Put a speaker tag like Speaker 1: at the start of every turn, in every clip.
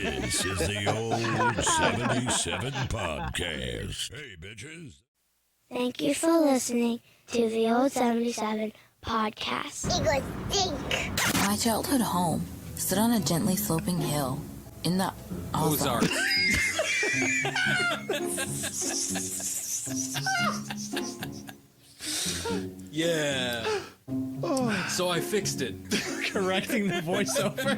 Speaker 1: This is the old 77 podcast. Hey, bitches.
Speaker 2: Thank you for listening to the old 77 podcast.
Speaker 3: It goes stink.
Speaker 4: My childhood home stood on a gently sloping hill in the
Speaker 5: Ozarks. Yeah. So I fixed it.
Speaker 6: Correcting the voiceover.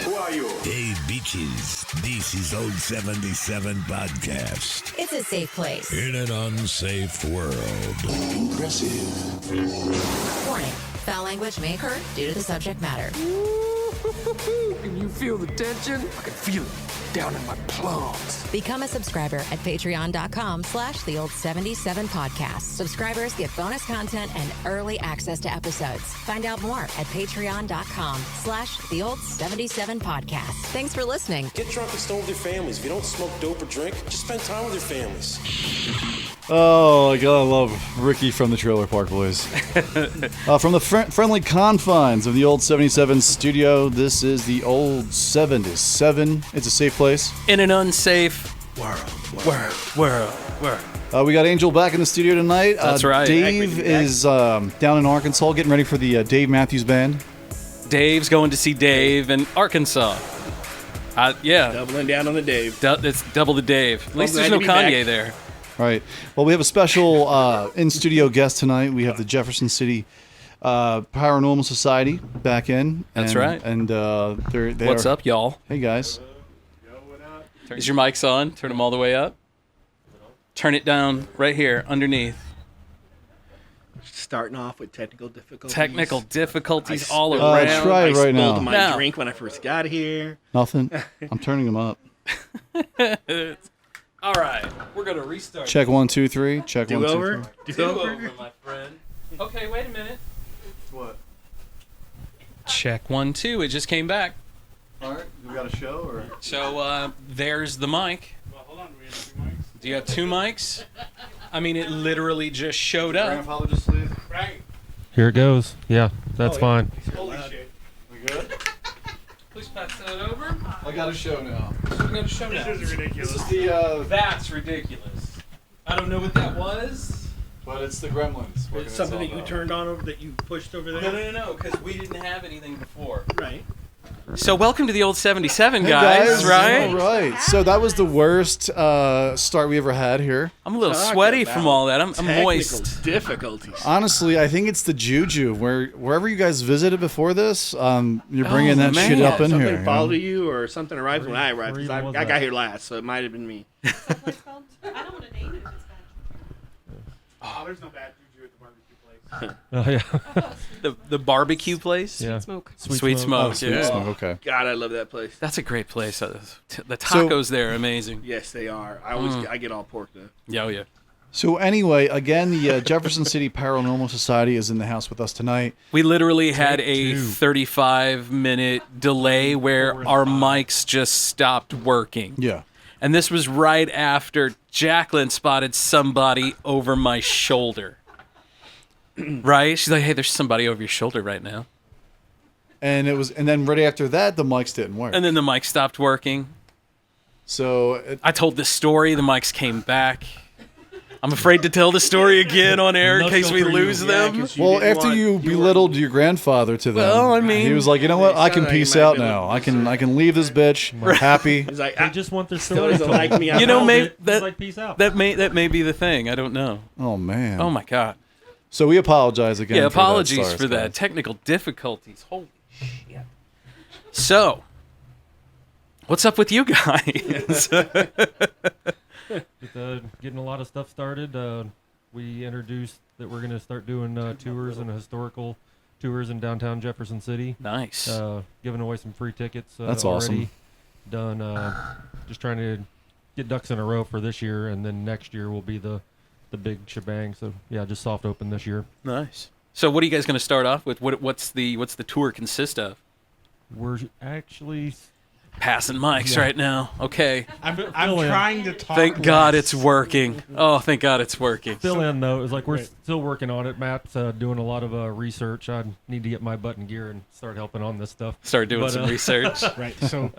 Speaker 1: Who are you? Hey, bitches. This is old 77 podcast.
Speaker 4: It's a safe place.
Speaker 1: In an unsafe world. Impressive.
Speaker 4: Warning. Foul language may occur due to the subject matter.
Speaker 5: Can you feel the tension? I can feel it down in my plums.
Speaker 4: Become a subscriber at patreon.com/theold77podcast. Subscribers get bonus content and early access to episodes. Find out more at patreon.com/theold77podcast. Thanks for listening.
Speaker 7: Get drunk and stone with your families. If you don't smoke dope or drink, just spend time with your families.
Speaker 8: Oh, God, I love Ricky from the Trailer Park Boys. From the friendly confines of the old 77 studio, this is the old 77. It's a safe place.
Speaker 5: In an unsafe world.
Speaker 8: We got Angel back in the studio tonight.
Speaker 5: That's right.
Speaker 8: Dave is down in Arkansas getting ready for the Dave Matthews Band.
Speaker 5: Dave's going to see Dave in Arkansas. Yeah.
Speaker 6: Doubling down on the Dave.
Speaker 5: It's double the Dave. At least there's no Kanye there.
Speaker 8: Right. Well, we have a special in-studio guest tonight. We have the Jefferson City Paranormal Society back in.
Speaker 5: That's right.
Speaker 8: And they're
Speaker 5: What's up, y'all?
Speaker 8: Hey, guys.
Speaker 5: Is your mics on? Turn them all the way up. Turn it down right here, underneath.
Speaker 6: Starting off with technical difficulties.
Speaker 5: Technical difficulties all
Speaker 8: Try
Speaker 5: around.
Speaker 8: it right
Speaker 6: I
Speaker 8: now.
Speaker 6: spilled my drink when I first got here.
Speaker 8: Nothing. I'm turning them up.
Speaker 5: All right, we're going to restart.
Speaker 8: Check 1, 2, 3. Check
Speaker 6: Do
Speaker 8: 1, 2,
Speaker 6: over.
Speaker 8: 3.
Speaker 5: Do over, my friend. Okay, wait a minute.
Speaker 8: What?
Speaker 5: Check 1, 2. It just came back.
Speaker 8: All right. We got a show or?
Speaker 5: So there's the mic.
Speaker 6: Well, hold on. We have 2 mics.
Speaker 5: Do you have 2 mics? I mean, it literally just showed up.
Speaker 8: Grandfather just leave.
Speaker 6: Right.
Speaker 9: Here it goes. Yeah, that's fine.
Speaker 6: Holy shit.
Speaker 8: We good?
Speaker 5: Please pass that over.
Speaker 8: I got a show now.
Speaker 5: We got a show now.
Speaker 6: This is ridiculous.
Speaker 8: This is the,
Speaker 5: That's ridiculous. I don't know what that was.
Speaker 8: but it's the Gremlins.
Speaker 6: It's something that you turned on over, that you pushed over there?
Speaker 5: No, because we didn't have anything before.
Speaker 6: Right.
Speaker 5: So welcome to the old 77,
Speaker 8: Hey
Speaker 5: guys, right?
Speaker 8: All right. So that was the worst start we ever had here.
Speaker 5: I'm a little
Speaker 6: Talk
Speaker 5: sweaty
Speaker 6: about
Speaker 5: from all that. I'm
Speaker 6: Technical
Speaker 5: moist.
Speaker 6: difficulties.
Speaker 8: Honestly, I think it's the juju. Wherever you guys visited before this, you're bringing that shit
Speaker 5: man.
Speaker 8: up in
Speaker 6: Something
Speaker 8: here.
Speaker 6: followed you or something arrived when I arrived.
Speaker 9: where
Speaker 6: 'Cause
Speaker 9: even was
Speaker 6: I
Speaker 9: that?
Speaker 6: got here last, so it might have been me.
Speaker 10: I don't want to name it if it's bad.
Speaker 6: Oh, there's no bad juju at the barbecue place.
Speaker 9: Oh yeah.
Speaker 5: The barbecue place?
Speaker 9: Yeah.
Speaker 10: Smoke.
Speaker 5: Sweet Smoke,
Speaker 8: Sweet
Speaker 5: yeah.
Speaker 8: Smoke, okay.
Speaker 6: God, I love that place.
Speaker 5: That's a great place. The tacos there are amazing.
Speaker 6: Yes, they are. I get all pork though.
Speaker 5: Yeah, oh, yeah.
Speaker 8: So anyway, again, the Jefferson City Paranormal Society is in the house with us tonight.
Speaker 5: We literally had a 35-minute delay where our mics just stopped working.
Speaker 8: Yeah.
Speaker 5: And this was right after Jaclyn spotted somebody over my shoulder. Right? She's like, hey, there's somebody over your shoulder right now.
Speaker 8: And then right after that, the mics didn't work.
Speaker 5: And then the mic stopped working.
Speaker 8: So
Speaker 5: I told the story. The mics came back. I'm afraid to tell the story again on air in case we lose them.
Speaker 8: well, after you belittled your grandfather to them,
Speaker 5: Well, I mean,
Speaker 8: he was like, you know what? I can
Speaker 6: sounded like
Speaker 8: peace
Speaker 6: he might
Speaker 8: out
Speaker 6: be
Speaker 8: now.
Speaker 6: able
Speaker 8: I can leave this bitch happy.
Speaker 6: He's like,
Speaker 9: They just want their
Speaker 6: still
Speaker 9: story
Speaker 6: doesn't
Speaker 9: told.
Speaker 6: like me.
Speaker 5: You know,
Speaker 9: It's
Speaker 5: that
Speaker 9: like peace out.
Speaker 5: that may be the thing. I don't know.
Speaker 8: Oh man.
Speaker 5: Oh my god.
Speaker 8: So we apologize again.
Speaker 5: Yeah,
Speaker 8: for that,
Speaker 5: apologies
Speaker 8: Stars
Speaker 5: for that.
Speaker 8: guys.
Speaker 5: Technical difficulties. Holy shit. So, what's up with you guys?
Speaker 9: Getting a lot of stuff started. We introduced that we're going to start doing tours and historical tours in downtown Jefferson City.
Speaker 5: Nice.
Speaker 9: Giving away some free tickets.
Speaker 8: That's
Speaker 9: already
Speaker 8: awesome.
Speaker 9: Done. Just trying to get ducks in a row for this year, and then next year will be the big shebang. So yeah, just soft open this year.
Speaker 5: Nice. So, what are you guys going to start off with? What's the tour consist of?
Speaker 9: We're actually
Speaker 5: Passing mics right now. Okay.
Speaker 11: I'm trying to talk.
Speaker 5: Thank God it's working. Oh, thank God it's working.
Speaker 9: Fill in though. It's like we're still working on it. Matt's doing a lot of research. I need to get my butt in gear and start helping on this stuff.
Speaker 5: Start doing some research.
Speaker 11: Right. So,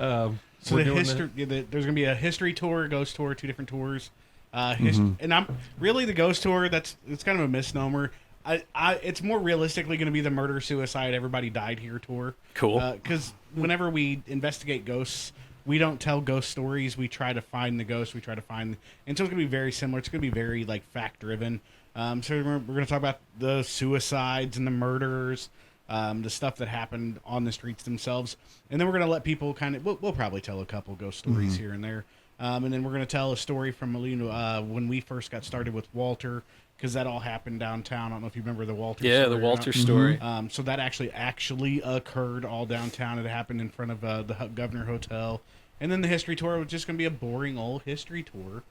Speaker 11: so
Speaker 9: we're
Speaker 11: the
Speaker 9: doing
Speaker 11: history. There's going to be a history tour, ghost tour, 2 different tours. And I'm really the ghost tour. It's kind of a misnomer. It's more realistically going to be the murder suicide everybody died here tour.
Speaker 5: Cool.
Speaker 11: Because whenever we investigate ghosts, we don't tell ghost stories. We try to find the ghost. We try to find, and so it's going to be very similar. It's going to be very like fact driven. So we're going to talk about the suicides and the murders, the stuff that happened on the streets themselves, and then we're going to let people kind of. We'll probably tell a couple ghost stories here and there, and then we're going to tell a story from when we first got started with Walter. Because that all happened downtown. I don't know if you remember the Walter story.
Speaker 5: Yeah, the Walter story.
Speaker 11: So that actually occurred all downtown. It happened in front of the Governor Hotel. And then the history tour was just going to be a boring old history tour.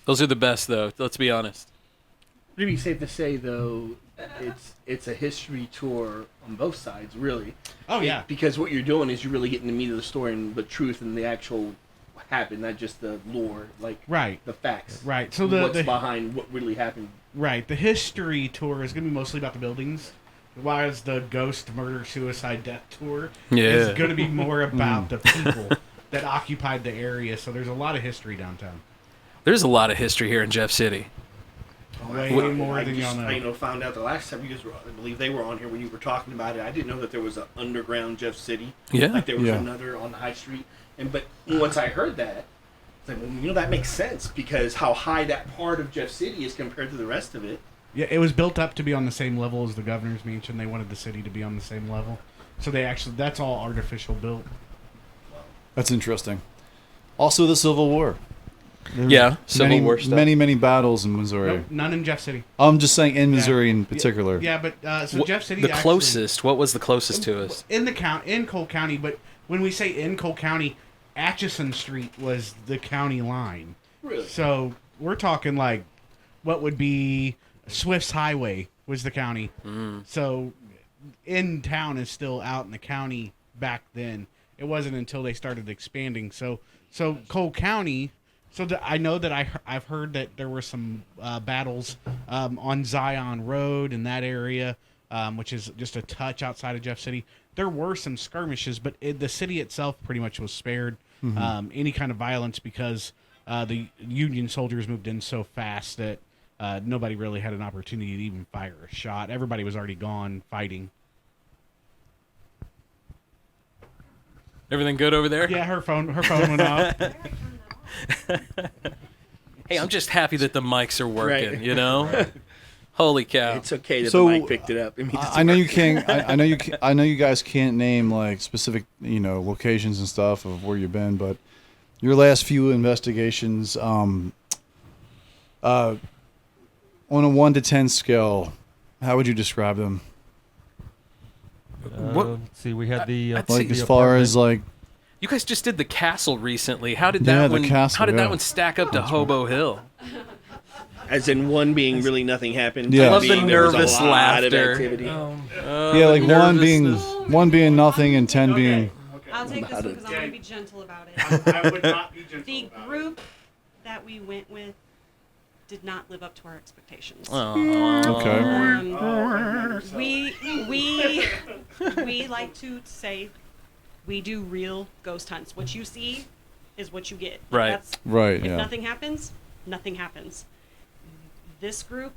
Speaker 5: Those are the best, though. Let's be honest.
Speaker 6: Would it be safe to say, though, it's a history tour on both sides, really?
Speaker 11: Oh, yeah.
Speaker 6: Because what you're doing is you're really getting the meat of the story and the truth and the actual what happened, not just the lore, like the facts.
Speaker 11: Right. So
Speaker 6: what's behind what really happened.
Speaker 11: Right. The history tour is going to be mostly about the buildings, whereas the ghost, murder, suicide, death tour is going to be more about the people that occupied the area. So there's a lot of history downtown.
Speaker 5: There's a lot of history here in Jeff City.
Speaker 11: Way more than y'all know.
Speaker 6: I found out the last time you guys were, I believe they were on here when you were talking about it. I didn't know that there was an underground Jeff City.
Speaker 5: Yeah.
Speaker 6: Like there was another on the high street. But once I heard that, it's like, well, that makes sense because how high that part of Jeff City is compared to the rest of it.
Speaker 11: Yeah, it was built up to be on the same level as the governor's mansion. They wanted the city to be on the same level. So that's all artificial built.
Speaker 8: That's interesting. Also, the Civil War.
Speaker 5: Civil War stuff.
Speaker 8: Many battles in Missouri.
Speaker 11: Nope, none in Jeff City.
Speaker 8: I'm just saying in Missouri in particular.
Speaker 11: Yeah, but so Jeff City.
Speaker 5: The closest. What was the closest to us?
Speaker 11: In Cole County. But when we say in Cole County, Atchison Street was the county line.
Speaker 6: Really?
Speaker 11: So we're talking like what would be Swift's Highway was the county. So in town is still out in the county back then. It wasn't until they started expanding. So Cole County. So I know that I've heard that there were some battles on Zion Road in that area, which is just a touch outside of Jeff City. There were some skirmishes, but the city itself pretty much was spared any kind of violence because the Union soldiers moved in so fast that nobody really had an opportunity to even fire a shot. Everybody was already gone fighting.
Speaker 5: Everything good over there?
Speaker 11: Yeah, her phone went off.
Speaker 5: Hey, I'm just happy that the mics are working, you know? Holy cow.
Speaker 6: It's okay that the mic picked it up.
Speaker 8: I know you can't I know you guys can't name like specific, locations and stuff of where you've been, but your last few investigations on a 1 to 10 scale, how would you describe them?
Speaker 9: Let's see, we had the
Speaker 8: like as far as like
Speaker 5: you guys just did the castle recently. How did that one stack up to Hobo Hill?
Speaker 6: As in 1 being really nothing happened.
Speaker 8: Yeah.
Speaker 5: I love the nervous laughter.
Speaker 8: Like one being nothing and 10 being.
Speaker 10: I'll take this one because I'm going to be gentle about it.
Speaker 11: I would not be gentle.
Speaker 10: The group that we went with did not live up to our expectations.
Speaker 8: Okay.
Speaker 10: We like to say we do real ghost hunts. What you see is what you get.
Speaker 5: Right.
Speaker 8: Right.
Speaker 10: If
Speaker 8: Yeah.
Speaker 10: nothing happens, nothing happens. This group,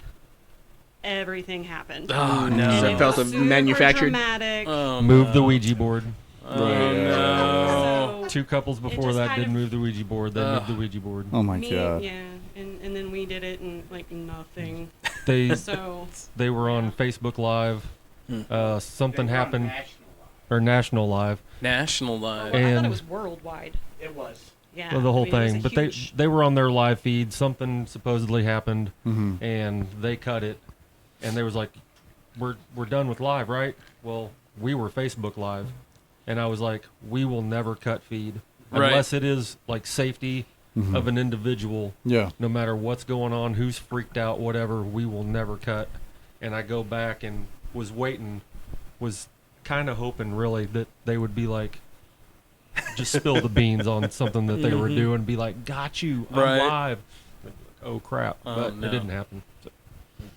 Speaker 10: everything happened.
Speaker 5: Oh
Speaker 10: And
Speaker 5: no!
Speaker 10: it
Speaker 6: felt
Speaker 10: was super
Speaker 6: manufactured.
Speaker 10: Dramatic.
Speaker 9: Move the Ouija board.
Speaker 10: So
Speaker 9: 2 couples before
Speaker 10: just
Speaker 9: that
Speaker 10: kind
Speaker 9: didn't
Speaker 10: of-
Speaker 9: move the Ouija board. They moved the Ouija board.
Speaker 8: Oh my
Speaker 10: me,
Speaker 8: god.
Speaker 10: yeah, and then we did it and like nothing.
Speaker 9: They
Speaker 10: So
Speaker 9: they were on Facebook Live. Something happened, or National Live.
Speaker 5: National Live.
Speaker 10: I thought
Speaker 9: And-
Speaker 10: it was worldwide.
Speaker 11: It was.
Speaker 10: Yeah,
Speaker 9: Well, the whole
Speaker 10: I mean, it was
Speaker 9: thing,
Speaker 10: a
Speaker 9: but
Speaker 10: huge-
Speaker 9: they were on their live feed. Something supposedly happened,
Speaker 8: Mhm.
Speaker 9: and they cut it, and they was like, "We're done with live, right?" Well, we were Facebook Live, and I was like, "We will never cut feed
Speaker 5: Right.
Speaker 9: unless it is like safety of an individual.
Speaker 8: Yeah.
Speaker 9: No matter what's going on, who's freaked out, whatever, we will never cut." And I go back and was waiting, was kind of hoping really that they would be like, just spill the beans on something that they were doing and be like, got you, I'm
Speaker 5: Right.
Speaker 9: live. Oh, crap.
Speaker 5: Oh,
Speaker 9: But
Speaker 5: no.
Speaker 9: it didn't happen.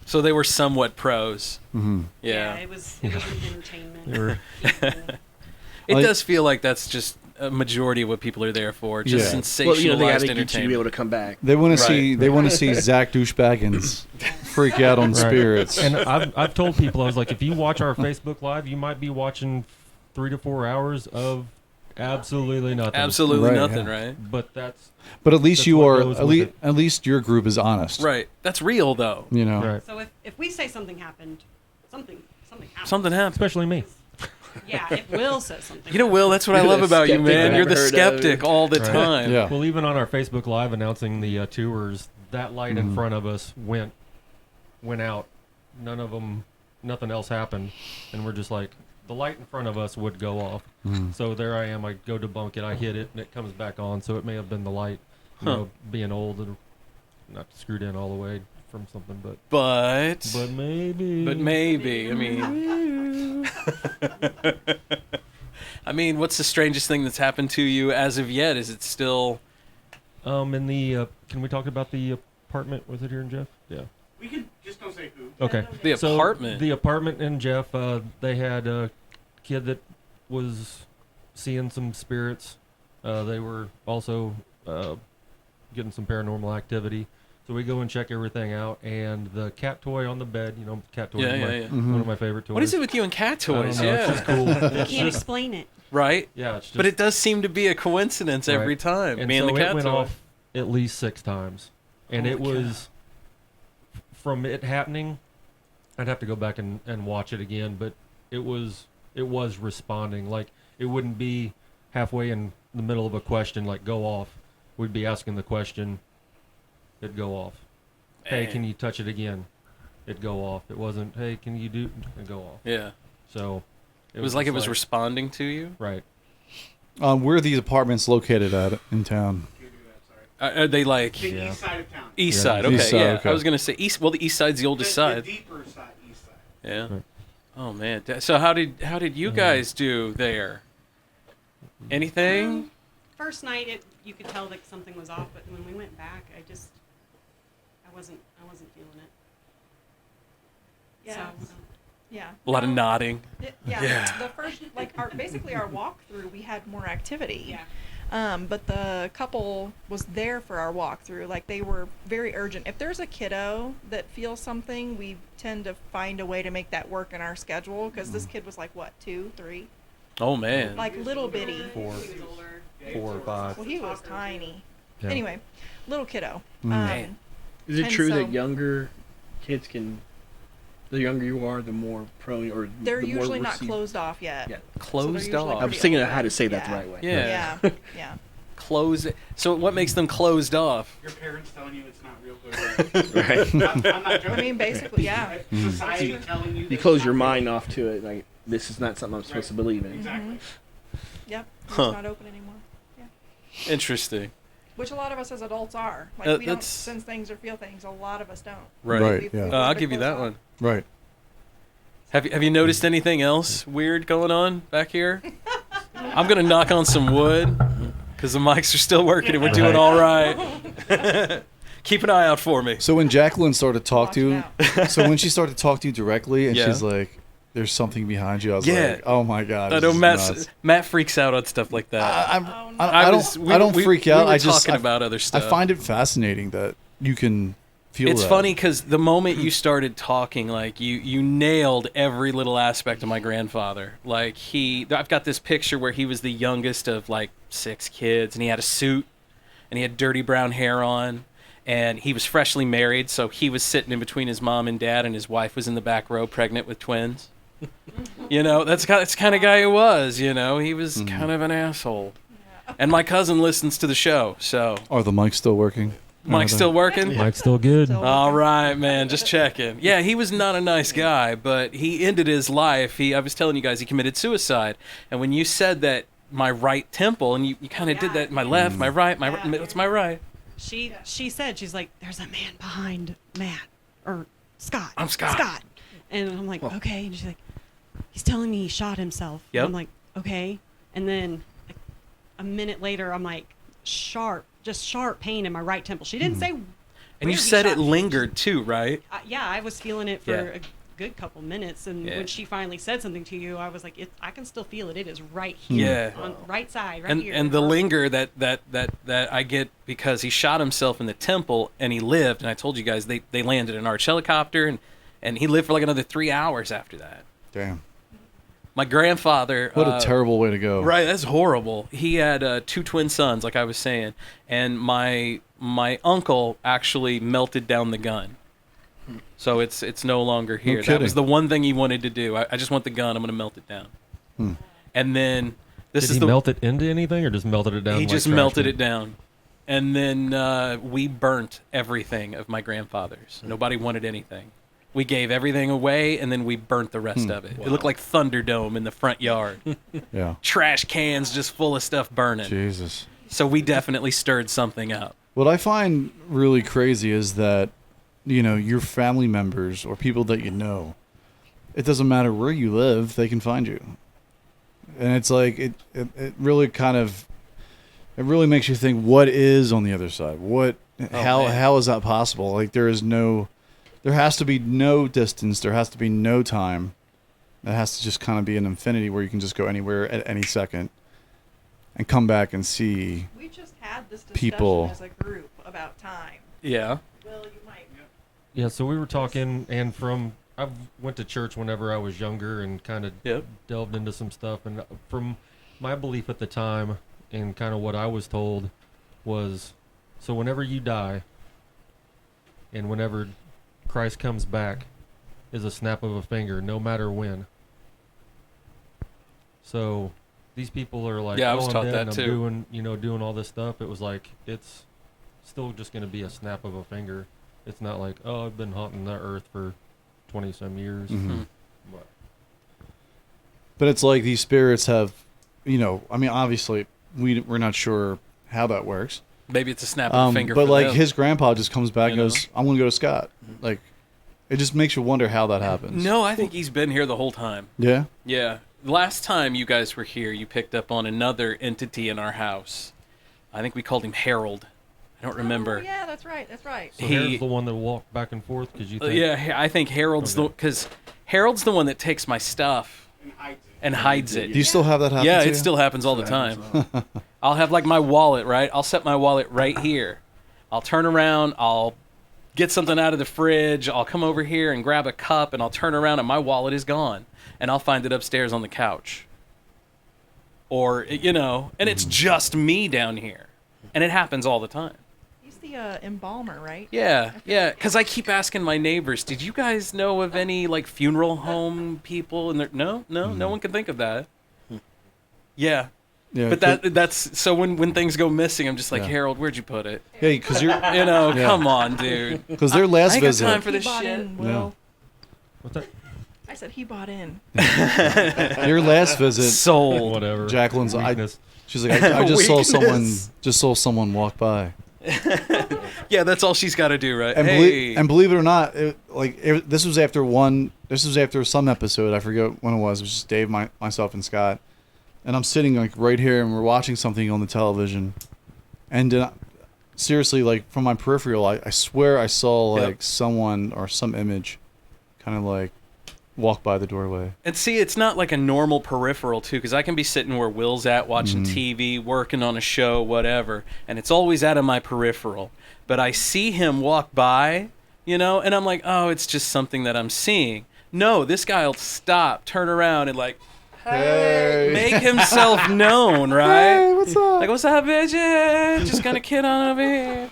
Speaker 5: So they were somewhat pros.
Speaker 8: Mm-hmm.
Speaker 5: Yeah.
Speaker 10: It was an entertainment.
Speaker 9: They were-
Speaker 5: It
Speaker 8: Like-
Speaker 5: does feel like that's just a majority of what people are there for. Just
Speaker 8: Yeah.
Speaker 5: sensationalized
Speaker 6: Well, they gotta get you to be
Speaker 5: entertainment.
Speaker 6: able to come back.
Speaker 8: They want to
Speaker 5: Right.
Speaker 8: see. They want to see Zach Douchebaggins freak out on
Speaker 9: Right.
Speaker 8: spirits.
Speaker 9: And I've told people, I was like, if you watch our Facebook Live, you might be watching 3 to 4 hours of absolutely nothing.
Speaker 5: Absolutely
Speaker 8: Right,
Speaker 5: nothing,
Speaker 8: yeah.
Speaker 5: right?
Speaker 9: But that's
Speaker 8: But at least
Speaker 9: That's
Speaker 8: you
Speaker 9: what
Speaker 8: are.
Speaker 9: goes
Speaker 8: At
Speaker 9: with
Speaker 8: least,
Speaker 9: it.
Speaker 8: at least your group is honest.
Speaker 5: Right. That's real, though.
Speaker 8: You know.
Speaker 9: right.
Speaker 10: So if we say something happened, something happened.
Speaker 5: Something happened.
Speaker 9: Especially me.
Speaker 10: Yeah, if Will says something.
Speaker 5: You know, Will, that's what I
Speaker 6: You're
Speaker 5: love
Speaker 6: the
Speaker 5: about you,
Speaker 6: skeptic
Speaker 5: man.
Speaker 6: I've
Speaker 5: You're the
Speaker 6: heard of.
Speaker 5: skeptic all the
Speaker 9: Right.
Speaker 5: time.
Speaker 8: Yeah.
Speaker 9: Well, even on our Facebook Live announcing the tours, that light in front of us went out. Nothing else happened, and we're just like, the light in front of us would go off. So there I am. I go debunk it. I hit it, and it comes back on. So it may have been the light, being old and not screwed in all the way from something,
Speaker 5: But
Speaker 9: maybe.
Speaker 5: I mean, I mean, what's the strangest thing that's happened to you as of yet? Is it still?
Speaker 9: In the can we talk about the apartment? Was it here in Jeff? Yeah.
Speaker 11: We can just don't say who.
Speaker 9: Okay.
Speaker 5: The
Speaker 9: So,
Speaker 5: apartment.
Speaker 9: The apartment in Jeff, they had a kid that was seeing some spirits. They were also getting some paranormal activity. So we go and check everything out, and the cat toy on the bed, cat toy is one of my favorite toys.
Speaker 5: What is it with you and cat
Speaker 9: I don't
Speaker 5: toys?
Speaker 9: know,
Speaker 5: Yeah,
Speaker 9: it's just cool.
Speaker 10: You
Speaker 9: It's
Speaker 10: can't
Speaker 9: just-
Speaker 10: explain it.
Speaker 5: right.
Speaker 9: yeah, it's just,
Speaker 5: But it does seem to be a coincidence every
Speaker 9: Right.
Speaker 5: time.
Speaker 9: and
Speaker 5: Me and
Speaker 9: so
Speaker 5: the cat
Speaker 9: it went
Speaker 5: toy.
Speaker 9: off at least 6 times, and
Speaker 5: Oh
Speaker 9: it
Speaker 5: my
Speaker 9: was from it happening. I'd have to go back and watch it again, but it was responding. Like, it wouldn't be halfway in the middle of a question like go off. We'd be asking the question, it'd go off. Hey,
Speaker 5: Man.
Speaker 9: can you touch it again? It'd go off. It wasn't, hey, can you do, it'd go off.
Speaker 5: Yeah.
Speaker 9: So
Speaker 5: It was like it
Speaker 9: just
Speaker 5: was responding to you.
Speaker 9: right.
Speaker 8: Where are these apartments located at in town?
Speaker 5: Are they like
Speaker 11: The
Speaker 9: Yeah.
Speaker 11: east side of town.
Speaker 5: east
Speaker 9: Yeah.
Speaker 5: side? Okay,
Speaker 8: East side,
Speaker 5: yeah.
Speaker 8: okay.
Speaker 5: I was gonna say east. Well, the east side's the oldest side.
Speaker 11: The deeper side, east side.
Speaker 5: Yeah.
Speaker 9: Right.
Speaker 5: Oh man. So how did you guys do there? Anything?
Speaker 10: First night, you could tell that something was off, but when we went back, I wasn't feeling it.
Speaker 12: Yeah.
Speaker 10: So,
Speaker 12: Yeah.
Speaker 5: A lot of nodding.
Speaker 12: Yeah.
Speaker 5: Yeah.
Speaker 12: The first, like, basically our walkthrough, we had more activity.
Speaker 10: yeah.
Speaker 12: But the couple was there for our walkthrough. Like, they were very urgent. If there's a kiddo that feels something, we tend to find a way to make that work in our schedule. Because this kid was like, what, 2, 3?
Speaker 5: Oh man.
Speaker 12: Like, little bitty.
Speaker 9: 4 or 5.
Speaker 12: Well, he was tiny.
Speaker 9: Yeah.
Speaker 12: Anyway, little kiddo.
Speaker 5: Man.
Speaker 6: Is it
Speaker 12: And
Speaker 6: true
Speaker 12: so-
Speaker 6: that younger kids can? The younger you are, the more prone, or
Speaker 12: They're
Speaker 6: the more
Speaker 12: usually not
Speaker 6: received-
Speaker 12: closed off yet.
Speaker 6: Yeah.
Speaker 5: Closed
Speaker 12: usually
Speaker 5: off.
Speaker 6: I was thinking of how to say that the
Speaker 12: Yeah.
Speaker 6: right way.
Speaker 5: Yeah.
Speaker 12: Yeah. Yeah.
Speaker 5: Close it. So what makes them closed off?
Speaker 11: Your parents telling you it's not real good.
Speaker 6: Right.
Speaker 11: I'm not joking.
Speaker 12: I mean, basically, yeah.
Speaker 11: Society telling you.
Speaker 6: You
Speaker 11: that
Speaker 6: close
Speaker 11: it's
Speaker 6: your
Speaker 11: not
Speaker 6: mind off to it, like this is not something I'm supposed to believe in.
Speaker 11: Exactly.
Speaker 12: Yep. It's
Speaker 5: Huh.
Speaker 12: not open anymore.
Speaker 5: Interesting.
Speaker 12: Which a lot of us as adults are. Like, we don't
Speaker 5: that's-
Speaker 12: sense things or feel things. A lot of us don't.
Speaker 5: Right.
Speaker 12: We've
Speaker 8: yeah.
Speaker 12: left
Speaker 5: I'll
Speaker 12: it
Speaker 5: give you
Speaker 12: closed
Speaker 5: that
Speaker 12: off.
Speaker 5: one.
Speaker 8: Right.
Speaker 5: Have you noticed anything else weird going on back here? I'm gonna knock on some wood because the mics are still working and we're doing all right. Keep an eye out for me.
Speaker 8: So when Jaclyn started to talk to
Speaker 12: Watch
Speaker 8: you, so when she started to talk to you directly, and
Speaker 5: Yeah.
Speaker 8: she's like, "There's something behind you," I was
Speaker 5: Yeah.
Speaker 8: like, "Oh my god!"
Speaker 5: I
Speaker 8: this
Speaker 5: know
Speaker 8: is
Speaker 5: Matt.
Speaker 8: nuts."
Speaker 5: Matt freaks out on stuff like that.
Speaker 8: I don't freak out.
Speaker 5: We were
Speaker 8: I just
Speaker 5: talking about other stuff.
Speaker 8: I find it fascinating that you can feel.
Speaker 5: It's
Speaker 8: that.
Speaker 5: funny because the moment you started talking, like you nailed every little aspect of my grandfather. Like I've got this picture where he was the youngest of like 6 kids, and he had a suit, and he had dirty brown hair on, and he was freshly married, so he was sitting in between his mom and dad, and his wife was in the back row, pregnant with twins. That's the kind of guy he was. He was kind of an asshole. And my cousin listens to the show, so
Speaker 8: Are the mics still working?
Speaker 5: Mike's still working.
Speaker 9: Mike's still good.
Speaker 5: All right, man. Just checking. Yeah, he was not a nice guy, but he ended his life. I was telling you guys he committed suicide. And when you said that my right temple, and you kind of did that, my left, my right, what's my right?
Speaker 10: She said, she's like, there's a man behind Matt or Scott.
Speaker 5: I'm Scott.
Speaker 10: And I'm like, okay. And she's like, he's telling me he shot himself.
Speaker 5: Yep.
Speaker 10: And I'm like, okay. And then a minute later, I'm like, sharp pain in my right temple. She didn't say.
Speaker 5: And you said it lingered too, right?
Speaker 10: Yeah, I was feeling it for a good couple minutes, and when she finally said something to you, I was like, I can still feel it. It is right here, on right side, right here.
Speaker 5: And the linger that I get because he shot himself in the temple and he lived. And I told you guys they landed an Arch helicopter and he lived for like another 3 hours after that.
Speaker 8: Damn.
Speaker 5: My grandfather.
Speaker 8: What a terrible way to go.
Speaker 5: Right, that's horrible. He had 2 twin sons, like I was saying, and my uncle actually melted down the gun. So it's no longer here. That was the one thing he wanted to do. I just want the gun. I'm going to melt it down. And then
Speaker 9: Did he melt it into anything, or just melted it down?
Speaker 5: He just melted it down. And then we burnt everything of my grandfather's. Nobody wanted anything. We gave everything away, and then we burnt the rest of it. Wow. It looked like Thunderdome in the front yard.
Speaker 8: Yeah.
Speaker 5: Trash cans just full of stuff burning.
Speaker 8: Jesus.
Speaker 5: So we definitely stirred something up.
Speaker 8: What I find really crazy is that, your family members or people that you know, it doesn't matter where you live, they can find you. And it's like, it really it really makes you think, what is on the other side? How is that possible? Like, there has to be no distance. There has to be no time. It has to just kind of be an infinity where you can just go anywhere at any second and come back and see
Speaker 12: We just had this discussion
Speaker 8: people
Speaker 12: as a group about time.
Speaker 5: Yeah.
Speaker 12: Will, you might.
Speaker 9: Yeah, so we were talking, and I went to church whenever I was younger and kind of delved into some stuff. And from my belief at the time and kind of what I was told was, so whenever you die and whenever Christ comes back is a snap of a finger, no matter when. So these people are like,
Speaker 5: I was
Speaker 9: I'm
Speaker 5: taught
Speaker 9: dead
Speaker 5: that
Speaker 9: and
Speaker 5: too.
Speaker 9: I'm doing all this stuff. It was like, it's still just going to be a snap of a finger. It's not like, I've been haunting the earth for 20 some years.
Speaker 8: Mm-hmm. But it's like these spirits have, obviously we're not sure how that works.
Speaker 5: Maybe it's a snap of a finger.
Speaker 8: But
Speaker 5: for
Speaker 8: like
Speaker 5: them.
Speaker 8: his grandpa just comes back and goes, I'm going to go to Scott. Like, it just makes you wonder how that happens.
Speaker 5: No, I think he's been here the whole time.
Speaker 8: Yeah?
Speaker 5: Yeah. Last time you guys were here, you picked up on another entity in our house. I think we called him Harold. I don't remember.
Speaker 12: Oh, yeah, that's right.
Speaker 9: So Harold's the one that walked back and forth because you think...
Speaker 5: Yeah, I think Harold's because Harold's the one that takes my stuff and hides it.
Speaker 8: Do you still have that happen
Speaker 5: Yeah,
Speaker 8: to
Speaker 5: it
Speaker 8: you?
Speaker 5: still happens all the time. I'll have like my wallet, right? I'll set my wallet right here. I'll turn around, I'll get something out of the fridge, I'll come over here and grab a cup, and I'll turn around and my wallet is gone. And I'll find it upstairs on the couch. Or, and it's just me down here. And it happens all the time.
Speaker 12: He's the embalmer, right?
Speaker 5: Yeah, because I keep asking my neighbors, did you guys know of any, like, funeral home people? And no one can think of that. Yeah.
Speaker 8: Yeah,
Speaker 5: but that's so when things go missing, I'm just like, Harold, where'd you put it?
Speaker 8: Yeah, because you're...
Speaker 5: come on, dude.
Speaker 8: Because their last
Speaker 5: I ain't
Speaker 8: visit...
Speaker 5: got time for this
Speaker 12: He bought
Speaker 5: shit.
Speaker 12: in, Will.
Speaker 9: What's that?
Speaker 12: I said he bought in.
Speaker 8: Your last visit...
Speaker 5: Sold.
Speaker 9: Whatever.
Speaker 8: Jaclyn's... She's like, I just saw someone walk by.
Speaker 5: Yeah, that's all she's got to do, right?
Speaker 8: And believe it or not, this was after some episode. I forget when it was. It was just Dave, myself, and Scott. And I'm sitting like right here, and we're watching something on the television. And seriously, like from my peripheral, I swear I saw like someone or some image, kind of like walk by the doorway.
Speaker 5: And see, it's not like a normal peripheral too, because I can be sitting where Will's at, watching TV, working on a show, whatever, and it's always out of my peripheral. But I see him walk by, and I'm like, oh, it's just something that I'm seeing. No, this guy'll stop, turn around, and like, hey, make himself known, right?
Speaker 8: Hey, what's up?
Speaker 5: Like, what's up, bitch? Just gonna kid on over here.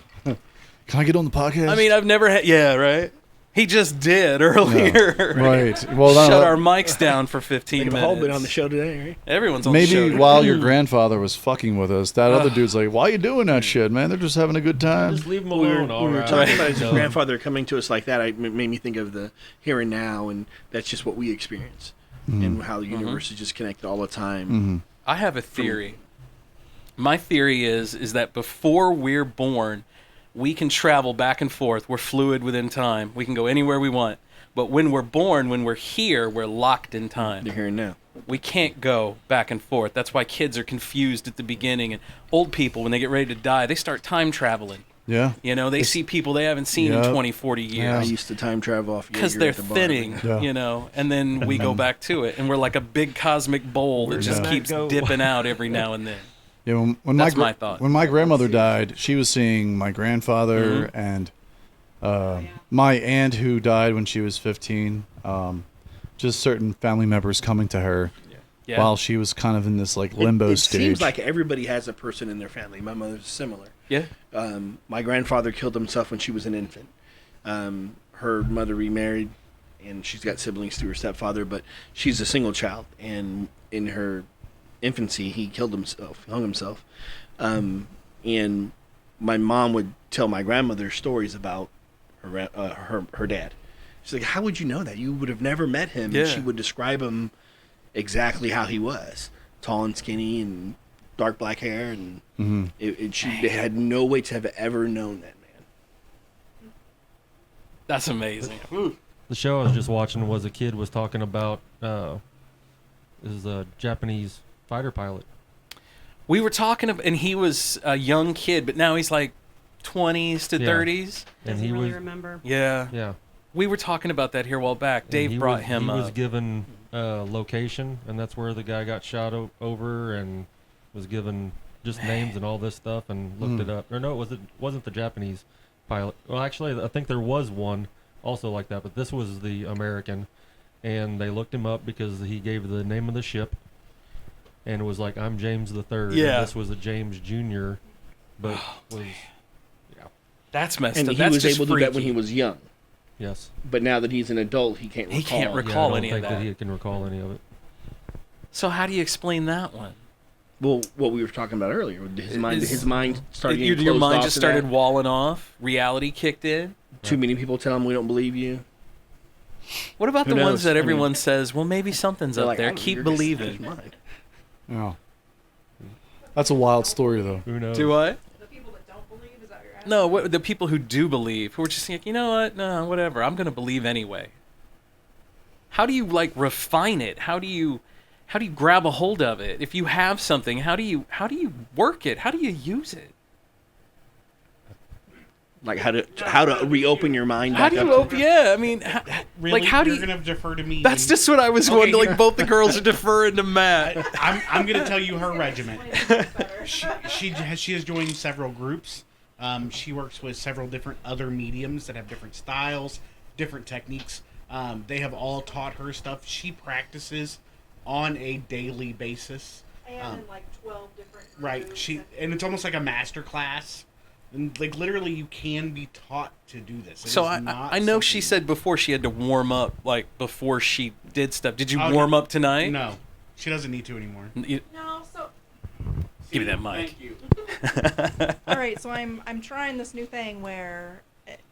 Speaker 8: Can I get on the podcast?
Speaker 5: I mean, I've never had, right? He just did earlier.
Speaker 8: No. Right. Well,
Speaker 5: shut our mics down for 15 minutes.
Speaker 6: They've all been on the show today, right?
Speaker 5: Everyone's on the show.
Speaker 8: Maybe while your grandfather was fucking with us, that other dude's like, why are you doing that shit, man? They're just having a good time.
Speaker 9: Just leave them alone.
Speaker 6: We were talking about his grandfather coming to us like that. It made me think of the here and now, and that's just what we experience. And how the universe is just connected all the time.
Speaker 5: I have a theory. My theory is that before we're born, we can travel back and forth. We're fluid within time. We can go anywhere we want. But when we're born, when we're here, we're locked in time.
Speaker 6: They're here and now.
Speaker 5: We can't go back and forth. That's why kids are confused at the beginning, and old people, when they get ready to die, they start time traveling.
Speaker 8: Yeah.
Speaker 5: You know, they see people they haven't seen in 20, 40 years.
Speaker 6: Yeah. I used to time travel off
Speaker 5: because they're thinning, you know, and then we go back to it, and we're like a big cosmic bowl that just keeps dipping out every now and then.
Speaker 8: Yeah, when
Speaker 5: That's my thought.
Speaker 8: When my grandmother died, she was seeing my grandfather and my aunt who died when she was 15. Just certain family members coming to her while she was kind of in this like limbo stage.
Speaker 6: It seems like everybody has a person in their family. My mother's similar.
Speaker 5: Yeah.
Speaker 6: My grandfather killed himself when she was an infant. Her mother remarried, and she's got siblings through her stepfather, but she's a single child. And in her infancy, he killed himself, hung himself. And my mom would tell my grandmother stories about her dad. She's like, how would you know that? You would have never met him.
Speaker 5: Yeah.
Speaker 6: And she would describe him exactly how he was. Tall and skinny and dark black hair. And she had no way to have ever known that man.
Speaker 5: That's amazing.
Speaker 9: The show I was just watching was a kid was talking about is a Japanese fighter pilot.
Speaker 5: We were talking about, and he was a young kid, but now he's like 20s to 30s.
Speaker 10: And he really remember.
Speaker 5: Yeah.
Speaker 9: Yeah.
Speaker 5: We were talking about that here a while back. Dave brought him up.
Speaker 9: He was given a location, and that's where the guy got shot over, and was given just names and all this stuff, and looked it up. Or no, it wasn't the Japanese pilot. Well, actually, I think there was one also like that, but this was the American, and they looked him up because he gave the name of the ship, and it was like, I'm James the Third.
Speaker 5: Yeah.
Speaker 9: And this was a James Jr., but was
Speaker 5: That's messed
Speaker 6: and
Speaker 5: up.
Speaker 6: he
Speaker 5: That's
Speaker 6: was
Speaker 5: just
Speaker 6: able to do that when
Speaker 5: freaky.
Speaker 6: he was young.
Speaker 9: Yes.
Speaker 6: But now that he's an adult, he can't recall.
Speaker 5: He can't recall
Speaker 9: I
Speaker 5: any
Speaker 9: don't
Speaker 5: of
Speaker 9: think
Speaker 5: that.
Speaker 9: he can recall any of it.
Speaker 5: So how do you explain that one?
Speaker 6: Well, what we were talking about earlier, his mind started getting
Speaker 5: your
Speaker 6: closed
Speaker 5: mind
Speaker 6: off
Speaker 5: just
Speaker 6: to
Speaker 5: started
Speaker 6: that.
Speaker 5: walling off. Reality kicked in.
Speaker 6: Too many people tell him we don't believe you.
Speaker 5: What about
Speaker 6: Who
Speaker 5: the
Speaker 6: knows?
Speaker 5: ones that
Speaker 6: I mean,
Speaker 5: everyone says, well, maybe something's
Speaker 6: they're
Speaker 5: up
Speaker 6: like,
Speaker 5: there.
Speaker 6: I don't know,
Speaker 5: Keep
Speaker 6: you're just
Speaker 5: believing.
Speaker 6: mind.
Speaker 8: Yeah. That's a wild story, though.
Speaker 9: Who knows?
Speaker 5: Do what?
Speaker 12: The people that don't believe, is that what you're asking?
Speaker 5: No, the people who do believe, who are just like, you know what? No, whatever. I'm going to believe anyway. How do you like refine it? How do you grab a hold of it? If you have something, how do you work it? How do you use it?
Speaker 6: Like how to reopen your mind.
Speaker 5: How do you open? Yeah, I mean,
Speaker 11: Really?
Speaker 5: like how do
Speaker 11: You're
Speaker 5: you?
Speaker 11: gonna defer to me?
Speaker 5: That's just what I was
Speaker 11: Okay,
Speaker 5: wondering.
Speaker 11: you're-
Speaker 5: Like both the girls are deferring to Matt.
Speaker 11: I'm going to tell you her regiment. She has joined several groups. She works with several different other mediums that have different styles, different techniques. They have all taught her stuff. She practices on a daily basis.
Speaker 12: And in like 12 different
Speaker 11: Right.
Speaker 12: groups
Speaker 11: And it's almost like a master class. And like literally you can be taught to do this. It
Speaker 5: So
Speaker 11: is not
Speaker 5: I know she
Speaker 11: something-
Speaker 5: said before she had to warm up, like before she did stuff. Did you
Speaker 11: Oh,
Speaker 5: warm
Speaker 11: no.
Speaker 5: up tonight?
Speaker 11: No. She doesn't need to anymore.
Speaker 12: No, so
Speaker 5: Give me that mic.
Speaker 11: Thank you.
Speaker 12: all right, so I'm trying this new thing where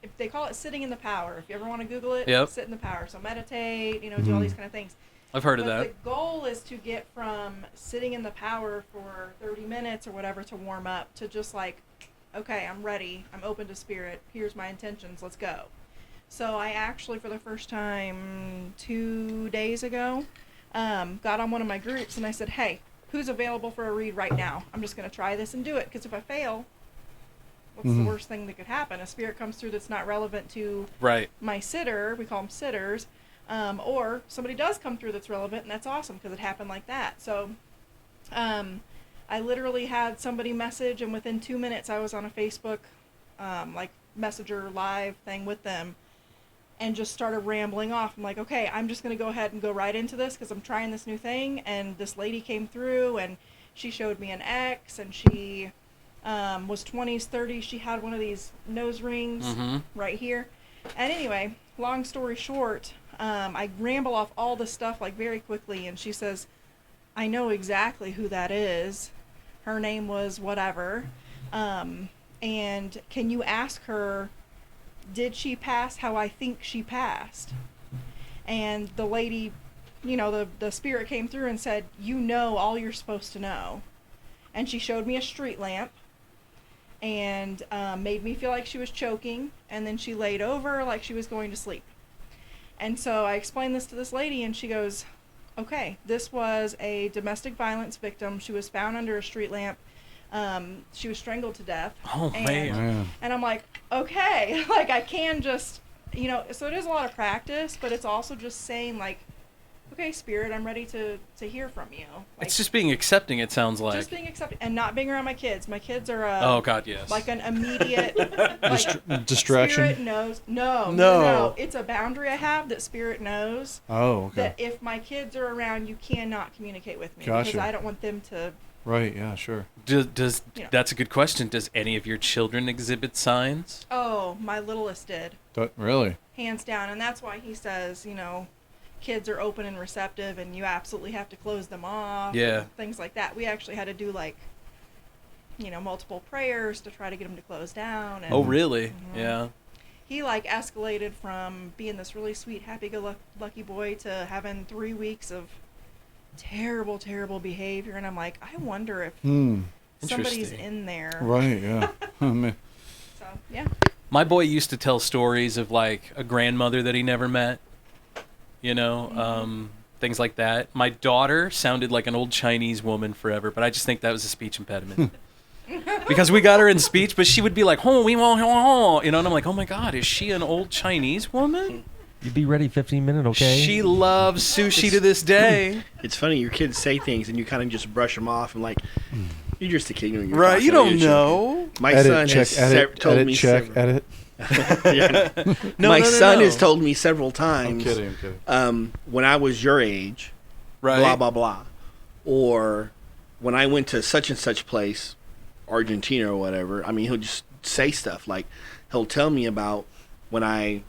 Speaker 12: if they call it sitting in the power. If you ever want to Google it,
Speaker 5: Yep.
Speaker 12: sit in the power. So meditate, do all these kind of things.
Speaker 5: I've heard of
Speaker 12: But
Speaker 5: that.
Speaker 12: the goal is to get from sitting in the power for 30 minutes or whatever to warm up to just like, okay, I'm ready. I'm open to spirit. Here's my intentions. Let's go. So I actually, for the first time 2 days ago, got on one of my groups and I said, hey, who's available for a read right now? I'm just going to try this and do it. Because if I fail, what's the worst thing that could happen? A spirit comes through that's not relevant to
Speaker 5: Right.
Speaker 12: my sitter. We call them sitters. Or somebody does come through that's relevant, and that's awesome because it happened like that. So I literally had somebody message, and within 2 minutes I was on a Facebook like messenger live thing with them and just started rambling off. I'm like, okay, I'm just going to go ahead and go right into this because I'm trying this new thing. And this lady came through and she showed me an ex, and she was 20s, 30s. She had one of these nose rings right here. And anyway, long story short, I ramble off all this stuff like very quickly, and she says, I know exactly who that is. Her name was whatever. And can you ask her, did she pass how I think she passed? And the lady, the spirit came through and said, all you're supposed to know. And she showed me a street lamp and made me feel like she was choking, and then she laid over like she was going to sleep. And so I explained this to this lady, and she goes, okay, this was a domestic violence victim. She was found under a street lamp. She was strangled to death.
Speaker 5: Oh, man.
Speaker 12: And I'm like, okay, like I can just, so it is a lot of practice, but it's also just saying like, okay, Spirit, I'm ready to hear from you. Like,
Speaker 5: it's just being accepting, it sounds like.
Speaker 12: Just being accepting and not being around my kids. My kids are
Speaker 5: oh God, yes.
Speaker 12: like an immediate like,
Speaker 8: distraction.
Speaker 12: Spirit knows. No. It's a boundary I have that Spirit knows.
Speaker 8: Oh, okay.
Speaker 12: That if my kids are around, you cannot communicate with me because I don't want them to.
Speaker 8: Right. Yeah. Sure.
Speaker 5: Does that's a good question. Does any of your children exhibit signs?
Speaker 12: Oh, my littlest did.
Speaker 8: Really?
Speaker 12: Hands down, and that's why he says, kids are open and receptive, and you absolutely have to close them off.
Speaker 5: Yeah.
Speaker 12: Things like that. We actually had to do like, multiple prayers to try to get him to close down. And,
Speaker 5: oh, really?
Speaker 12: Mm-hmm.
Speaker 5: Yeah.
Speaker 12: He like escalated from being this really sweet, happy-go-lucky boy to having 3 weeks of terrible, terrible behavior, and I'm like, I wonder if somebody's in there.
Speaker 8: Right. Yeah. Oh, man.
Speaker 12: So yeah.
Speaker 5: My boy used to tell stories of like a grandmother that he never met. Things like that. My daughter sounded like an old Chinese woman forever, but I just think that was a speech impediment. Because we got her in speech, but she would be like, and I'm like, oh my God, is she an old Chinese woman?
Speaker 9: You be ready 15 minutes, okay?
Speaker 5: She loves sushi to this day.
Speaker 6: It's funny, your kids say things and you kind of just brush them off and like, you're just a kid.
Speaker 5: Right, you don't know.
Speaker 6: My son has told me My son has told me several times.
Speaker 8: I'm kidding.
Speaker 6: When I was your age,
Speaker 5: right.
Speaker 6: Blah blah blah, or when I went to such and such place, Argentina or whatever. I mean, he'll just say stuff like he'll tell me about when I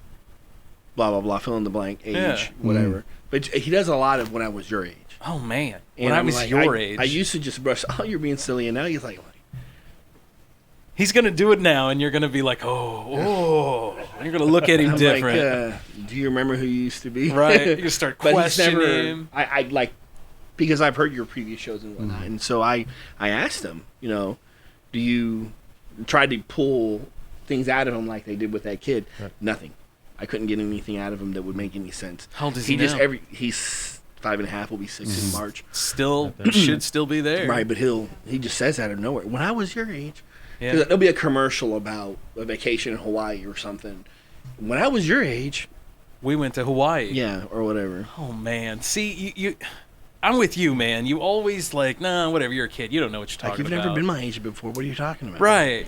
Speaker 6: blah blah blah, fill in the blank, age, whatever. But he does a lot of when I was your age.
Speaker 5: Oh man,
Speaker 6: and
Speaker 5: when I was your age,
Speaker 6: I used to just brush. Oh, you're being silly, and now he's like.
Speaker 5: He's going to do it now, and you're going to be like, oh. You're going to look at him different.
Speaker 6: Like, do you remember who you used to be?
Speaker 5: Right. You start questioning him.
Speaker 6: I like, because I've heard your previous shows and whatnot, and so I asked him, do you try to pull things out of him like they did with that kid? Right. Nothing. I couldn't get anything out of him that would make any sense.
Speaker 5: How old is he now?
Speaker 6: He's 5.5, will be 6 in March.
Speaker 5: Still, should still be there.
Speaker 6: Right, but he just says out of nowhere, when I was your age... Because there'll be a commercial about a vacation in Hawaii or something. When I was your age,
Speaker 5: we went to Hawaii.
Speaker 6: Yeah, or whatever.
Speaker 5: Oh man, see, you I'm with you, man. You always like, nah, whatever. You're a kid. You don't know what you're talking about.
Speaker 6: You've never been my age before. What are you talking about?
Speaker 5: Right.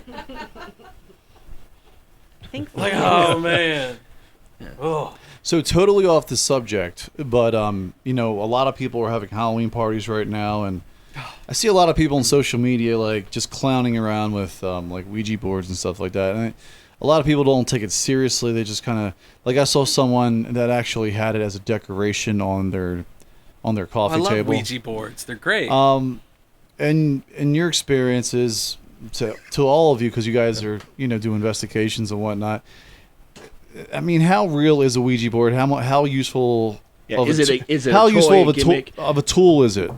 Speaker 5: Like, oh man.
Speaker 6: Yeah.
Speaker 5: Oh.
Speaker 8: So totally off the subject, but a lot of people are having Halloween parties right now, and I see a lot of people on social media like just clowning around with like Ouija boards and stuff like that. And a lot of people don't take it seriously. They just kind of like, I saw someone that actually had it as a decoration on their coffee table.
Speaker 5: I love Ouija boards. They're great.
Speaker 8: And in your experiences, to all of you, because you guys are do investigations and whatnot. I mean, how real is a Ouija board? How useful?
Speaker 6: Yeah, is it
Speaker 8: how
Speaker 6: a
Speaker 8: useful
Speaker 6: toy
Speaker 8: of a tool is it?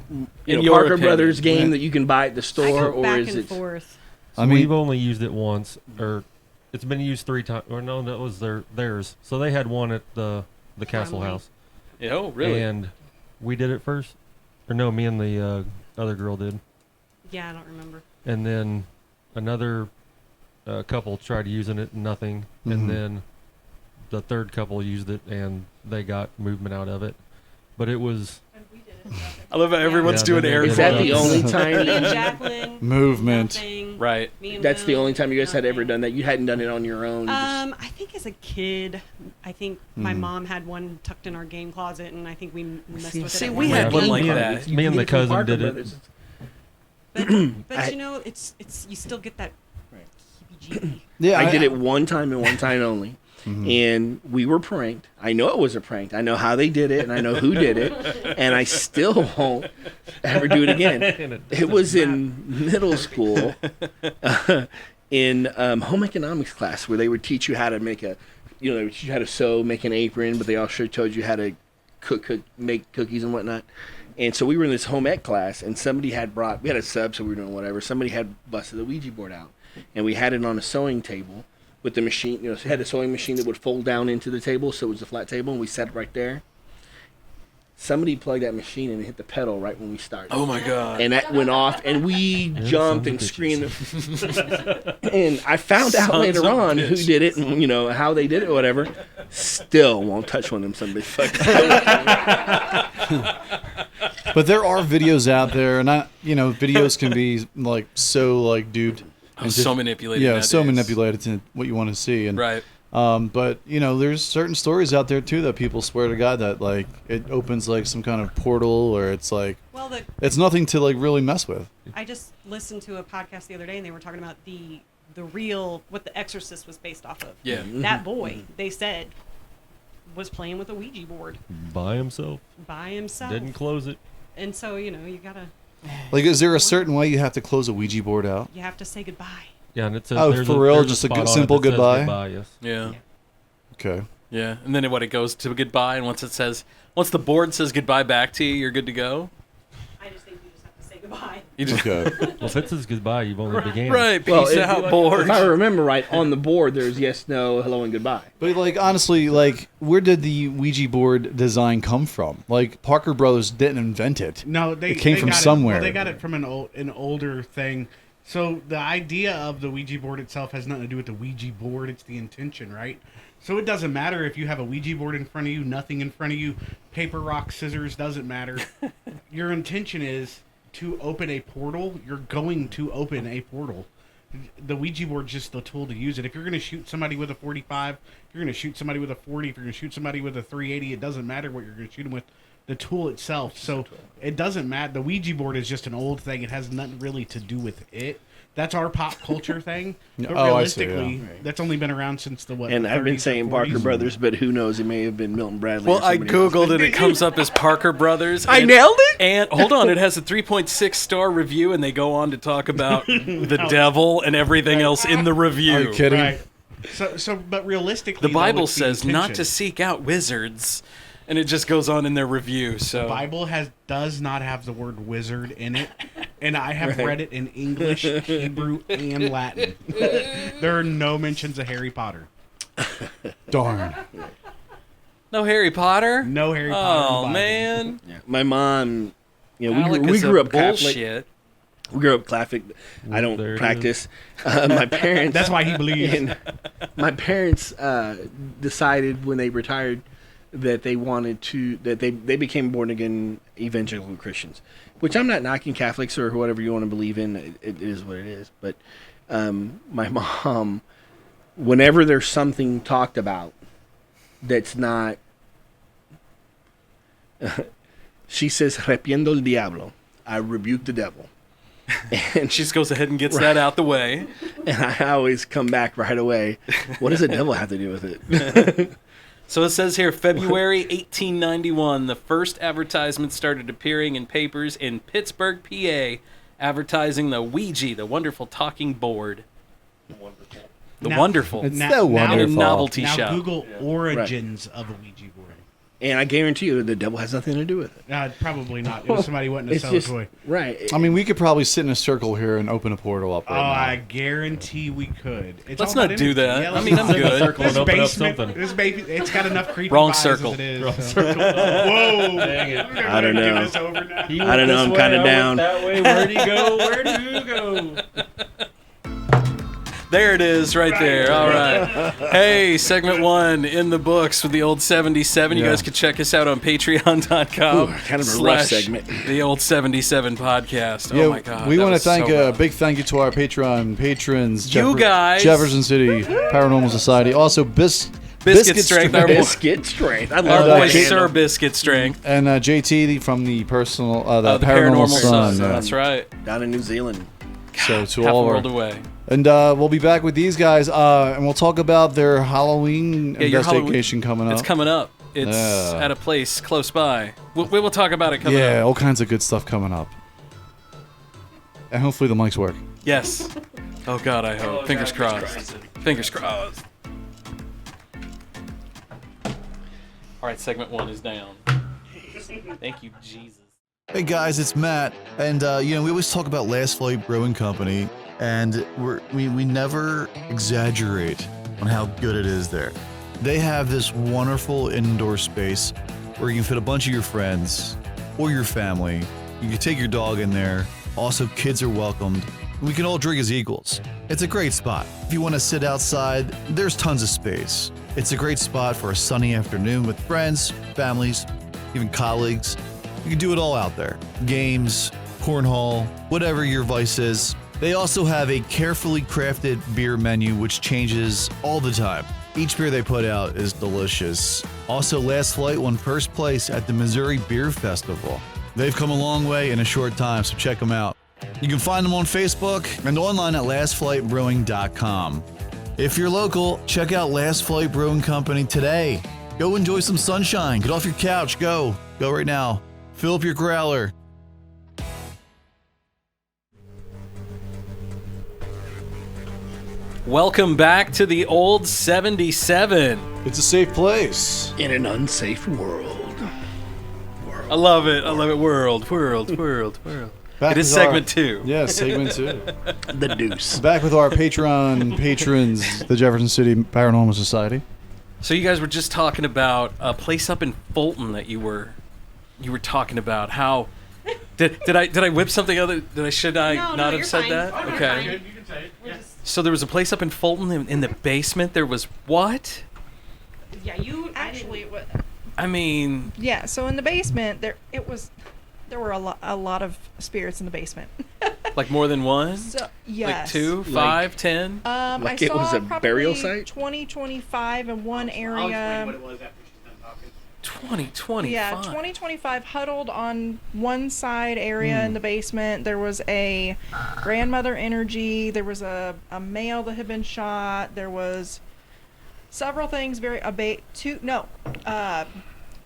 Speaker 6: In your Parker Brothers game that you can buy at the store, or
Speaker 10: back
Speaker 6: is
Speaker 10: and
Speaker 6: it?
Speaker 10: Forth.
Speaker 9: So we've only used it once, or it's been used 3 times. Or no, that was theirs. So they had one at the Castle House.
Speaker 5: Yeah, oh, really?
Speaker 9: And we did it first, or no, me and the other girl did.
Speaker 10: Yeah, I don't remember.
Speaker 9: And then another couple tried using it, nothing, and then the third couple used it and they got movement out of it, but it was.
Speaker 5: I love how everyone's doing air.
Speaker 6: Is that the only time?
Speaker 10: Jaclyn,
Speaker 8: movement,
Speaker 10: nothing,
Speaker 5: right?
Speaker 6: That's the only time you guys had ever done that. You hadn't done it on your own.
Speaker 10: I think as a kid, I think my mom had one tucked in our game closet, and I think we messed with it.
Speaker 5: See, we had one like that.
Speaker 9: Me and the cousin did it.
Speaker 10: But it's you still get that heebie-jeebie.
Speaker 6: Yeah, I did it one time and one time only. And we were pranked. I know it was a prank. I know how they did it, and I know who did it, and I still won't ever do it again. It was in middle school, in home economics class, where they would teach you how to make they would teach you how to sew, make an apron, but they also told you how to make cookies and whatnot. And so we were in this home ec class, and somebody had we had a sub, so we were doing whatever. Somebody had busted the Ouija board out, and we had it on a sewing table. With the machine, so it had a sewing machine that would fold down into the table, so it was a flat table, and we set it right there. somebody plugged that machine and hit the pedal right when we started.
Speaker 5: Oh my god!
Speaker 6: And that went off, and we jumped and screamed. And I found out later on who did it, and how they did it, or whatever. Still won't touch one of them some bitch fuckers.
Speaker 8: But there are videos out there, and videos can be like so like duped. And
Speaker 5: so manipulated.
Speaker 8: Yeah, so manipulated to what you want to see, and
Speaker 5: right.
Speaker 8: But there's certain stories out there too that people swear to God that like it opens like some kind of portal, or it's like it's nothing to like really mess with.
Speaker 10: I just listened to a podcast the other day, and they were talking about the real what The Exorcist was based off of.
Speaker 5: Yeah,
Speaker 10: that boy they said was playing with a Ouija board
Speaker 9: by himself.
Speaker 10: Didn't
Speaker 9: close it.
Speaker 10: And so you gotta.
Speaker 8: Like, is there a certain way you have to close a Ouija board out?
Speaker 10: You have to say goodbye.
Speaker 9: Yeah, and it says
Speaker 8: for real, just a simple goodbye.
Speaker 9: Yes.
Speaker 5: Yeah.
Speaker 8: Okay.
Speaker 5: Yeah, and then it goes to goodbye, and once the board says goodbye back to you, you're good to go.
Speaker 10: I just think you just have to say goodbye.
Speaker 8: Okay.
Speaker 9: Well, if it says goodbye, you've only began.
Speaker 5: Right. Peace out, board.
Speaker 6: If I remember right, on the board there's yes, no, hello, and goodbye.
Speaker 8: But like honestly, like where did the Ouija board design come from? Like Parker Brothers didn't invent it.
Speaker 11: No,
Speaker 8: it came from somewhere.
Speaker 11: They got it from an older thing. So the idea of the Ouija board itself has nothing to do with the Ouija board. It's the intention, right? So it doesn't matter if you have a Ouija board in front of you, nothing in front of you, paper, rock, scissors, doesn't matter. Your intention is to open a portal. You're going to open a portal. The Ouija board's just the tool to use it. If you're going to shoot somebody with a 45, if you're going to shoot somebody with a 40, if you're going to shoot somebody with a 380, it doesn't matter what you're going to shoot them with. The tool itself. So it doesn't matter. The Ouija board is just an old thing. It has nothing really to do with it. That's our pop culture thing. But realistically, that's only been around since the what?
Speaker 6: And I've been saying Parker Brothers, but who knows? It may have been Milton Bradley.
Speaker 5: Well, I googled it. It comes up as Parker Brothers.
Speaker 6: I nailed it.
Speaker 5: And hold on, it has a 3.6 star review, and they go on to talk about the devil and everything else in the review.
Speaker 8: Are you kidding?
Speaker 11: Right. But realistically,
Speaker 5: the Bible says not to seek out wizards. And it just goes on in their review. So
Speaker 11: the Bible does not have the word wizard in it, and I have read it in English, Hebrew, and Latin. There are no mentions of Harry Potter.
Speaker 8: Darn.
Speaker 5: No Harry Potter?
Speaker 11: No Harry Potter.
Speaker 5: Oh man.
Speaker 6: Yeah. My mom, we
Speaker 5: Alec
Speaker 6: grew up
Speaker 5: bullshit.
Speaker 6: Catholic. We grew up Catholic. I don't practice. My parents.
Speaker 11: That's why he believes.
Speaker 6: My parents decided when they retired that they wanted to they became born again evangelical Christians, which I'm not knocking Catholics or whatever you want to believe in. It is what it is. But my mom, whenever there's something talked about that's not, she says "Reprendo el diablo." I rebuke the devil.
Speaker 5: And she just goes ahead and gets that out the way.
Speaker 6: And I always come back right away. What does the devil have to do with it?
Speaker 5: So it says here, February 1891, the first advertisement started appearing in papers in Pittsburgh, PA, advertising the Ouija, the wonderful talking board. Wonderful.
Speaker 8: It's so wonderful.
Speaker 5: In a novelty
Speaker 11: now
Speaker 5: shop.
Speaker 11: Google origins of a Ouija board.
Speaker 6: And I guarantee you, the devil has nothing to do with it.
Speaker 11: Probably not. It was somebody wanting to sell a toy.
Speaker 6: Right.
Speaker 8: I mean, we could probably sit in a circle here and open a portal up right now.
Speaker 11: I guarantee we could.
Speaker 5: Let's not do that. Yeah, I mean, I'm good.
Speaker 11: This basement, it's got enough creepy
Speaker 5: Wrong
Speaker 11: vibes
Speaker 5: circle.
Speaker 11: as it is.
Speaker 9: Wrong circle.
Speaker 11: Whoa.
Speaker 9: Dang it.
Speaker 6: I don't know. I don't know. I'm kind of down.
Speaker 9: That way. Where'd he go? Where'd you go?
Speaker 5: There it is, right there. All right. Hey, segment 1 in the books with the old 77. You guys can check us out on patreon.com.
Speaker 6: Ooh, kind of a rough segment.
Speaker 5: The old 77 podcast.
Speaker 8: Yeah,
Speaker 5: Oh my God.
Speaker 8: we
Speaker 5: that
Speaker 8: want to
Speaker 5: was
Speaker 8: thank
Speaker 5: so
Speaker 8: a big thank you to our Patreon patrons.
Speaker 5: You guys.
Speaker 8: Jefferson City Paranormal Society. Also,
Speaker 5: Biscuit Strength.
Speaker 6: Biscuit Strength. I love
Speaker 5: Our
Speaker 6: that.
Speaker 5: boy Sir Biscuit Strength.
Speaker 8: And JT from the personal the
Speaker 5: Paranormal
Speaker 8: Sun.
Speaker 5: Sun. That's right.
Speaker 6: Down in New Zealand.
Speaker 8: So to
Speaker 5: Half
Speaker 8: all
Speaker 5: a
Speaker 8: our
Speaker 5: world away.
Speaker 8: And we'll be back with these guys, and we'll talk about their Halloween investigation coming up.
Speaker 5: It's coming up. It's at a place close by. We will talk about it coming up.
Speaker 8: Yeah, all kinds of good stuff coming up. And hopefully the mics work.
Speaker 5: Yes. Oh, God, I hope. Fingers crossed. Fingers crossed. All right, segment 1 is down. Thank you, Jesus.
Speaker 8: Hey guys, it's Matt, and we always talk about Last Flight Brewing Company, and we never exaggerate on how good it is there. They have this wonderful indoor space where you can fit a bunch of your friends or your family. You can take your dog in there. Also, kids are welcomed. We can all drink as equals. It's a great spot. If you want to sit outside, there's tons of space. It's a great spot for a sunny afternoon with friends, families, even colleagues. You can do it all out there. Games, cornhole, whatever your vice is. They also have a carefully crafted beer menu which changes all the time. Each beer they put out is delicious. Also, Last Flight won first place at the Missouri Beer Festival. They've come a long way in a short time, so check them out. You can find them on Facebook and online at lastflightbrewing.com. If you're local, check out Last Flight Brewing Company today. Go enjoy some sunshine. Get off your couch. Go right now. Fill up your growler.
Speaker 5: Welcome back to the old 77.
Speaker 8: It's a safe place.
Speaker 6: In an unsafe world.
Speaker 5: I love it. World.
Speaker 8: Back
Speaker 5: It is
Speaker 8: with our-
Speaker 5: segment 2.
Speaker 8: Yeah, segment 2.
Speaker 6: The deuce.
Speaker 8: Back with our Patreon patrons, the Jefferson City Paranormal Society.
Speaker 5: So you guys were just talking about a place up in Fulton that you were talking about. How did I whip something other? Should I
Speaker 10: No,
Speaker 5: not have
Speaker 10: you're
Speaker 5: said
Speaker 10: fine.
Speaker 5: that?
Speaker 10: Oh, you're
Speaker 5: Okay.
Speaker 10: fine.
Speaker 11: You can say it. Yeah.
Speaker 5: So there was a place up in Fulton in the basement. There was what?
Speaker 10: Yeah, you
Speaker 12: Actually, what?
Speaker 5: I mean,
Speaker 12: Yeah. So in the basement, there were a lot of spirits in the basement.
Speaker 5: like more than one?
Speaker 12: So,
Speaker 5: Like
Speaker 12: yes.
Speaker 5: 2, 5, 10?
Speaker 6: Like
Speaker 12: I
Speaker 6: it was
Speaker 12: saw
Speaker 6: a
Speaker 12: probably
Speaker 6: burial site?
Speaker 12: 2025 in one area.
Speaker 11: What it was after she's done talking.
Speaker 5: 2025.
Speaker 12: Yeah, 2025 huddled on one side area in the basement. There was a grandmother energy. There was a male that had been shot. There was several things.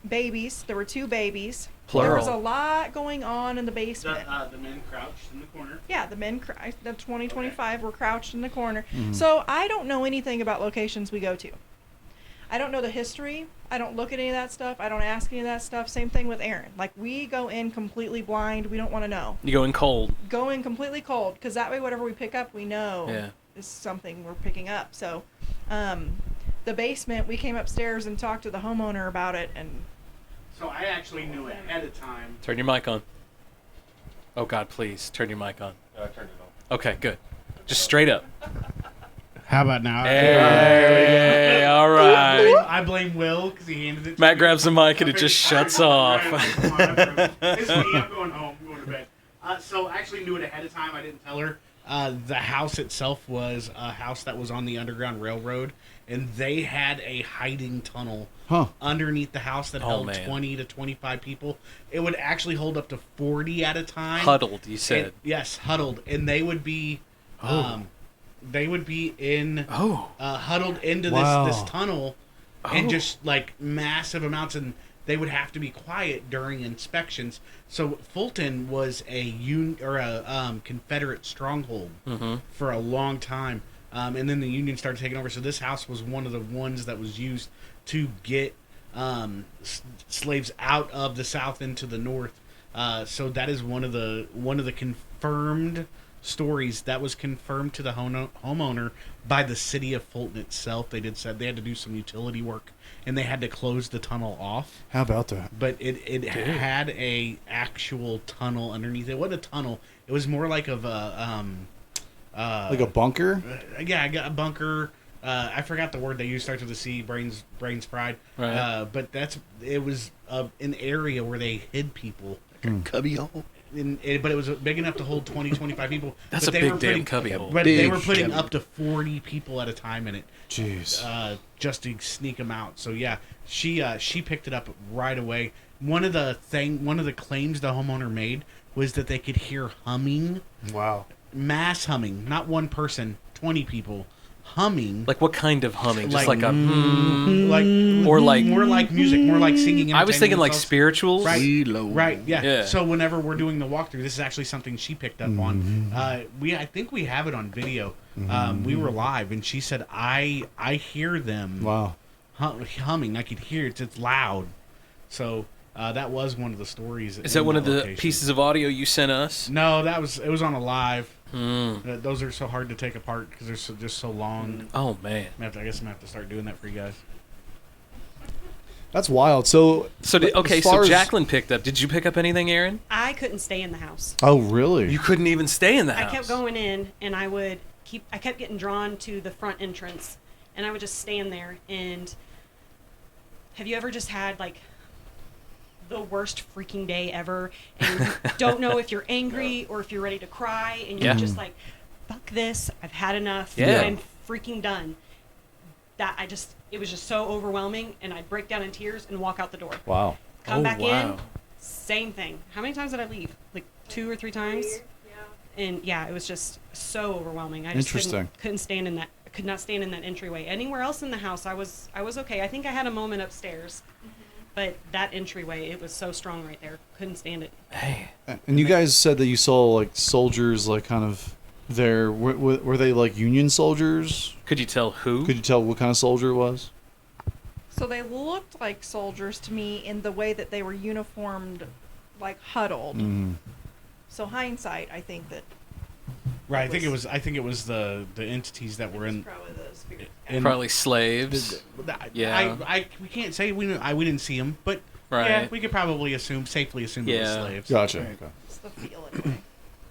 Speaker 12: Babies. There were 2 babies.
Speaker 5: Plural.
Speaker 12: There was a lot going on in the basement.
Speaker 11: The men crouched in the corner.
Speaker 12: Yeah, the men crouched. The 2025 were crouched in the corner. So I don't know anything about locations we go to. I don't know the history. I don't look at any of that stuff. I don't ask any of that stuff. Same thing with Aaron. Like, we go in completely blind. We don't want to know.
Speaker 5: You go in cold.
Speaker 12: Go in completely cold, because that way whatever we pick up, we know
Speaker 5: Yeah.
Speaker 12: is something we're picking up. So, the basement, we came upstairs and talked to the homeowner about it, and
Speaker 11: So I actually knew ahead of time.
Speaker 5: Turn your mic on. Oh God, please turn your mic on.
Speaker 9: I turned it on.
Speaker 5: Okay, good. Just straight up.
Speaker 11: How about now?
Speaker 5: Hey, all right.
Speaker 11: I blame Will because he handed it to
Speaker 5: Matt
Speaker 11: me.
Speaker 5: grabs the mic and it just shuts off.
Speaker 11: It's me. I'm going home. I'm going to bed. So I actually knew it ahead of time. I didn't tell her. The house itself was a house that was on the Underground Railroad, and they had a hiding tunnel underneath the house that held 20 to 25 people. It would actually hold up to 40 at a time.
Speaker 5: Huddled, you said.
Speaker 11: Yes, huddled, and they would be, huddled into this tunnel, and just like massive amounts, and they would have to be quiet during inspections. So Fulton was a Confederate stronghold for a long time, and then the Union started taking over. So this house was one of the ones that was used to get slaves out of the South into the North. So that is one of the confirmed stories that was confirmed to the homeowner by the city of Fulton itself. They said they had to do some utility work, and they had to close the tunnel off.
Speaker 8: How about that?
Speaker 11: But it had a actual tunnel underneath. It wasn't a tunnel. It was more like of a
Speaker 8: like a bunker.
Speaker 11: Yeah, I got a bunker. I forgot the word they used. Starts with a C. Brains fried.
Speaker 5: Right.
Speaker 11: But it was an area where they hid people.
Speaker 6: Like a cubby hole.
Speaker 11: But it was big enough to hold 20, 25 people.
Speaker 5: That's
Speaker 11: but
Speaker 5: a big damn cubby hole.
Speaker 11: But they were putting up to 40 people at a time in it.
Speaker 8: Jeez.
Speaker 11: Just to sneak them out. So yeah, she picked it up right away. One of the claims the homeowner made was that they could hear humming.
Speaker 8: Wow.
Speaker 11: Mass humming, not one person, 20 people humming.
Speaker 5: Like what kind of humming? Just like a
Speaker 11: or like more like music, more like singing.
Speaker 5: I was thinking like spirituals.
Speaker 11: Right. Yeah. So whenever we're doing the walkthrough, this is actually something she picked up on. I think we have it on video. We were live, and she said, "I hear them.
Speaker 8: Wow.
Speaker 11: Humming. I could hear it. It's loud." So that was one of the stories.
Speaker 5: Is that one of the pieces of audio you sent us?
Speaker 11: No, it was on a live. Those are so hard to take apart because they're just so long.
Speaker 5: Oh man!
Speaker 11: I guess I'm gonna have to start doing that for you guys.
Speaker 8: That's wild. So
Speaker 5: Jaclyn picked up. Did you pick up anything, Aaron?
Speaker 10: I couldn't stay in the house.
Speaker 8: Oh, really?
Speaker 5: You couldn't even stay in the house.
Speaker 10: I kept going in, and I kept getting drawn to the front entrance, and I would just stand there. And have you ever just had like the worst freaking day ever, and you don't know if you're angry or if you're ready to cry, and you're just like, fuck this, I've had enough, I'm freaking done. It was just so overwhelming, and I'd break down in tears and walk out the door.
Speaker 8: Wow.
Speaker 10: Come back in, same thing. How many times did I leave? Like 2 or 3 times? And it was just so overwhelming. I just couldn't stand in that. I could not stand in that entryway. Anywhere else in the house, I was okay. I think I had a moment upstairs, but that entryway, it was so strong right there. Couldn't stand it.
Speaker 5: Hey.
Speaker 8: And you guys said that you saw like soldiers, like kind of there. Were they like Union soldiers?
Speaker 5: Could you tell who?
Speaker 8: Could you tell what kind of soldier it was?
Speaker 12: So they looked like soldiers to me in the way that they were uniformed, like huddled. So hindsight, I think that.
Speaker 11: Right, I think it was the entities that were in.
Speaker 5: Probably slaves.
Speaker 11: We can't say we didn't see them, but we could probably safely assume it was slaves.
Speaker 8: Gotcha.
Speaker 11: Right.
Speaker 8: Okay.
Speaker 12: It's the feel anyway.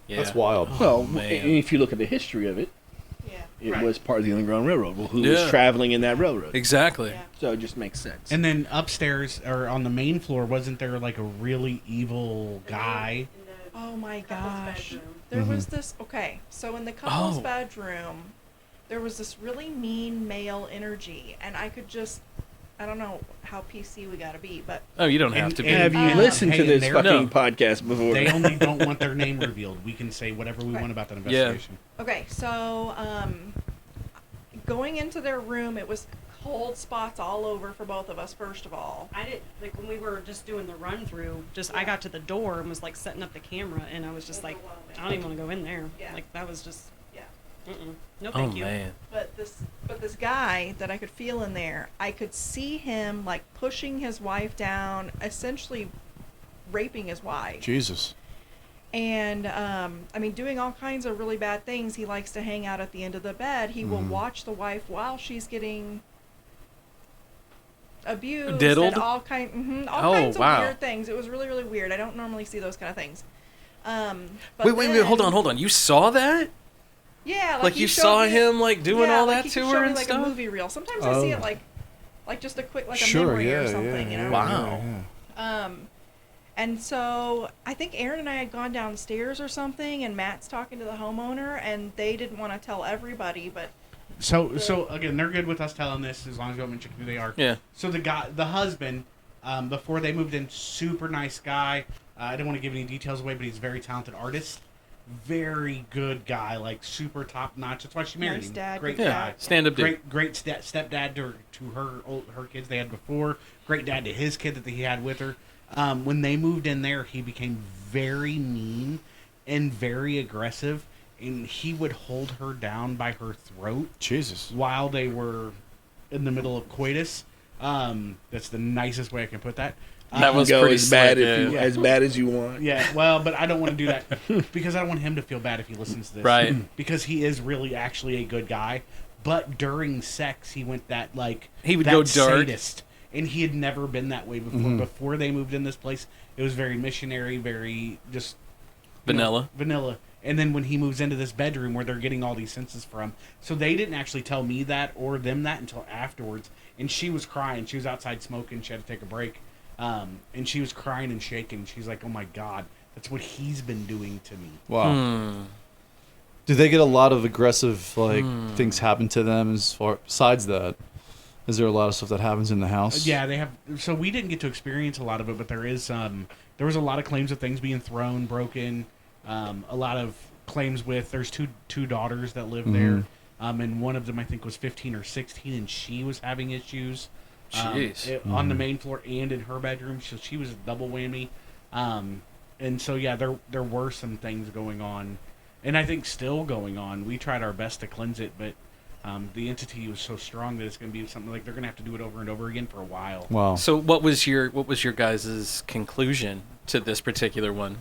Speaker 8: That's wild.
Speaker 6: Well, if you look at the history of it, it was part of the Underground Railroad. Well, who was traveling in that railroad?
Speaker 5: Exactly.
Speaker 12: Yeah.
Speaker 6: So it just makes sense.
Speaker 11: And then upstairs or on the main floor, wasn't there like a really evil guy?
Speaker 12: Oh my gosh. There was this, so in the couple's bedroom, there was this really mean male energy, and I don't know how PC we gotta be, but...
Speaker 5: Oh, you don't have to be.
Speaker 6: Have you listened to this fucking podcast before?
Speaker 11: They only don't want their name revealed. We can say whatever we want about that investigation.
Speaker 12: Okay, so, going into their room, it was cold spots all over for both of us, first of all.
Speaker 10: I didn't, like, when we were just doing the run through, I got to the door and was like setting up the camera, and I was just like, I don't even want to go in there. Like, that was just, no thank you.
Speaker 5: Man.
Speaker 12: But this guy that I could feel in there, I could see him like pushing his wife down, essentially raping his wife.
Speaker 8: Jesus.
Speaker 12: And doing all kinds of really bad things. He likes to hang out at the end of the bed. He will watch the wife while she's getting abused.
Speaker 5: Diddled?
Speaker 12: And all kinds of weird things. It was really, really weird. I don't normally see those kind of things.
Speaker 5: Wait, hold on. You saw that?
Speaker 12: Yeah,
Speaker 5: like you saw him like doing all that to her and
Speaker 12: like
Speaker 5: stuff.
Speaker 12: A movie reel. Sometimes I see it like just a quick a memory or something. You know.
Speaker 5: Wow.
Speaker 12: And so I think Aaron and I had gone downstairs or something, and Matt's talking to the homeowner, and they didn't want to tell everybody, but.
Speaker 11: So again, they're good with us telling this as long as we don't mention who they are.
Speaker 5: Yeah.
Speaker 11: So the husband, before they moved in, super nice guy. I don't want to give any details away, but he's a very talented artist. Very good guy, like super top notch. That's why she married him.
Speaker 12: Dad,
Speaker 11: great
Speaker 12: guy.
Speaker 11: guy,
Speaker 5: stand-up dude.
Speaker 11: Great stepdad to her kids they had before. Great dad to his kid that he had with her. When they moved in there, he became very mean and very aggressive, and he would hold her down by her throat.
Speaker 8: Jesus.
Speaker 11: While they were in the middle of coitus. That's the nicest way I can put that.
Speaker 5: That was pretty
Speaker 6: as bad as bad as you want.
Speaker 11: Yeah, well, but I don't want to do that because I don't want him to feel bad if he listens to this.
Speaker 5: Right.
Speaker 11: Because he is really actually a good guy, but during sex he went that like
Speaker 5: he would go dark,
Speaker 11: sadist, and he had never been that way before. Mm-hmm. Before they moved in this place, it was very missionary, very just
Speaker 5: vanilla.
Speaker 11: Vanilla. And then when he moves into this bedroom where they're getting all these senses from, so they didn't actually tell me that or them that until afterwards. And she was crying. She was outside smoking. She had to take a break. And she was crying and shaking. She's like, "Oh my God, that's what he's been doing to me."
Speaker 8: Wow. Do they get a lot of aggressive things happen to them besides that? Is there a lot of stuff that happens in the house?
Speaker 11: Yeah, they have. So we didn't get to experience a lot of it, but there was a lot of claims of things being thrown, broken. A lot of claims with there's two daughters that live there, and one of them I think was 15 or 16, and she was having issues. On the main floor and in her bedroom, so she was a double whammy. And so yeah, there were some things going on, and I think still going on. We tried our best to cleanse it, but the entity was so strong that it's going to be something like they're going to have to do it over and over again for a while.
Speaker 8: Wow.
Speaker 5: So what was your guys' conclusion to this particular one?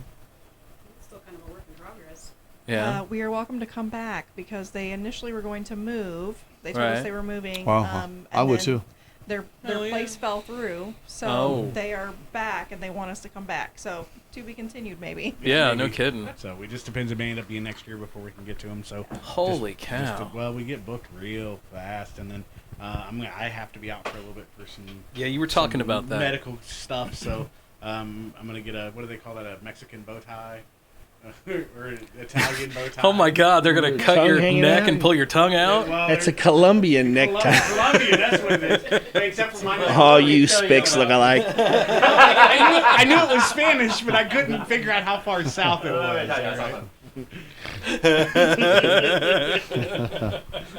Speaker 10: It's still kind of a work in progress.
Speaker 5: Yeah.
Speaker 12: We are welcome to come back because they initially were going to move. They told us they were moving.
Speaker 8: Wow. I would too.
Speaker 12: Their place fell through, so they are back and they want us to come back. So to be continued, maybe.
Speaker 5: Yeah, no kidding.
Speaker 11: So it just depends. It may end up being next year before we can get to them. So
Speaker 5: holy cow!
Speaker 11: We get booked real fast, and then I have to be out for a little bit for some.
Speaker 5: Yeah, you were talking about that
Speaker 11: medical stuff. So I'm gonna get a, what do they call that? A Mexican bow tie. Or an Italian bow tie.
Speaker 5: Oh my God! They're gonna cut your neck and pull your tongue out.
Speaker 6: Yeah, that's a Colombian necktie.
Speaker 11: Colombian, that's what it is. Except for mine.
Speaker 6: Oh, you spicks look alike.
Speaker 11: I knew it was Spanish, but I couldn't figure out how far south it was.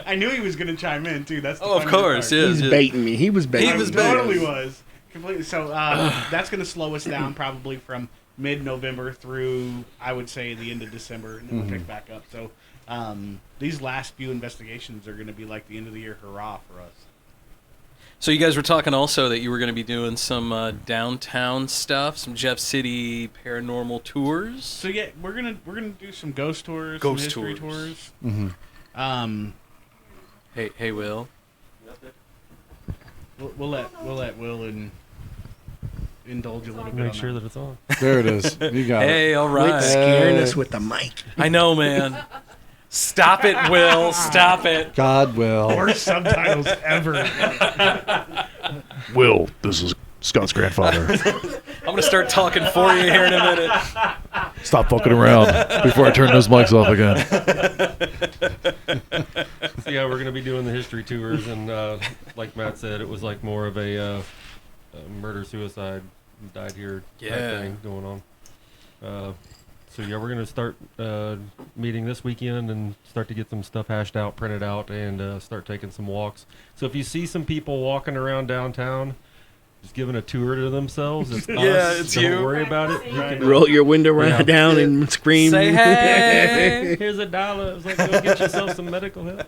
Speaker 11: I knew he was gonna chime in too. That's the
Speaker 5: of course. Yeah,
Speaker 6: he's baiting me. He was baiting.
Speaker 11: He was totally was completely. So that's gonna slow us down probably from mid-November through, I would say, the end of December, and then we'll pick back up. So these last few investigations are going to be like the end of the year hurrah for us.
Speaker 5: So you guys were talking also that you were going to be doing some downtown stuff, some Jeff City Paranormal tours.
Speaker 11: So yeah, we're gonna do some ghost tours,
Speaker 5: some
Speaker 11: history tours.
Speaker 8: Mm-hmm.
Speaker 5: Hey, Will.
Speaker 11: We'll let Will indulge a little bit.
Speaker 9: Make sure that it's on.
Speaker 8: There it is. You got it.
Speaker 5: Hey, all right.
Speaker 6: Quit scaring us with the mic.
Speaker 5: I know, man. Stop it, Will. Stop it.
Speaker 8: God will.
Speaker 11: Worst subtitles ever.
Speaker 13: Will, this is Scott's grandfather.
Speaker 5: I'm going to start talking for you here in a minute.
Speaker 13: Stop fucking around before I turn those mics off again.
Speaker 9: So yeah, we're going to be doing the history tours, and like Matt said, it was like more of a murder-suicide, died here type thing going on. So yeah, we're going to start meeting this weekend and start to get some stuff hashed out, printed out, and start taking some walks. So if you see some people walking around downtown, just giving a tour to themselves, it's us.
Speaker 5: Yeah, it's
Speaker 9: Don't
Speaker 5: you.
Speaker 9: worry about it. You can,
Speaker 6: Roll your window down and scream.
Speaker 5: Say hey.
Speaker 9: Here's $1. It's like, go get yourself some medical help.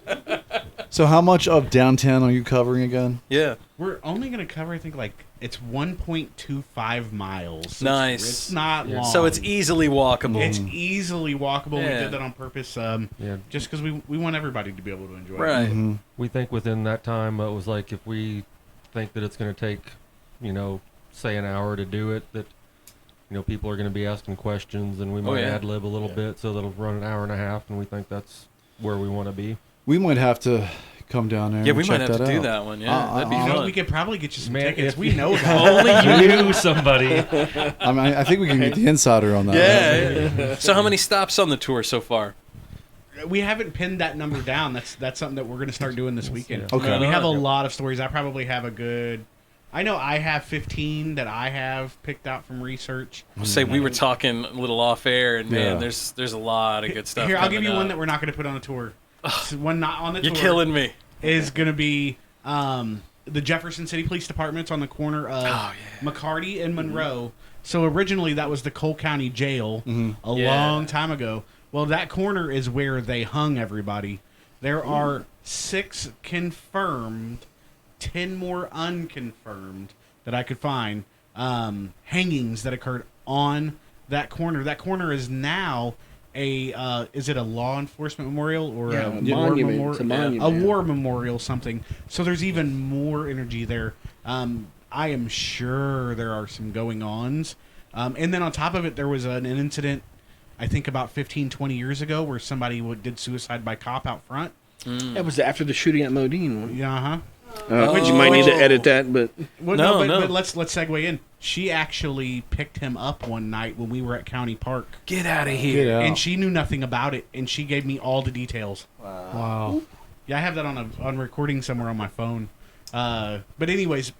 Speaker 8: So how much of downtown are you covering again?
Speaker 5: Yeah.
Speaker 11: We're only going to cover, I think, like, it's 1.25 miles. So
Speaker 5: Nice.
Speaker 11: It's not long.
Speaker 5: So it's easily walkable.
Speaker 11: It's easily walkable.
Speaker 5: Yeah.
Speaker 11: We did that on purpose just because we want everybody to be able to enjoy it.
Speaker 5: Right.
Speaker 8: Mm-hmm.
Speaker 9: We think within that time, it was like if we think that it's going to take, say an hour to do it, that, people are going to be asking questions, and we might ad-lib a little bit, so that'll run an hour and a half, and we think that's where we want to be.
Speaker 8: We might have to come down there.
Speaker 5: Yeah,
Speaker 8: and
Speaker 5: we
Speaker 8: check
Speaker 5: might have to
Speaker 8: that
Speaker 5: do
Speaker 8: out.
Speaker 5: that one. Yeah, that'd be fun.
Speaker 11: We could probably get you some
Speaker 9: Man,
Speaker 11: tickets.
Speaker 9: if
Speaker 11: We
Speaker 9: you-
Speaker 11: know that.
Speaker 9: Only you knew somebody.
Speaker 8: I think we can get the insider on that.
Speaker 5: Yeah. So how many stops on the tour so far?
Speaker 11: We haven't pinned that number down. That's something that we're going to start doing this weekend.
Speaker 8: Okay.
Speaker 11: We have a lot of stories. I probably have a good... I know I have 15 that I have picked out from research.
Speaker 5: Say we were talking a little off air, and man,
Speaker 8: Yeah.
Speaker 5: there's a lot of good stuff.
Speaker 11: Here, I'll give you
Speaker 5: coming
Speaker 11: one
Speaker 5: up.
Speaker 11: that we're not going to put on the tour. One not on the
Speaker 5: You're
Speaker 11: tour.
Speaker 5: killing me.
Speaker 11: Is going to be the Jefferson City Police Department's on the corner of McCarty and Monroe. So originally that was the Cole County Jail a long time ago. Well, that corner is where they hung everybody. There are 6 confirmed, 10 more unconfirmed that I could find, hangings that occurred on that corner. That corner is now is it a law enforcement memorial or a war
Speaker 6: monument?
Speaker 11: memorial?
Speaker 6: It's a monument.
Speaker 11: A war memorial, something. So there's even more energy there. I am sure there are some going-ons. And then on top of it, there was an incident, I think about 15, 20 years ago, where somebody did suicide by cop out front.
Speaker 6: That was after the shooting at Modine.
Speaker 11: Yeah,
Speaker 6: You might need to edit that, but...
Speaker 11: But let's segue in. She actually picked him up one night when we were at County Park.
Speaker 5: Get out of here.
Speaker 11: And she knew nothing about it, and she gave me all the details.
Speaker 8: Wow.
Speaker 11: Yeah, I have that on recording somewhere on my phone. But anyways,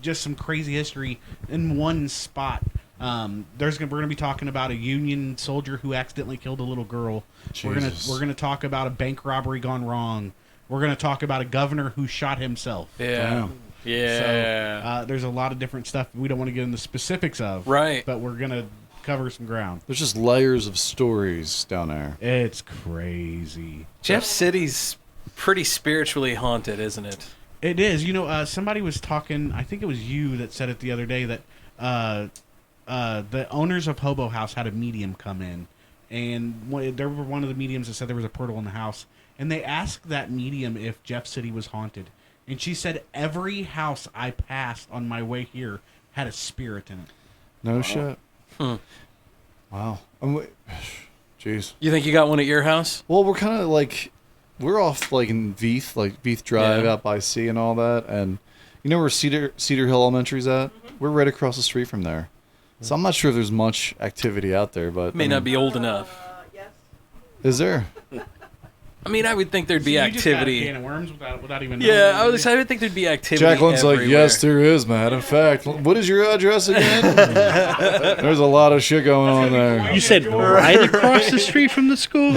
Speaker 11: just some crazy history in one spot. We're gonna be talking about a Union soldier who accidentally killed a little girl.
Speaker 8: Jesus.
Speaker 11: We're gonna talk about a bank robbery gone wrong. We're gonna talk about a governor who shot himself.
Speaker 5: Yeah.
Speaker 8: Damn.
Speaker 5: Yeah.
Speaker 11: So there's a lot of different stuff we don't want to get into the specifics of.
Speaker 5: Right.
Speaker 11: But we're gonna cover some ground.
Speaker 8: There's just layers of stories down there.
Speaker 11: It's crazy.
Speaker 5: Jeff City's pretty spiritually haunted, isn't it?
Speaker 11: It is. Somebody was talking, I think it was you that said it the other day, that the owners of Hobo House had a medium come in. And there were one of the mediums that said there was a portal in the house. And they asked that medium if Jeff City was haunted. And she said every house I passed on my way here had a spirit in it.
Speaker 8: No shit. Wow. Jeez.
Speaker 5: You think you got one at your house?
Speaker 8: Well, we're kind of like, we're off like in Veith, like Veith Drive
Speaker 5: Yeah.
Speaker 8: out by sea and all that. And you know where Cedar Hill Elementary's at? We're right across the street from there. So I'm not sure if there's much activity out there, but
Speaker 5: May not be old enough.
Speaker 8: Is there?
Speaker 5: I mean, I would think there'd be
Speaker 11: You just got a
Speaker 5: activity.
Speaker 11: can of worms without even
Speaker 5: Yeah,
Speaker 11: knowing.
Speaker 5: I would think there'd be activity.
Speaker 8: Jaclyn's like,
Speaker 5: everywhere.
Speaker 8: yes, there is, man. In fact, what is your address again? There's a lot of shit going on there.
Speaker 6: You said right across the street from the school?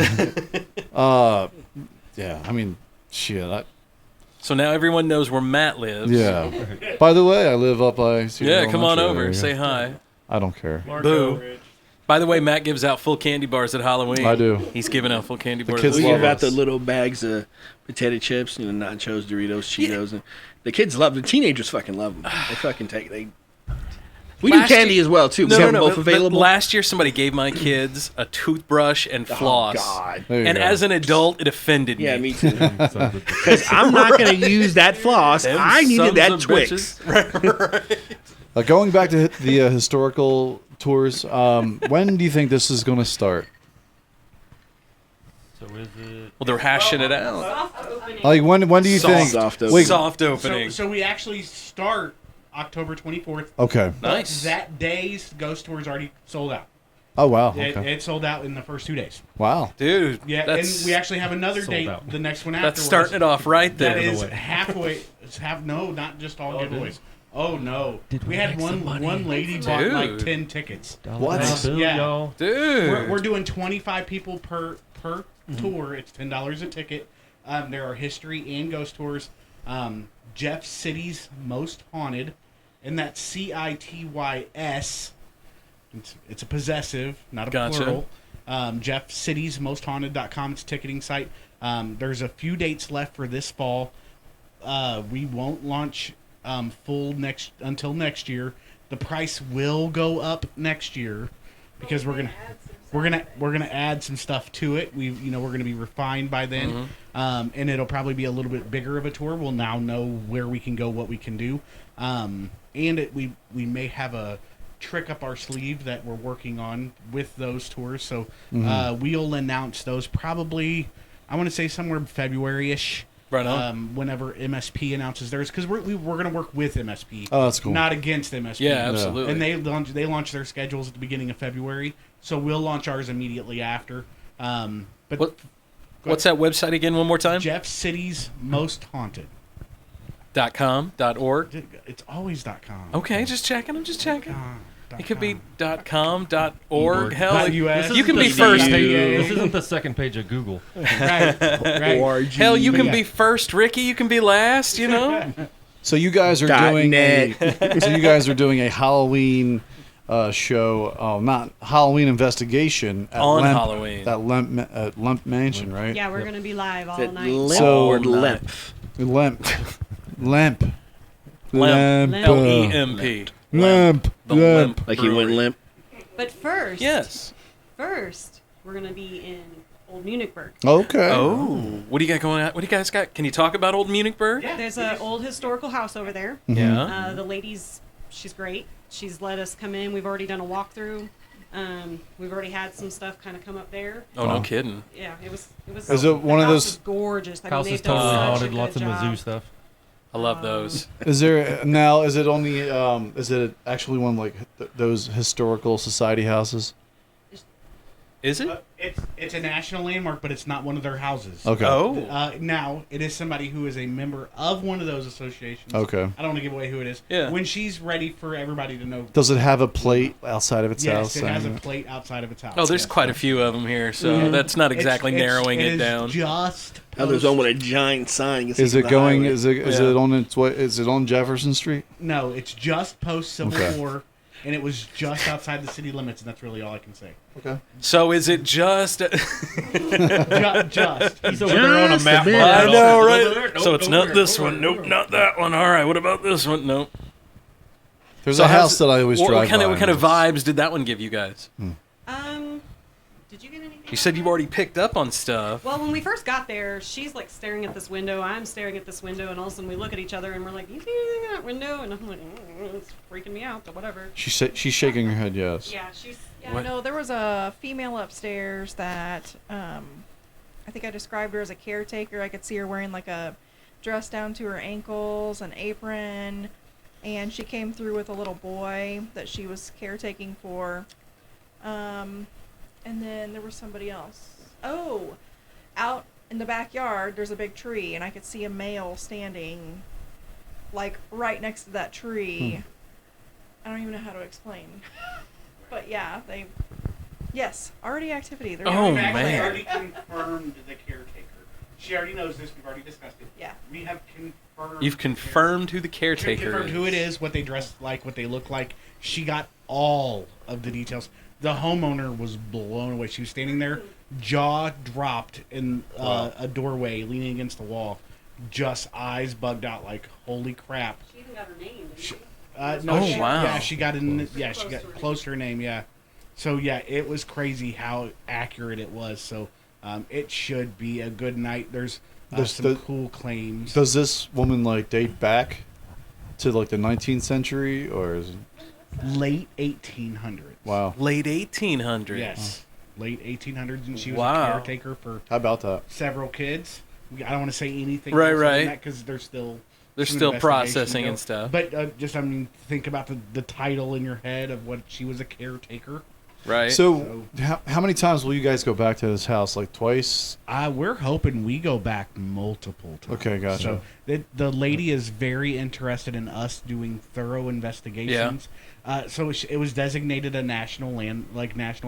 Speaker 8: Yeah, I mean, shit.
Speaker 5: So now everyone knows where Matt lives.
Speaker 8: Yeah. By the way, I live up by Cedar
Speaker 5: Yeah,
Speaker 8: Hill
Speaker 5: come on
Speaker 8: Elementary.
Speaker 5: over. Say hi.
Speaker 8: I don't care.
Speaker 5: Boo. By the way, Matt gives out full candy bars at Halloween.
Speaker 8: I do.
Speaker 5: He's giving out full candy bars.
Speaker 8: kids
Speaker 6: We
Speaker 8: love
Speaker 6: give out
Speaker 8: us.
Speaker 6: the little bags of potato chips, nachos, Doritos, Cheetos, and the kids love. The teenagers fucking love them. They fucking take. We do
Speaker 5: Last
Speaker 6: candy
Speaker 5: year-
Speaker 6: as well too.
Speaker 5: No,
Speaker 6: We have
Speaker 5: no,
Speaker 6: them
Speaker 5: no.
Speaker 6: both available.
Speaker 5: Last year, somebody gave my kids a toothbrush and floss.
Speaker 6: God.
Speaker 8: There you
Speaker 5: And
Speaker 8: go.
Speaker 5: as an adult, it offended
Speaker 6: Yeah,
Speaker 5: me.
Speaker 6: me too. Because I'm not going to use that floss.
Speaker 5: Them
Speaker 6: I needed
Speaker 5: sons
Speaker 6: that
Speaker 5: of
Speaker 6: Twix.
Speaker 5: bitches.
Speaker 8: Going back to the historical tours, when do you think this is going to start?
Speaker 9: So is it?
Speaker 5: Well, they're hashing it out.
Speaker 10: Soft opening.
Speaker 8: Like when do you think?
Speaker 6: Soft
Speaker 8: Wait,
Speaker 5: Soft opening.
Speaker 11: So we actually start October 24th.
Speaker 8: okay.
Speaker 5: Nice.
Speaker 11: That day's ghost tour is already sold out.
Speaker 8: Oh wow.
Speaker 11: It,
Speaker 8: Okay.
Speaker 11: it sold out in the first 2 days.
Speaker 8: Wow.
Speaker 5: Dude,
Speaker 11: Yeah,
Speaker 5: that's,
Speaker 11: and we actually have another
Speaker 9: Sold
Speaker 11: date,
Speaker 9: out.
Speaker 11: the next one afterwards.
Speaker 5: that's starting it off right
Speaker 11: That
Speaker 5: there.
Speaker 11: is halfway. No, not just all giveaways. Oh no, we had one lady bought like
Speaker 5: Dude.
Speaker 11: 10 tickets.
Speaker 8: What?
Speaker 11: Yeah.
Speaker 9: Y'all.
Speaker 5: Dude.
Speaker 11: We're doing 25 people per tour. It's $10 a ticket. There are history and ghost tours. Jeff City's Most Haunted, and that's CITYS. It's a possessive, not a
Speaker 5: Gotcha.
Speaker 11: plural. Jeff City's MostHaunted.com. It's a ticketing site. There's a few dates left for this fall. We won't launch full until next year. The price will go up next year because we're gonna add some stuff to it. We're gonna be refined by then, and it'll probably be a little bit bigger of a tour. We'll now know where we can go, what we can do, and we may have a trick up our sleeve that we're working on with those tours. So we'll announce those probably. I want to say somewhere February-ish.
Speaker 5: Right on.
Speaker 11: Whenever MSP announces theirs, because we're going to work with MSP.
Speaker 8: Oh, that's cool.
Speaker 11: Not against MSP.
Speaker 5: Yeah, absolutely.
Speaker 11: And they launch their schedules at the beginning of February, so we'll launch ours immediately after. But
Speaker 5: What's that website again? One more time.
Speaker 11: Jeff City's Most Haunted.
Speaker 5: .com, .org.
Speaker 11: It's always .com.
Speaker 5: Okay, just checking. I'm just checking. It could be
Speaker 11: .com.
Speaker 5: .com, .org. Hell,
Speaker 11: .us.
Speaker 5: you can be
Speaker 9: the
Speaker 5: first.
Speaker 9: second page- This isn't the second page of Google.
Speaker 11: Right.
Speaker 5: Hell, you can
Speaker 11: Yeah.
Speaker 5: be first, Ricky. You can be last. You know.
Speaker 8: So you guys are doing a Halloween show. Oh, not Halloween investigation at
Speaker 5: On
Speaker 8: Lemp,
Speaker 5: Halloween.
Speaker 8: at Lemp Mansion, right?
Speaker 10: Yeah, we're gonna be live all
Speaker 6: Is it
Speaker 10: night.
Speaker 6: limp
Speaker 8: So-
Speaker 6: or limp?
Speaker 8: Lemp. Lemp.
Speaker 5: Lemp.
Speaker 8: Lemp.
Speaker 5: L-E-M-P.
Speaker 8: Lemp.
Speaker 5: The
Speaker 8: Lemp.
Speaker 5: Lemp.
Speaker 6: Like he went
Speaker 5: Brewery.
Speaker 6: limp?
Speaker 10: But first,
Speaker 5: Yes.
Speaker 10: we're gonna be in Old Munichburg.
Speaker 8: Okay.
Speaker 5: Oh, what do you got going on? What do you guys got? Can you talk about Old Munichburg?
Speaker 10: There's an old historical house over there.
Speaker 5: Yeah.
Speaker 10: The lady's, she's great. She's let us come in. We've already done a walkthrough. We've already had some stuff kind of come up there.
Speaker 5: Oh, no kidding.
Speaker 10: Yeah, it was.
Speaker 8: Is it one of
Speaker 10: house
Speaker 8: those-
Speaker 10: is gorgeous.
Speaker 9: House
Speaker 10: they've
Speaker 9: is
Speaker 10: done
Speaker 9: totally
Speaker 10: such a
Speaker 9: haunted.
Speaker 10: good
Speaker 9: Lots of
Speaker 10: job.
Speaker 9: Mizzou stuff.
Speaker 5: I love those.
Speaker 8: Is there now? Is it only? Is it actually one like those historical society houses?
Speaker 5: Is it?
Speaker 11: It's a national landmark, but it's not one of their houses.
Speaker 8: Okay.
Speaker 5: Oh.
Speaker 11: Now it is somebody who is a member of one of those associations.
Speaker 8: Okay.
Speaker 11: I don't want to give away who it is.
Speaker 5: Yeah.
Speaker 11: When she's ready for everybody to know.
Speaker 8: Does it have a plate outside of its house?
Speaker 11: Yes, it has a
Speaker 8: saying-
Speaker 11: plate outside of its house.
Speaker 5: Oh, there's
Speaker 11: yes.
Speaker 5: quite a few of them here, so that's not exactly narrowing it down.
Speaker 11: Just
Speaker 6: Oh, there's one with a giant sign. You can see
Speaker 8: Is it
Speaker 6: the
Speaker 8: going?
Speaker 6: highway.
Speaker 8: Is it on its way? Is it on Jefferson Street?
Speaker 11: No, it's just post Civil
Speaker 8: Okay.
Speaker 11: War, and it was just outside the city limits, and that's really all I can say.
Speaker 8: Okay.
Speaker 5: So is it just?
Speaker 11: Just.
Speaker 9: He's over there on a map.
Speaker 5: I
Speaker 9: marking
Speaker 5: know,
Speaker 9: off.
Speaker 5: right?
Speaker 9: Over there. Nope,
Speaker 5: So it's
Speaker 9: over
Speaker 5: not
Speaker 9: there.
Speaker 5: this
Speaker 9: Over
Speaker 5: one.
Speaker 9: there.
Speaker 5: Nope, not that one. All right, what about this one? Nope.
Speaker 8: There's
Speaker 5: So
Speaker 8: a
Speaker 5: how's-
Speaker 8: house that I always drive
Speaker 5: What kind
Speaker 8: by.
Speaker 5: of vibes did that one give you guys?
Speaker 10: Um, Did you get anything?
Speaker 5: You said you've already picked up on stuff.
Speaker 10: Well, when we first got there, she's like staring at this window. I'm staring at this window, and all of a sudden we look at each other and we're like, "You see anything in that window?" And I'm like, "It's freaking me out," but whatever.
Speaker 8: She's shaking her head. Yes.
Speaker 10: Yeah, she's.
Speaker 12: Yeah, no, there was a female upstairs that I think I described her as a caretaker. I could see her wearing like a dress down to her ankles, an apron, and she came through with a little boy that she was caretaking for. And then there was somebody else. Oh, out in the backyard, there's a big tree, and I could see a male standing, like, right next to that tree. I don't even know how to explain. But, yeah, yes, already activity. They're
Speaker 5: Oh,
Speaker 11: man.
Speaker 5: man.
Speaker 11: We already confirmed the caretaker. She already knows this. We've already discussed it.
Speaker 12: Yeah.
Speaker 11: We have confirmed.
Speaker 5: You've confirmed who the caretaker
Speaker 11: Confirmed
Speaker 5: is.
Speaker 11: who it is, what they dress like, what they look like. She got all of the details. The homeowner was blown away. She was standing there, jaw dropped in a doorway, leaning against the wall, just eyes bugged out, like holy crap.
Speaker 10: She even got her name.
Speaker 5: Wow.
Speaker 11: Yeah, she got in. Yeah, she got close to her name. Yeah, so yeah, it was crazy how accurate it was. So it should be a good night. There's some cool claims.
Speaker 8: Does this woman like date back to like the 19th century or is it
Speaker 11: late 1800s?
Speaker 8: Wow.
Speaker 5: Late 1800s.
Speaker 11: Yes. Late 1800s, and she was
Speaker 5: Wow.
Speaker 11: a caretaker for
Speaker 8: How about that?
Speaker 11: several kids. I don't want to say anything
Speaker 5: Right,
Speaker 11: else
Speaker 5: right.
Speaker 11: because they're still
Speaker 5: processing
Speaker 11: to go.
Speaker 5: and stuff.
Speaker 11: But just I mean, think about the title in your head of what she was a caretaker.
Speaker 5: Right.
Speaker 8: So how many times will you guys go back to this house? Like twice?
Speaker 11: We're hoping we go back multiple times.
Speaker 8: Okay, gotcha.
Speaker 11: So the lady is very interested in us doing thorough investigations. So it was designated a national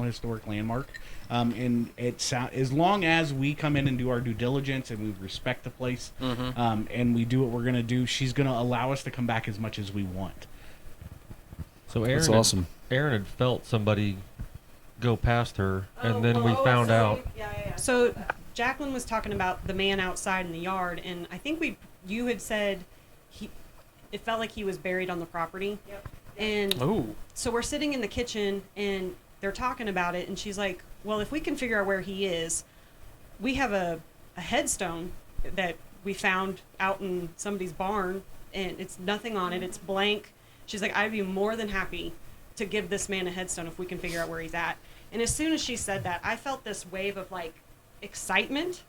Speaker 11: historic landmark. And as long as we come in and do our due diligence and we respect the place, and we do what we're gonna do, she's gonna allow us to come back as much as we want.
Speaker 9: So
Speaker 8: That's awesome.
Speaker 9: Aaron had felt somebody go past her, and then we found out.
Speaker 10: So Jaclyn was talking about the man outside in the yard, and I think you had said it felt like he was buried on the property.
Speaker 12: Yep.
Speaker 10: And so we're sitting in the kitchen and they're talking about it, and she's like, well, if we can figure out where he is, we have a headstone that we found out in somebody's barn, and it's nothing on it, it's blank. She's like, I'd be more than happy to give this man a headstone if we can figure out where he's at. And as soon as she said that, I felt this wave of like excitement,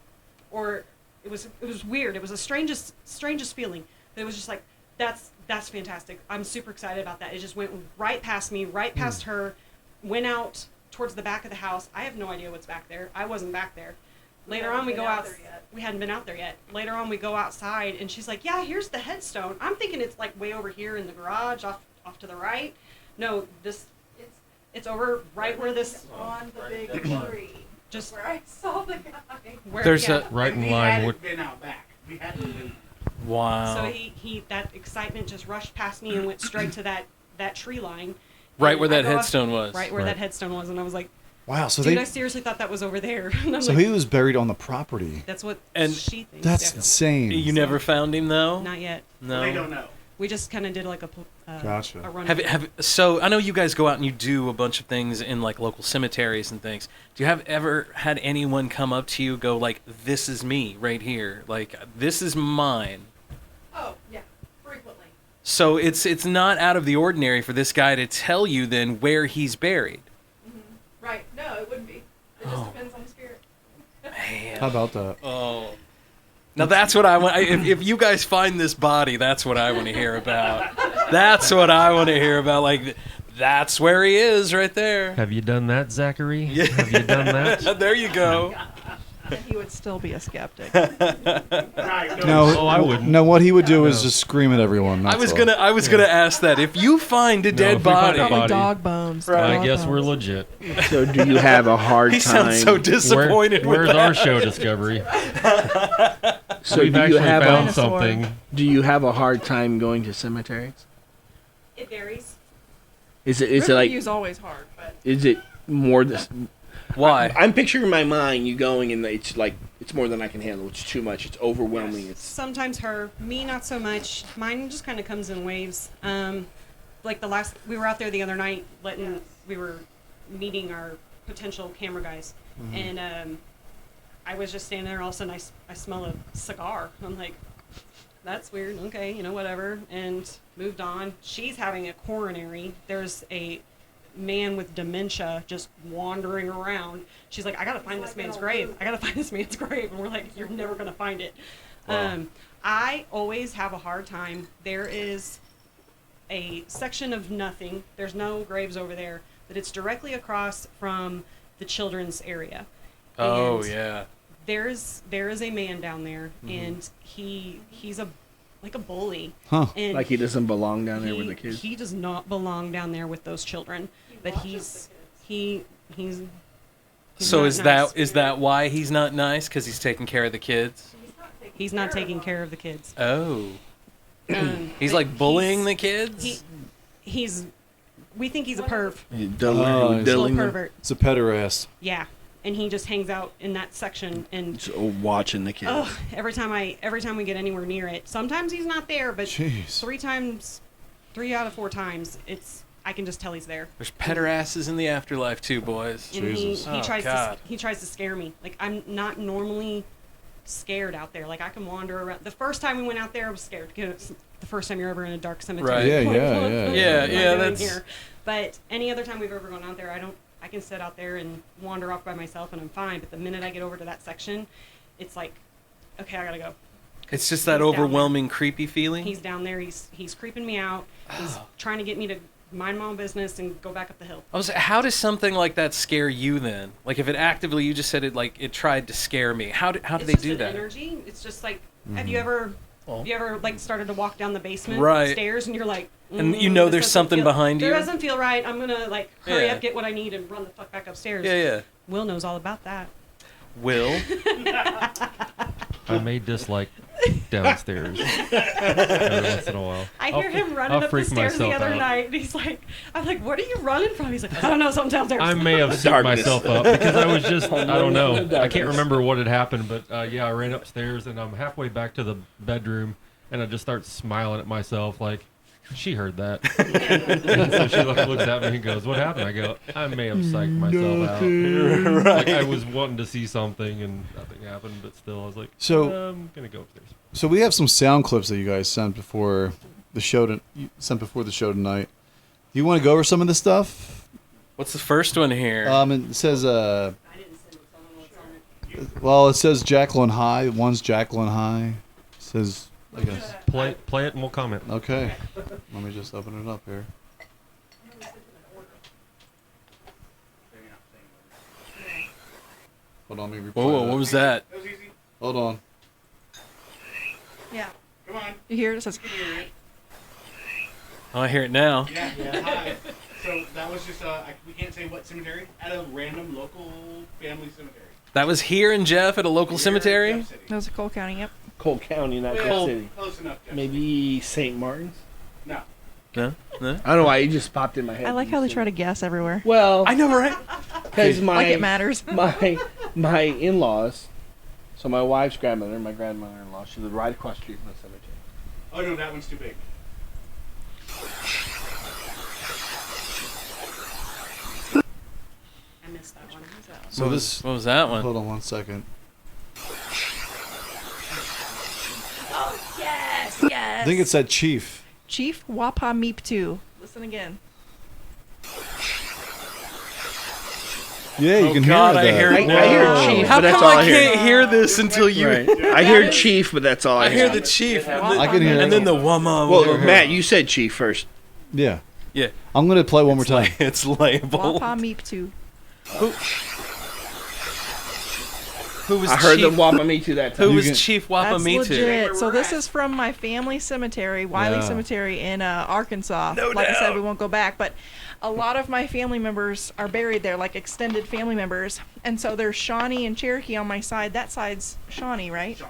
Speaker 10: or it was weird. It was the strangest feeling. It was just like, that's fantastic. I'm super excited about that. It just went right past me, right past her, went out towards the back of the house. I have no idea what's back there. I wasn't back there. Later on, we go out. We hadn't been out there yet. Later on, we go outside, and she's like, "Yeah, here's the headstone." I'm thinking it's like way over here in the garage, off to the right. No, it's over right where this
Speaker 12: on the big tree.
Speaker 10: Just
Speaker 12: where I saw the guy.
Speaker 5: There's a
Speaker 9: right in
Speaker 11: We
Speaker 9: line
Speaker 11: hadn't
Speaker 9: with.
Speaker 11: been out back. We hadn't been.
Speaker 5: Wow.
Speaker 10: So he that excitement just rushed past me and went straight to that tree line.
Speaker 5: Right
Speaker 10: And
Speaker 5: where that
Speaker 10: I go
Speaker 5: headstone
Speaker 10: up-
Speaker 5: was.
Speaker 10: Right where that headstone was, and I was like,
Speaker 8: Wow. So
Speaker 10: dude, I seriously thought that was over there. And I'm
Speaker 8: So
Speaker 10: like,
Speaker 8: he was buried on the property.
Speaker 10: that's what
Speaker 5: And
Speaker 10: she thinks.
Speaker 8: That's
Speaker 10: yeah.
Speaker 8: insane.
Speaker 5: You never found him though?
Speaker 10: Not yet.
Speaker 5: No.
Speaker 11: They don't know.
Speaker 10: We just kind of did like a
Speaker 8: Gotcha.
Speaker 10: a run.
Speaker 5: So I know you guys go out and you do a bunch of things in like local cemeteries and things. Do you have ever had anyone come up to you, go like, "This is me right here. Like this is mine."
Speaker 12: Oh yeah, frequently.
Speaker 5: So it's not out of the ordinary for this guy to tell you then where he's buried.
Speaker 12: Right? No, it wouldn't be. It just depends on the spirit.
Speaker 5: Man.
Speaker 8: How about that?
Speaker 5: Oh. Now that's what I want. If you guys find this body, that's what I want to hear about. That's what I want to hear about. Like, that's where he is right there.
Speaker 9: Have you done that, Zachary?
Speaker 5: Yeah.
Speaker 9: Have you done that?
Speaker 5: There you go.
Speaker 12: And he would still be a skeptic.
Speaker 8: No,
Speaker 9: I wouldn't.
Speaker 8: No, what he would do is just scream at everyone.
Speaker 5: I was gonna ask that. If you find a dead
Speaker 9: if we find
Speaker 5: body,
Speaker 9: a body,
Speaker 12: dog bones.
Speaker 5: Right.
Speaker 9: I guess we're legit.
Speaker 6: So do you have a hard time?
Speaker 5: he sounds so disappointed.
Speaker 9: Where's
Speaker 5: with
Speaker 9: our
Speaker 5: that.
Speaker 9: show, Discovery?
Speaker 6: So
Speaker 9: We've
Speaker 6: do you
Speaker 9: actually
Speaker 6: have
Speaker 9: found
Speaker 6: a,
Speaker 9: something.
Speaker 6: Do you have a hard time going to cemeteries?
Speaker 10: It varies.
Speaker 6: Is it like?
Speaker 12: Riverview's always hard, but
Speaker 6: Is it more this?
Speaker 5: Why?
Speaker 6: I'm picturing in my mind you going and it's like it's more than I can handle. It's too much. It's overwhelming. It's
Speaker 10: Sometimes her, me not so much. Mine just kind of comes in waves. Like we were out there the other night, we were meeting our potential camera guys, And I was just standing there, all of a sudden I smell a cigar. I'm like, that's weird. Okay, whatever. And moved on. She's having a coronary. There's a man with dementia just wandering around. She's like, I gotta find this man's grave. I gotta find this man's grave. And we're like, you're never gonna find it. Wow. I always have a hard time. There is a section of nothing. There's no graves over there, but it's directly across from the children's area.
Speaker 5: Oh,
Speaker 10: And
Speaker 5: yeah.
Speaker 10: there is a man down there, and he's a bully.
Speaker 6: Huh.
Speaker 10: And
Speaker 6: Like he doesn't belong down there with the kids?
Speaker 10: He does not belong down there with those children. But he's
Speaker 5: So
Speaker 10: not
Speaker 5: is
Speaker 10: nice.
Speaker 5: that why he's not nice? Because he's taking care of the kids?
Speaker 10: He's not taking care of the kids.
Speaker 5: Oh. He's
Speaker 10: but
Speaker 5: like bullying the kids?
Speaker 10: We think he's a perv.
Speaker 6: Little
Speaker 10: pervert.
Speaker 8: It's a pederast.
Speaker 10: Yeah, and he just hangs out in that section and
Speaker 6: Just watching the kids.
Speaker 10: every time we get anywhere near it. Sometimes he's not there, but
Speaker 8: Jeez.
Speaker 10: 3 out of 4 times, I can just tell he's there.
Speaker 5: There's pederasses in the afterlife too, boys.
Speaker 10: And
Speaker 8: Jesus.
Speaker 10: he tries to scare me. Like, I'm not normally scared out there. Like, I can wander around. The first time we went out there, I was scared. It's the first time you're ever in a dark cemetery.
Speaker 5: Right.
Speaker 8: Yeah.
Speaker 5: That's
Speaker 10: here. But any other time we've ever gone out there, I can sit out there and wander off by myself and I'm fine. But the minute I get over to that section, it's like, okay, I gotta go.
Speaker 5: It's just that overwhelming, creepy feeling.
Speaker 10: He's down there. He's creeping me out. He's trying to get me to mind my own business and go back up the hill.
Speaker 5: How does something like that scare you then? Like if it actively, you just said it tried to scare me. How do they do that?
Speaker 10: Energy. It's just like, have you ever like started to walk down the basement stairs and you're like,
Speaker 5: and there's something behind you.
Speaker 10: There doesn't feel right. I'm gonna like hurry up, get what I need, and run the fuck back upstairs.
Speaker 5: Yeah.
Speaker 10: Will knows all about that.
Speaker 5: Will.
Speaker 9: I may dislike downstairs every once in a while.
Speaker 10: I hear him running up the stairs the other night, and he's like, I'm like, what are you running from? He's like, I don't know, something downstairs.
Speaker 9: I may have sicked myself up because I was just, I don't know. I can't remember what had happened, but I ran upstairs and I'm halfway back to the bedroom and I just start smiling at myself like, she heard that. And so she looks at me and goes, what happened? I go, I may have psyched myself out.
Speaker 8: Right.
Speaker 9: Like I was wanting to see something and nothing happened, but still I was like, I'm going to go upstairs.
Speaker 8: So we have some sound clips that you guys sent before the show tonight. Do you want to go over some of this stuff?
Speaker 5: What's the first one here?
Speaker 8: It says well, it says Jaclyn High. One's Jaclyn High. It says, I guess.
Speaker 9: Play it and we'll comment.
Speaker 8: Okay. Let me just open it up here. Hold on, let me replay
Speaker 5: Whoa, what was that?
Speaker 11: That was easy.
Speaker 8: Hold on.
Speaker 12: Yeah.
Speaker 11: Come on.
Speaker 12: You hear it? It says,
Speaker 5: Oh, I hear it now.
Speaker 11: Yeah. Hi. So that was just we can't say what cemetery, at a random local family cemetery.
Speaker 5: That was here in Jeff at a local cemetery?
Speaker 11: Jeff City.
Speaker 12: that was Cole County, yep.
Speaker 6: Cole County, not Jeff
Speaker 11: Well,
Speaker 6: City.
Speaker 11: close enough. Jeff
Speaker 6: Maybe St. Martin's?
Speaker 11: No.
Speaker 5: No?
Speaker 6: I don't know why, it just popped in my head.
Speaker 12: I like how they try to guess everywhere.
Speaker 6: Well,
Speaker 5: I know, right?
Speaker 6: because
Speaker 12: Like it matters.
Speaker 6: my in-laws, so my wife's grandmother, my grandmother-in-law, she lived right across the street from the cemetery.
Speaker 11: Oh no, that one's too big.
Speaker 10: I missed that one.
Speaker 8: So
Speaker 5: what was that one?
Speaker 8: Hold on one second.
Speaker 12: Oh, yes, yes.
Speaker 8: I think it said Chief.
Speaker 12: Chief Wapa Meep 2. Listen again.
Speaker 8: Yeah, you can
Speaker 5: God,
Speaker 8: hear that.
Speaker 6: I hear Chief,
Speaker 5: How
Speaker 6: but that's
Speaker 5: come
Speaker 6: all
Speaker 5: I
Speaker 6: I hear.
Speaker 5: can't hear this until you...
Speaker 6: Right. I hear Chief, but that's all I
Speaker 5: I
Speaker 6: hear.
Speaker 5: hear the chief.
Speaker 8: I can hear
Speaker 5: And then the wama.
Speaker 6: Well, Matt, you said Chief first.
Speaker 8: Yeah.
Speaker 5: Yeah.
Speaker 8: I'm going to play one more time.
Speaker 5: It's labeled.
Speaker 12: Wapa Meep 2.
Speaker 5: Who was
Speaker 6: I heard
Speaker 5: Chief?
Speaker 6: them whop me to that time.
Speaker 5: Who was Chief Wapa
Speaker 12: That's
Speaker 5: Me
Speaker 12: legit.
Speaker 5: To?
Speaker 12: So this is from my family cemetery, Wiley
Speaker 8: Yeah.
Speaker 12: Cemetery in Arkansas.
Speaker 5: No
Speaker 12: like
Speaker 5: doubt.
Speaker 12: I said, we won't go back, but a lot of my family members are buried there, like extended family members. And so there's Shawnee and Cherokee on my side. That side's Shawnee, right?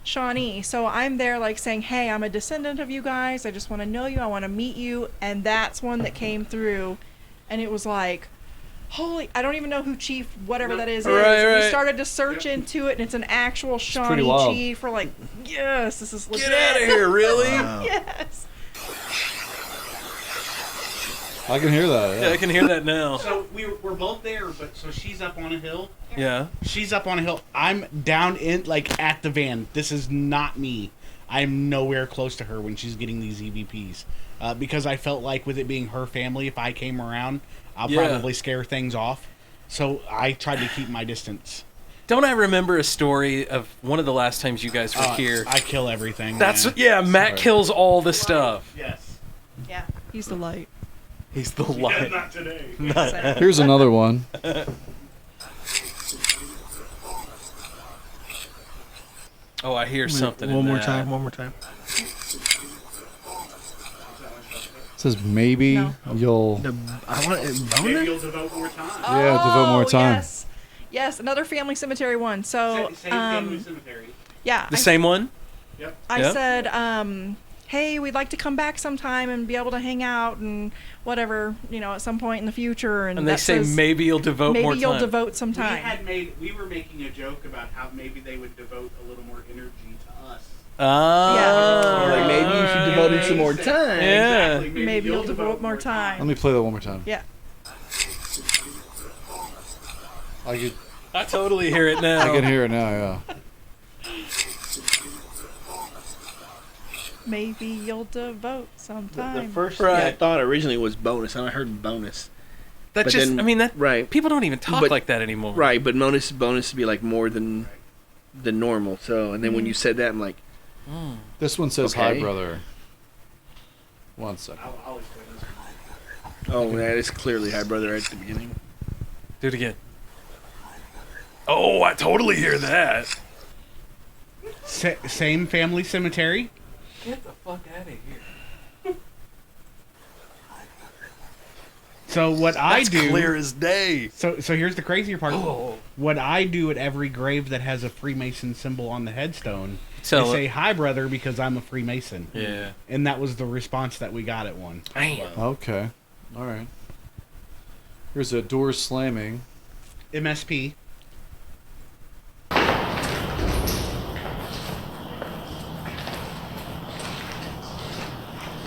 Speaker 12: Shawnee. So I'm there like saying, hey, I'm a descendant of you guys. I just want to know you. I want to meet you. And that's one that came through. And it was like, holy, I don't even know who Chief whatever that is.
Speaker 5: Right.
Speaker 12: We started to search into it, and it's an actual Shawnee
Speaker 8: wild.
Speaker 12: Chief. We're like, yes, this is legit.
Speaker 5: Get out of here, really?
Speaker 12: Yes.
Speaker 8: I can hear that.
Speaker 5: Yeah, I can hear that now.
Speaker 11: So we're both there, but so she's up on a hill.
Speaker 5: Yeah.
Speaker 11: She's up on a hill. I'm down in like at the van. This is not me. I'm nowhere close to her when she's getting these EVPs. Because I felt like with it being her family, if I came around, I'll probably scare things off. So I tried to keep my distance.
Speaker 5: Don't I remember a story of one of the last times you guys were here?
Speaker 11: I kill everything.
Speaker 5: That's Matt kills all the stuff.
Speaker 11: Yes.
Speaker 12: Yeah, he's the light.
Speaker 5: He's the light.
Speaker 11: Not today.
Speaker 8: Here's another one.
Speaker 5: Oh, I hear something.
Speaker 6: One
Speaker 5: in
Speaker 6: more
Speaker 5: that.
Speaker 6: time. One more time.
Speaker 8: It says maybe you'll.
Speaker 6: I want
Speaker 11: Maybe you'll devote more time.
Speaker 8: Yeah, devote more time.
Speaker 12: Yes, another family cemetery one. So,
Speaker 11: Same family cemetery.
Speaker 12: Yeah.
Speaker 5: The same one?
Speaker 11: Yep.
Speaker 12: I said, hey, we'd like to come back sometime and be able to hang out and whatever, at some point in the future. And
Speaker 5: they
Speaker 12: that
Speaker 5: say
Speaker 12: says,
Speaker 5: maybe you'll devote more time.
Speaker 12: Maybe you'll devote some time.
Speaker 11: We were making a joke about how maybe they would devote a little more energy to us.
Speaker 6: Like maybe you should devote it some more time.
Speaker 5: Yeah.
Speaker 11: Exactly.
Speaker 12: Maybe you'll devote more time.
Speaker 8: Let me play that one more time.
Speaker 12: Yeah.
Speaker 5: I totally hear it now.
Speaker 8: I can hear it now. Yeah.
Speaker 12: Maybe you'll devote some time.
Speaker 6: The first thing I thought originally was bonus, and I heard bonus.
Speaker 5: That
Speaker 6: But
Speaker 5: just,
Speaker 6: then-
Speaker 5: I mean, that
Speaker 6: right.
Speaker 5: people don't even talk like that anymore.
Speaker 6: Right, but bonus would be like more than normal. So, and then when you said that, I'm like,
Speaker 8: This one says hi,
Speaker 6: Okay.
Speaker 8: brother. 1 second.
Speaker 6: oh, that is clearly hi, brother, right at the beginning.
Speaker 5: Do it again. Oh, I totally hear that.
Speaker 11: Same family cemetery.
Speaker 5: Get the fuck out of here.
Speaker 11: So what I
Speaker 5: That's
Speaker 11: do
Speaker 5: clear as day.
Speaker 11: So here's the crazier part.
Speaker 5: Oh.
Speaker 11: What I do at every grave that has a Freemason symbol on the headstone,
Speaker 5: So-
Speaker 11: I say hi, brother, because I'm a Freemason.
Speaker 5: Yeah.
Speaker 11: And that was the response that we got at one.
Speaker 8: Okay. All right. Here's a door slamming.
Speaker 11: MSP.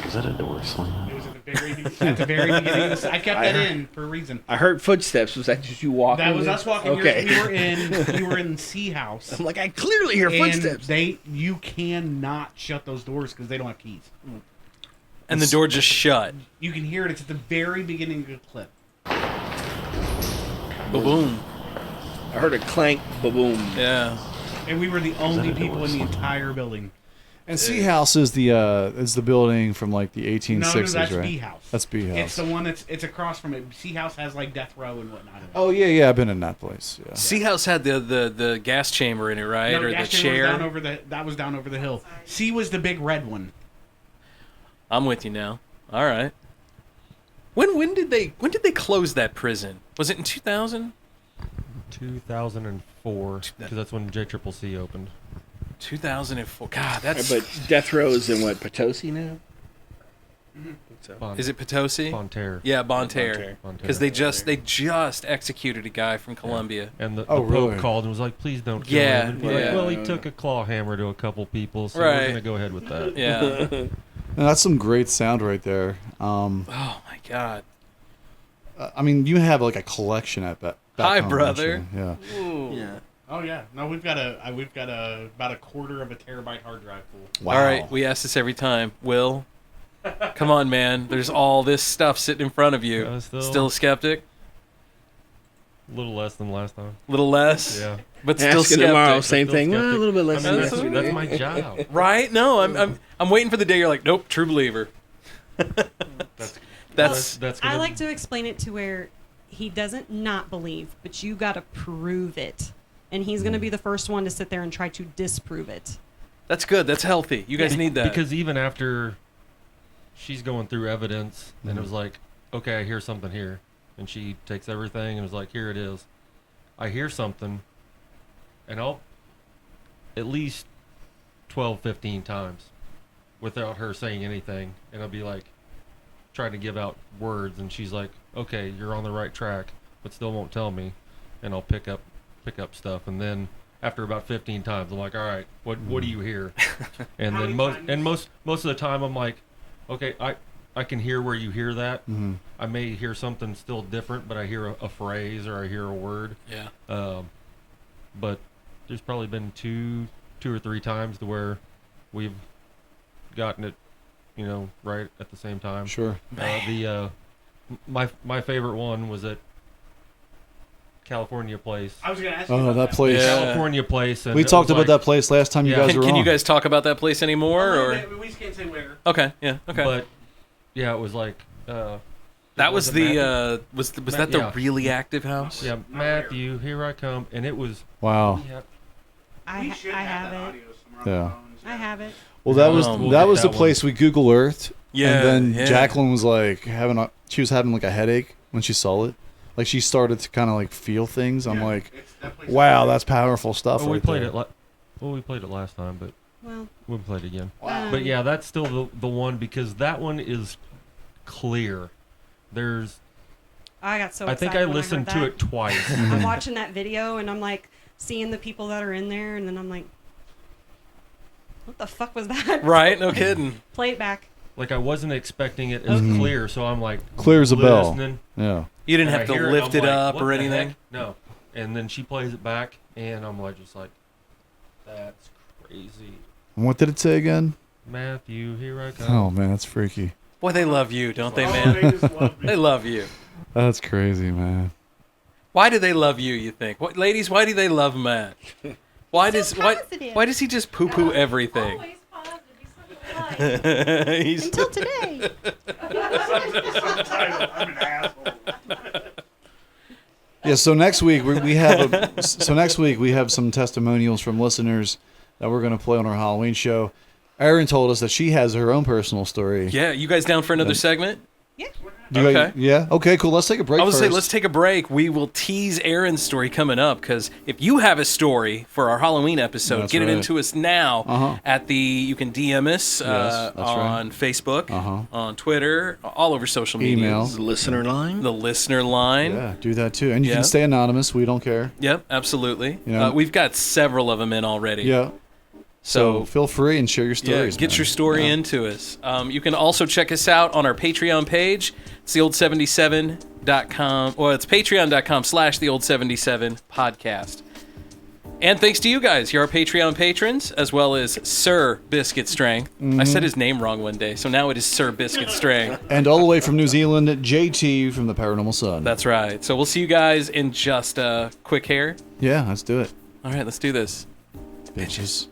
Speaker 14: Is that a door slam?
Speaker 11: It was at the very beginning. I kept that in for a reason.
Speaker 6: I heard footsteps. Was that just you walking?
Speaker 11: That was us walking.
Speaker 6: Okay.
Speaker 11: We were in C house.
Speaker 6: I'm like, I clearly hear footsteps.
Speaker 11: You cannot shut those doors because they don't have keys.
Speaker 5: And the door just shut.
Speaker 11: You can hear it. It's at the very beginning of the clip.
Speaker 5: Boom.
Speaker 6: I heard a clank, boom.
Speaker 5: Yeah.
Speaker 11: And we were the only people in the entire building.
Speaker 8: And C House is the building from like the 1860s,
Speaker 11: No, that's
Speaker 8: right?
Speaker 11: B House.
Speaker 8: That's B House.
Speaker 11: It's the one it's across from it. C House has like death row and whatnot.
Speaker 8: Oh yeah, I've been in that place. Yeah.
Speaker 5: C House had the gas chamber in it, right?
Speaker 11: No,
Speaker 5: or the
Speaker 11: gas chamber
Speaker 5: chair.
Speaker 11: was down over the hill. C was the big red one.
Speaker 5: I'm with you now. All right. When did they close that prison? Was it in 2000?
Speaker 9: 2004, because that's when JCCC opened.
Speaker 5: 2004. God, that's.
Speaker 6: But death row is in what, Potosi now?
Speaker 5: Is it Potosi?
Speaker 9: Bonterre.
Speaker 5: Yeah, Bonterre. Because they just executed a guy from Colombia.
Speaker 9: And the
Speaker 8: Oh,
Speaker 9: Pope
Speaker 8: really?
Speaker 9: called and was like, "Please don't kill
Speaker 5: Yeah,
Speaker 9: him." And be
Speaker 5: yeah.
Speaker 9: like, well, he took a claw hammer to a couple people, so
Speaker 5: Right.
Speaker 9: we're gonna go ahead with that.
Speaker 5: Yeah.
Speaker 8: And that's some great sound right there.
Speaker 5: Oh my God.
Speaker 8: I mean, you have like a collection at that.
Speaker 5: Hi, brother.
Speaker 8: Yeah.
Speaker 5: Ooh.
Speaker 6: Yeah.
Speaker 11: Oh yeah. No, we've got about a quarter of a terabyte hard drive full.
Speaker 8: Wow.
Speaker 5: All right, we ask this every time. Will, come on, man. There's all this stuff sitting in front of you.
Speaker 9: Yeah,
Speaker 5: still a skeptic?
Speaker 9: A little less than last time.
Speaker 5: A little less?
Speaker 9: Yeah.
Speaker 5: But still
Speaker 6: Asking
Speaker 5: skeptic.
Speaker 6: tomorrow, same
Speaker 9: Still
Speaker 6: thing. Well, a
Speaker 9: skeptic.
Speaker 6: little bit less
Speaker 9: I mean,
Speaker 6: than yesterday.
Speaker 9: that's my job.
Speaker 5: Right? No, I'm waiting for the day you're like, nope, true believer. That's
Speaker 9: That's
Speaker 10: I
Speaker 9: gonna,
Speaker 10: like to explain it to where he doesn't not believe, but you got to prove it. And he's going to be the first one to sit there and try to disprove it.
Speaker 5: that's good. That's healthy. You guys need that.
Speaker 9: because even after she's going through evidence, and it was like, okay, I hear something here, and she takes everything and was like, here it is. I hear something, and I'll at least 12, 15 times without her saying anything, and I'll be like trying to give out words, and she's like, okay, you're on the right track, but still won't tell me, and I'll pick up stuff, and then after about 15 times, I'm like, all right, what do you hear? And
Speaker 11: How
Speaker 9: then
Speaker 11: many
Speaker 9: most of the time, I'm like, okay, I can hear where you hear that.
Speaker 8: Mm-hmm.
Speaker 9: I may hear something still different, but I hear a phrase or I hear a word.
Speaker 5: Yeah.
Speaker 9: But there's probably been two or three times to where we've gotten it, right at the same time.
Speaker 8: Sure.
Speaker 9: My favorite one was at California Place.
Speaker 11: I was going to ask you
Speaker 8: Oh, that place.
Speaker 9: California Place. And
Speaker 8: we talked about that place last time you guys were on.
Speaker 5: Can you guys talk about that place anymore?
Speaker 11: We just can't say where.
Speaker 5: Okay, yeah, okay.
Speaker 9: But, yeah, it was like...
Speaker 5: that was the the really active house?
Speaker 9: Yeah, Matthew, here I come. And it was...
Speaker 8: Wow.
Speaker 9: Yeah,
Speaker 10: I have it.
Speaker 8: Yeah.
Speaker 10: I have it.
Speaker 8: Well, that was the place we Google Earthed.
Speaker 5: Yeah.
Speaker 8: And then Jaclyn was like having like a headache when she saw it. Like she started to kind of like feel things. I'm like, wow, that's powerful stuff.
Speaker 9: Well,
Speaker 8: right
Speaker 9: we played
Speaker 8: there.
Speaker 9: it. We played it last time, but we'll play it again.
Speaker 10: Wow.
Speaker 9: But yeah, that's still the one because that one is clear.
Speaker 10: I got so excited.
Speaker 9: I think I
Speaker 10: when
Speaker 9: listened
Speaker 10: I
Speaker 9: to
Speaker 10: heard
Speaker 9: it twice.
Speaker 10: I'm watching that video and I'm like seeing the people that are in there, and then I'm like, what the fuck was that?
Speaker 5: Right? No kidding.
Speaker 10: Play it back.
Speaker 9: Like I wasn't expecting it as clear, so I'm like
Speaker 8: clear as a bell.
Speaker 9: listening.
Speaker 8: Yeah.
Speaker 5: You didn't
Speaker 9: And
Speaker 5: have
Speaker 9: I
Speaker 5: to
Speaker 9: hear
Speaker 5: lift
Speaker 9: I'm
Speaker 5: it
Speaker 9: like,
Speaker 5: up
Speaker 9: what
Speaker 5: or
Speaker 9: the
Speaker 5: anything?
Speaker 9: heck? No. And then she plays it back, and I'm like, just like, that's crazy.
Speaker 8: What did it say again?
Speaker 9: Matthew, here I come.
Speaker 8: Oh man, that's freaky.
Speaker 5: Boy, they love you, don't they, man? They love you.
Speaker 8: That's crazy, man.
Speaker 5: Why do they love you, you think? What, ladies, why do they love Matt? Why does he just poo-poo everything?
Speaker 10: Always positive. He's so polite. Until today.
Speaker 11: I'm an asshole.
Speaker 8: Yeah. So next week we have some testimonials from listeners that we're going to play on our Halloween show. Erin told us that she has her own personal story.
Speaker 5: Yeah, you guys down for another segment?
Speaker 10: Yeah.
Speaker 8: Yeah. Okay. Cool. Let's take a break.
Speaker 5: I was
Speaker 8: first.
Speaker 5: say let's take a break. We will tease Erin's story coming up because if you have a story for our Halloween episode,
Speaker 8: That's
Speaker 5: get it
Speaker 8: right.
Speaker 5: into us now at you can DM us
Speaker 8: that's
Speaker 5: on
Speaker 8: right.
Speaker 5: Facebook, on Twitter, all over social media.
Speaker 8: Email.
Speaker 6: The listener line.
Speaker 5: The listener line.
Speaker 8: Yeah, do that too, and you
Speaker 5: Yeah.
Speaker 8: can stay anonymous. We don't care.
Speaker 5: Yep, absolutely.
Speaker 8: You know?
Speaker 5: We've got several of them in already.
Speaker 8: Yeah. So feel free and share your stories.
Speaker 5: Yeah, get
Speaker 8: man.
Speaker 5: your story into us. You can also check us out on our Patreon page. It's theold77.com. Well, it's patreon.com/theold77 podcast. And thanks to you guys. You're our Patreon patrons, as well as Sir Biscuit Strength. I said his name wrong one day, so now it is Sir Biscuit Strength.
Speaker 8: And all the way from New Zealand, JT from the Paranormal Sun.
Speaker 5: That's right. So we'll see you guys in just a quick hair.
Speaker 8: Yeah, let's do it.
Speaker 5: All right, let's do this.
Speaker 8: Bitches.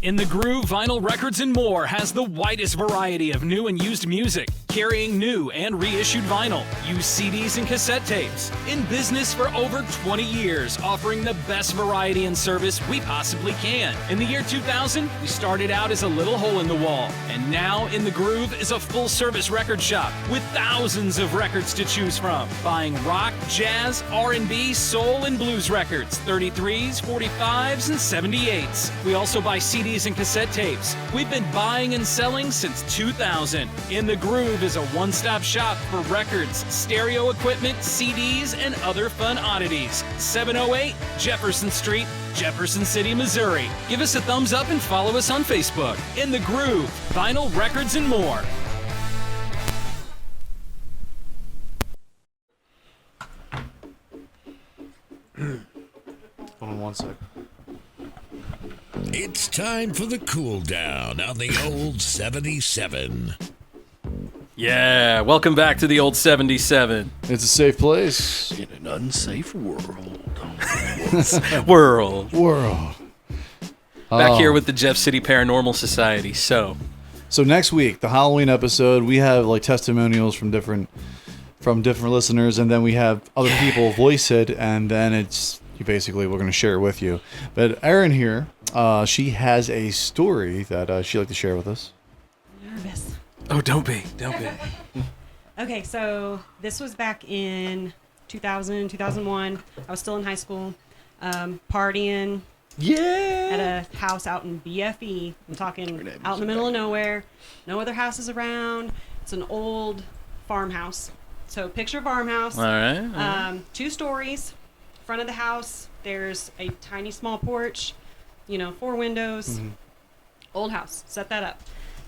Speaker 15: In the Groove Vinyl Records and More has the widest variety of new and used music, carrying new and reissued vinyl, used CDs and cassette tapes. In business for over 20 years, offering the best variety and service we possibly can. In the year 2000, we started out as a little hole in the wall, and now In the Groove is a full-service record shop with thousands of records to choose from. Buying rock, jazz, R&B, soul, and blues records, 33s, 45s, and 78s. We also buy CDs and cassette tapes. We've been buying and selling since 2000. In the Groove is a one-stop shop for records, stereo equipment, CDs, and other fun oddities. 708 Jefferson Street, Jefferson City, Missouri. Give us a thumbs up and follow us on Facebook. In the Groove, vinyl records and more.
Speaker 8: Hold on one sec.
Speaker 1: It's time for the cool down on the old 77.
Speaker 5: Yeah, welcome back to the old 77.
Speaker 8: It's a safe place.
Speaker 6: In an unsafe world.
Speaker 5: World. Back here with the Jeff City Paranormal Society. So
Speaker 8: next week, the Halloween episode, we have like testimonials from different listeners, and then we have other people voice it, and then we're going to share it with you. But Erin here, she has a story that she'd like to share with us.
Speaker 10: Nervous.
Speaker 5: Oh, don't be.
Speaker 10: Okay, so this was back in 2000, 2001. I was still in high school, partying.
Speaker 5: Yeah.
Speaker 10: At a house out in BFE. I'm talking out in the middle of nowhere. No other houses around. It's an old farmhouse. So picture farmhouse.
Speaker 5: All right.
Speaker 10: 2 stories. Front of the house, There's a tiny small porch, 4 windows. Old house. Set that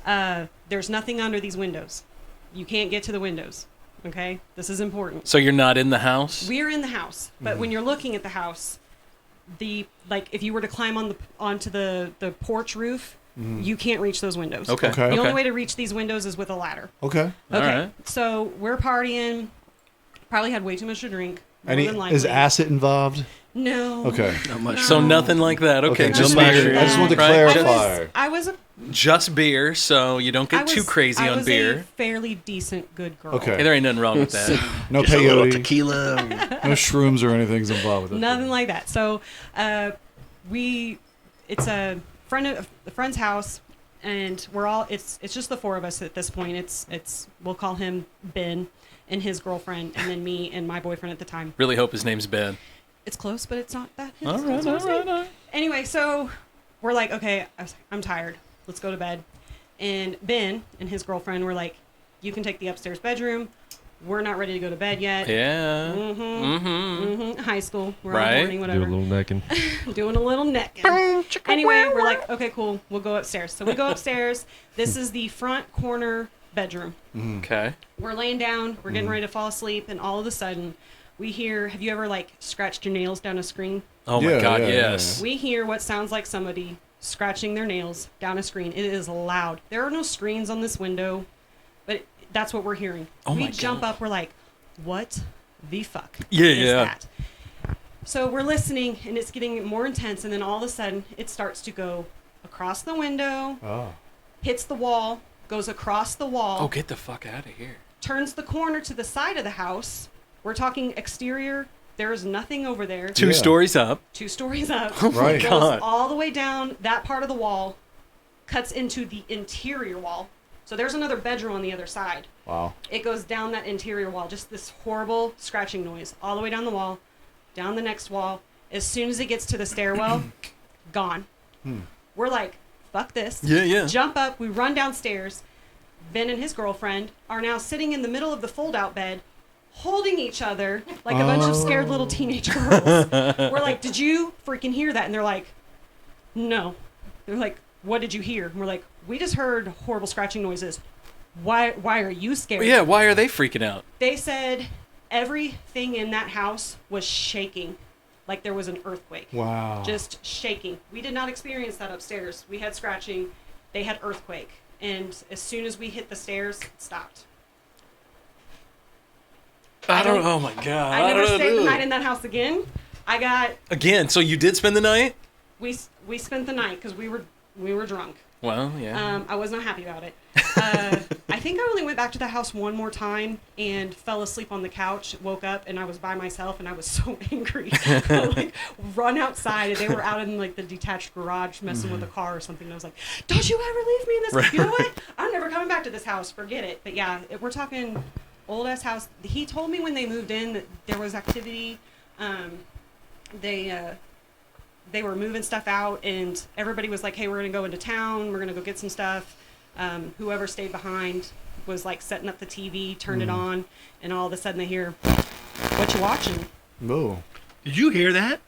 Speaker 10: up. There's nothing under these windows. You can't get to the windows. Okay? This is important.
Speaker 5: So you're not in the house?
Speaker 10: We're in the house. But when you're looking at the house, if you were to climb onto the porch roof, you can't reach those windows.
Speaker 5: Okay.
Speaker 10: The only way to reach these windows is with a ladder.
Speaker 8: Okay.
Speaker 10: Okay.
Speaker 5: All right.
Speaker 10: So we're partying. Probably had way too much to drink. More than likely.
Speaker 8: Is acid involved?
Speaker 10: No.
Speaker 8: Okay.
Speaker 6: Not much.
Speaker 5: So nothing like that. Okay, just
Speaker 8: I
Speaker 5: beer.
Speaker 8: just want to
Speaker 5: Right?
Speaker 8: clarify.
Speaker 10: I was
Speaker 5: Just beer, so you don't get too crazy on
Speaker 10: a
Speaker 5: beer.
Speaker 10: fairly decent, good girl.
Speaker 8: Okay.
Speaker 5: There ain't nothing wrong with that.
Speaker 8: No
Speaker 6: Just a little
Speaker 8: peyote,
Speaker 6: tequila.
Speaker 8: no shrooms or anything's involved with it.
Speaker 10: Nothing like that. So, it's a friend's house, and we're all. It's just the 4 of us at this point. It's we'll call him Ben and his girlfriend, and then me and my boyfriend at the time.
Speaker 5: Really hope his name's Ben.
Speaker 10: It's close, but it's not that.
Speaker 5: All right.
Speaker 10: Anyway, so we're like, okay, I'm tired. Let's go to bed. And Ben and his girlfriend were like, you can take the upstairs bedroom. We're not ready to go to bed yet.
Speaker 5: Yeah.
Speaker 10: High school. We're
Speaker 5: Right.
Speaker 10: all morning, whatever.
Speaker 9: Do a little necking.
Speaker 10: Doing a little necking. Anyway, we're like, okay, cool. We'll go upstairs. So we go upstairs. This is the front corner bedroom.
Speaker 5: Okay.
Speaker 10: We're laying down. We're getting ready to fall asleep. And all of a sudden, we hear, have you ever scratched your nails down a screen?
Speaker 5: Oh my God, yes.
Speaker 10: We hear what sounds like somebody scratching their nails down a screen. It is loud. There are no screens on this window, but that's what we're hearing. We jump up. We're like, what the fuck is that? So we're listening, and it's getting more intense. And then all of a sudden, it starts to go across the window, hits the wall, goes across the wall.
Speaker 5: Oh, get the fuck out of here.
Speaker 10: Turns the corner to the side of the house. We're talking exterior. There's nothing over there.
Speaker 5: 2 stories up.
Speaker 10: 2 stories up.
Speaker 5: Oh my
Speaker 10: Goes
Speaker 5: God.
Speaker 10: all the way down that part of the wall, cuts into the interior wall. So there's another bedroom on the other side.
Speaker 8: Wow.
Speaker 10: It goes down that interior wall. Just this horrible scratching noise all the way down the wall, down the next wall. As soon as it gets to the stairwell, gone. We're like, fuck this.
Speaker 5: Yeah.
Speaker 10: Jump up. We run downstairs. Ben and his girlfriend are now sitting in the middle of the fold-out bed, holding each other like a bunch of scared little teenage girls. We're like, did you freaking hear that? And they're like, no. They're like, what did you hear? And we're like, we just heard horrible scratching noises. Why are you scared?
Speaker 5: Yeah, why are they freaking out?
Speaker 10: They said everything in that house was shaking, like there was an earthquake.
Speaker 8: Wow.
Speaker 10: Just shaking. We did not experience that upstairs. We had scratching. They had earthquake. And as soon as we hit the stairs, it stopped.
Speaker 5: Oh my God.
Speaker 10: I never stayed the night in that house again.
Speaker 5: Again, so you did spend the night?
Speaker 10: We spent the night because we were drunk.
Speaker 5: Well, yeah.
Speaker 10: I was not happy about it. I think I only went back to the house one more time and fell asleep on the couch, woke up, and I was by myself, and I was so angry. I run outside, and they were out in the detached garage messing with a car or something. And I was like, don't you ever leave me in this.
Speaker 5: Right.
Speaker 10: You know what? I'm never coming back to this house. Forget it. But yeah, we're talking old-ass house. He told me when they moved in that there was activity. They were moving stuff out, and everybody was like, hey, we're going to go into town. We're going to go get some stuff. Whoever stayed behind was setting up the TV, turned it on, and all of a sudden they hear, what you watching?
Speaker 8: Whoa.
Speaker 6: Did you hear that?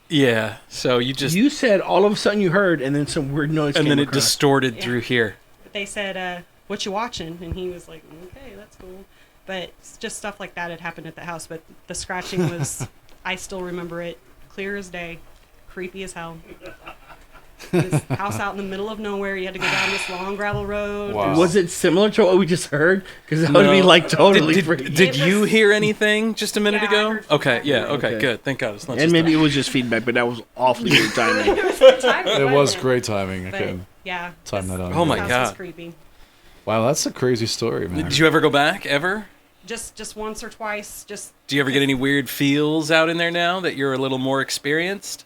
Speaker 5: Yeah. So you
Speaker 6: said all of a sudden you heard, and then some weird noise
Speaker 5: and
Speaker 6: came
Speaker 5: then it
Speaker 6: across.
Speaker 5: distorted through here.
Speaker 10: But they said, what you watching? And he was like, okay, that's cool. But it's just stuff like that had happened at the house. But the scratching was, I still remember it clear as day. Creepy as hell. This house out in the middle of nowhere. You had to go down this long gravel road.
Speaker 6: Wow. Was it similar to what we just heard? Because that would be totally freaky.
Speaker 5: Did you hear anything just a minute
Speaker 10: Yeah, I
Speaker 5: ago?
Speaker 10: heard
Speaker 5: Okay, yeah, okay, good. Thank God. It's not
Speaker 6: And
Speaker 5: just
Speaker 6: maybe it was just feedback, but that was awfully good timing.
Speaker 8: It was great timing. I
Speaker 10: But,
Speaker 8: couldn't
Speaker 10: yeah,
Speaker 8: time that on.
Speaker 5: Oh my
Speaker 10: house
Speaker 5: God.
Speaker 10: was creepy.
Speaker 8: Wow, that's a crazy story, man.
Speaker 5: Did you ever go back, ever?
Speaker 10: Just once or twice. Just
Speaker 5: Do you ever get any weird feels out in there now that you're a little more experienced?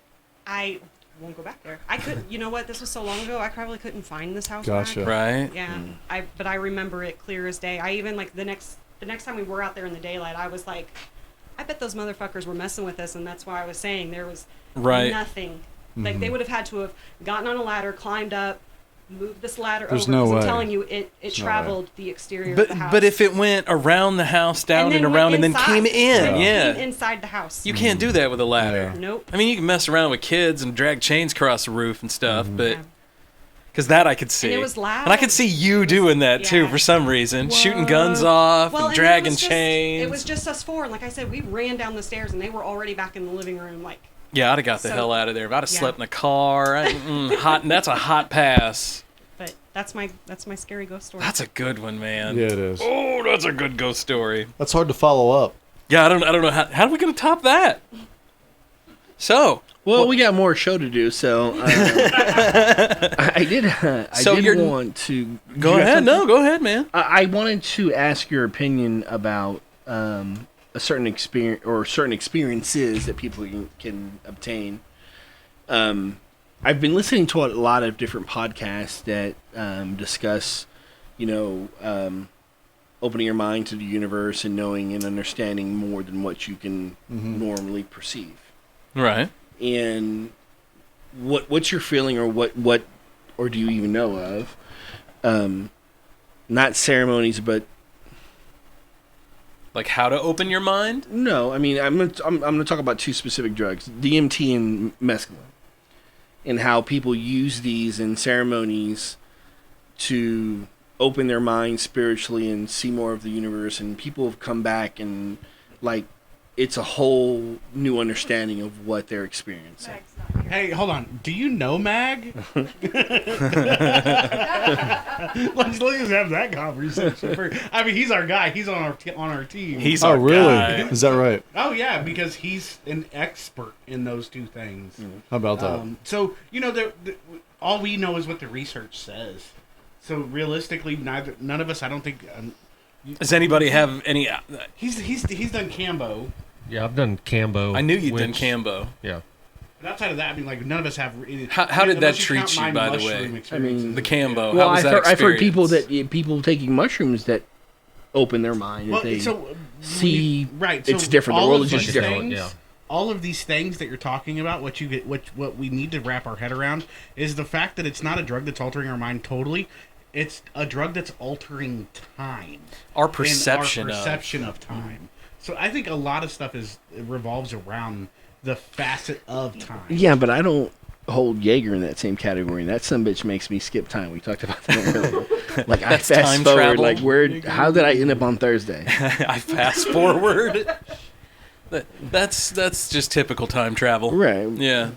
Speaker 10: I won't go back there. I couldn't. You know what? This was so long ago. I probably couldn't find this house.
Speaker 8: Gotcha.
Speaker 10: back.
Speaker 5: Right.
Speaker 10: Yeah. But I remember it clear as day. I even the next time we were out there in the daylight, I was like, I bet those motherfuckers were messing with us, and that's why I was saying there was
Speaker 5: Right.
Speaker 10: nothing. Like they would have had to have gotten on a ladder, climbed up, moved this ladder
Speaker 8: There's
Speaker 10: over.
Speaker 8: no
Speaker 10: 'Cause
Speaker 8: way.
Speaker 10: I'm telling you, it
Speaker 8: There's no
Speaker 10: traveled the exterior of the house.
Speaker 5: But if it went around the house, down and
Speaker 10: then
Speaker 5: around,
Speaker 10: went
Speaker 5: and then
Speaker 10: inside.
Speaker 5: came in,
Speaker 10: It
Speaker 5: yeah.
Speaker 10: came inside the house.
Speaker 5: You can't do that with a ladder.
Speaker 10: Nope.
Speaker 5: I mean, you can mess around with kids and drag chains across the roof and stuff, but because that I could see,
Speaker 10: And it was loud.
Speaker 5: and I could see you doing that too for some reason, shooting guns off
Speaker 10: Well,
Speaker 5: and
Speaker 10: and
Speaker 5: dragging
Speaker 10: it was just,
Speaker 5: chains.
Speaker 10: It was just us four, and like I said, we ran down the stairs, and they were already back in the living room, like.
Speaker 5: Yeah, I'd have got the hell out of there. If I'd have slept in the car, hot. That's a hot pass.
Speaker 10: But that's my scary ghost story.
Speaker 5: That's a good one, man.
Speaker 8: Yeah, it is.
Speaker 5: Oh, that's a good ghost story.
Speaker 8: That's hard to follow up.
Speaker 5: Yeah, I don't know how are we gonna top that. So,
Speaker 6: well, we got more show to do. So, I did want to
Speaker 5: go ahead. No, go ahead, man.
Speaker 6: I wanted to ask your opinion about a certain experience or certain experiences that people can obtain. I've been listening to a lot of different podcasts that discuss, opening your mind to the universe and knowing and understanding more than what you can normally perceive.
Speaker 5: Right.
Speaker 6: And what's your feeling, or what or do you even know of? Not ceremonies, but
Speaker 5: like how to open your mind?
Speaker 6: No, I mean I'm gonna talk about two specific drugs: DMT and mescaline, and how people use these in ceremonies to open their minds spiritually and see more of the universe. And people have come back and it's a whole new understanding of what they're experiencing.
Speaker 11: Hey, hold on. Do you know Mag? Let's have that conversation. I mean, he's our guy. He's on our team.
Speaker 5: He's our
Speaker 8: really?
Speaker 5: guy.
Speaker 8: Is that right?
Speaker 11: Oh yeah, because he's an expert in those two things.
Speaker 8: How about that?
Speaker 11: So all we know is what the research says. So realistically, none of us. I don't think.
Speaker 5: Does anybody have any?
Speaker 11: He's done Cambo.
Speaker 9: Yeah, I've done Cambo.
Speaker 5: I knew you'd done Cambo.
Speaker 9: Yeah.
Speaker 11: But outside of that, I mean, none of us have.
Speaker 5: How did that
Speaker 11: unless
Speaker 5: treat
Speaker 11: count
Speaker 5: you,
Speaker 11: my
Speaker 5: by the
Speaker 11: mushroom
Speaker 5: way?
Speaker 11: experiences.
Speaker 5: The Cambo.
Speaker 6: Well,
Speaker 5: how was that
Speaker 6: I've heard
Speaker 5: experience?
Speaker 6: people taking mushrooms that open their mind.
Speaker 11: Well,
Speaker 6: they
Speaker 11: so
Speaker 6: see
Speaker 11: right,
Speaker 6: it's
Speaker 11: so
Speaker 6: different. The
Speaker 11: all
Speaker 6: world
Speaker 11: of
Speaker 6: is just
Speaker 11: these
Speaker 6: different.
Speaker 11: things-
Speaker 9: Yeah.
Speaker 11: All of these things that you're talking about, what we need to wrap our head around is the fact that it's not a drug that's altering our mind totally. It's a drug that's altering time.
Speaker 5: Our perception
Speaker 11: and our perception of time. So I think a lot of stuff revolves around the facet of time.
Speaker 6: Yeah, but I don't hold Jaeger in that same category. That sumbitch makes me skip time. We talked about that earlier. Like I
Speaker 5: That's
Speaker 6: fast
Speaker 5: time
Speaker 6: forward.
Speaker 5: travel.
Speaker 6: Like how did I end up on Thursday?
Speaker 5: I fast forward. That's just typical time travel.
Speaker 6: Right.
Speaker 5: Yeah.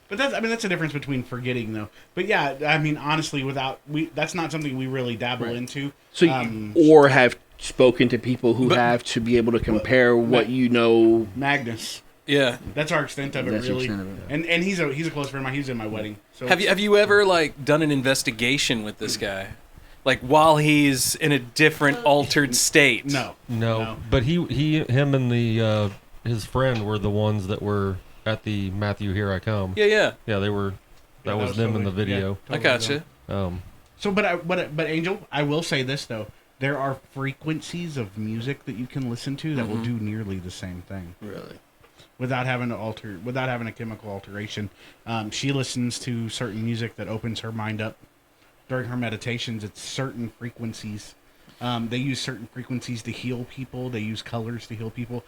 Speaker 11: But that's the difference between forgetting though. But yeah, I mean honestly, that's not something we really dabble into.
Speaker 6: So or have spoken to people who have to be able to compare what you know.
Speaker 11: Magnus.
Speaker 5: Yeah.
Speaker 11: That's our extent of it,
Speaker 6: That's the
Speaker 11: really.
Speaker 6: extent of it.
Speaker 11: And he's a close friend of mine. He was in my wedding. So
Speaker 5: Have you ever done an investigation with this guy, while he's in a different altered state?
Speaker 9: No. But him and his friend were the ones that were at the Matthew Here I Come.
Speaker 5: Yeah.
Speaker 9: Yeah, they were. That was them in the video.
Speaker 5: I gotcha.
Speaker 11: So, but Angel, I will say this though: there are frequencies of music that you can listen to that will do nearly the same thing.
Speaker 6: Really.
Speaker 11: Without having a chemical alteration. She listens to certain music that opens her mind up during her meditations. It's certain frequencies. They use certain frequencies to heal people. They use colors to heal people.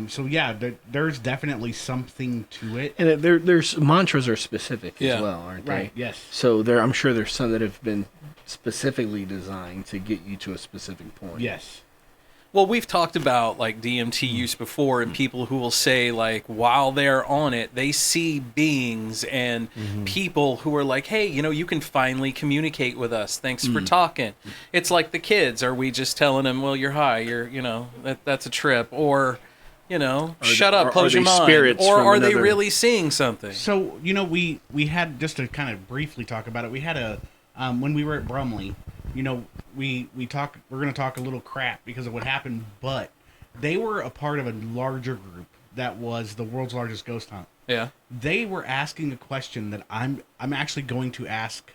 Speaker 11: So yeah, there's definitely something to it.
Speaker 6: And there's mantras are specific
Speaker 5: Yeah.
Speaker 6: as well, aren't they?
Speaker 11: Right. Yes.
Speaker 6: So I'm sure there's some that have been specifically designed to get you to a specific point.
Speaker 11: Yes.
Speaker 5: Well, we've talked about DMT use before, and people who will say while they're on it, they see beings and people who are like, hey, you can finally communicate with us. Thanks for talking. It's like the kids. Are we just telling them, well, you're high, you're that's a trip, or shut up, close your mind, or are they really seeing something?
Speaker 11: So we had, just to kind of briefly talk about it, we had a when we were at Brumley, we're going to talk a little crap because of what happened, but they were a part of a larger group that was the world's largest ghost hunt.
Speaker 5: Yeah.
Speaker 11: They were asking a question that I'm actually going to ask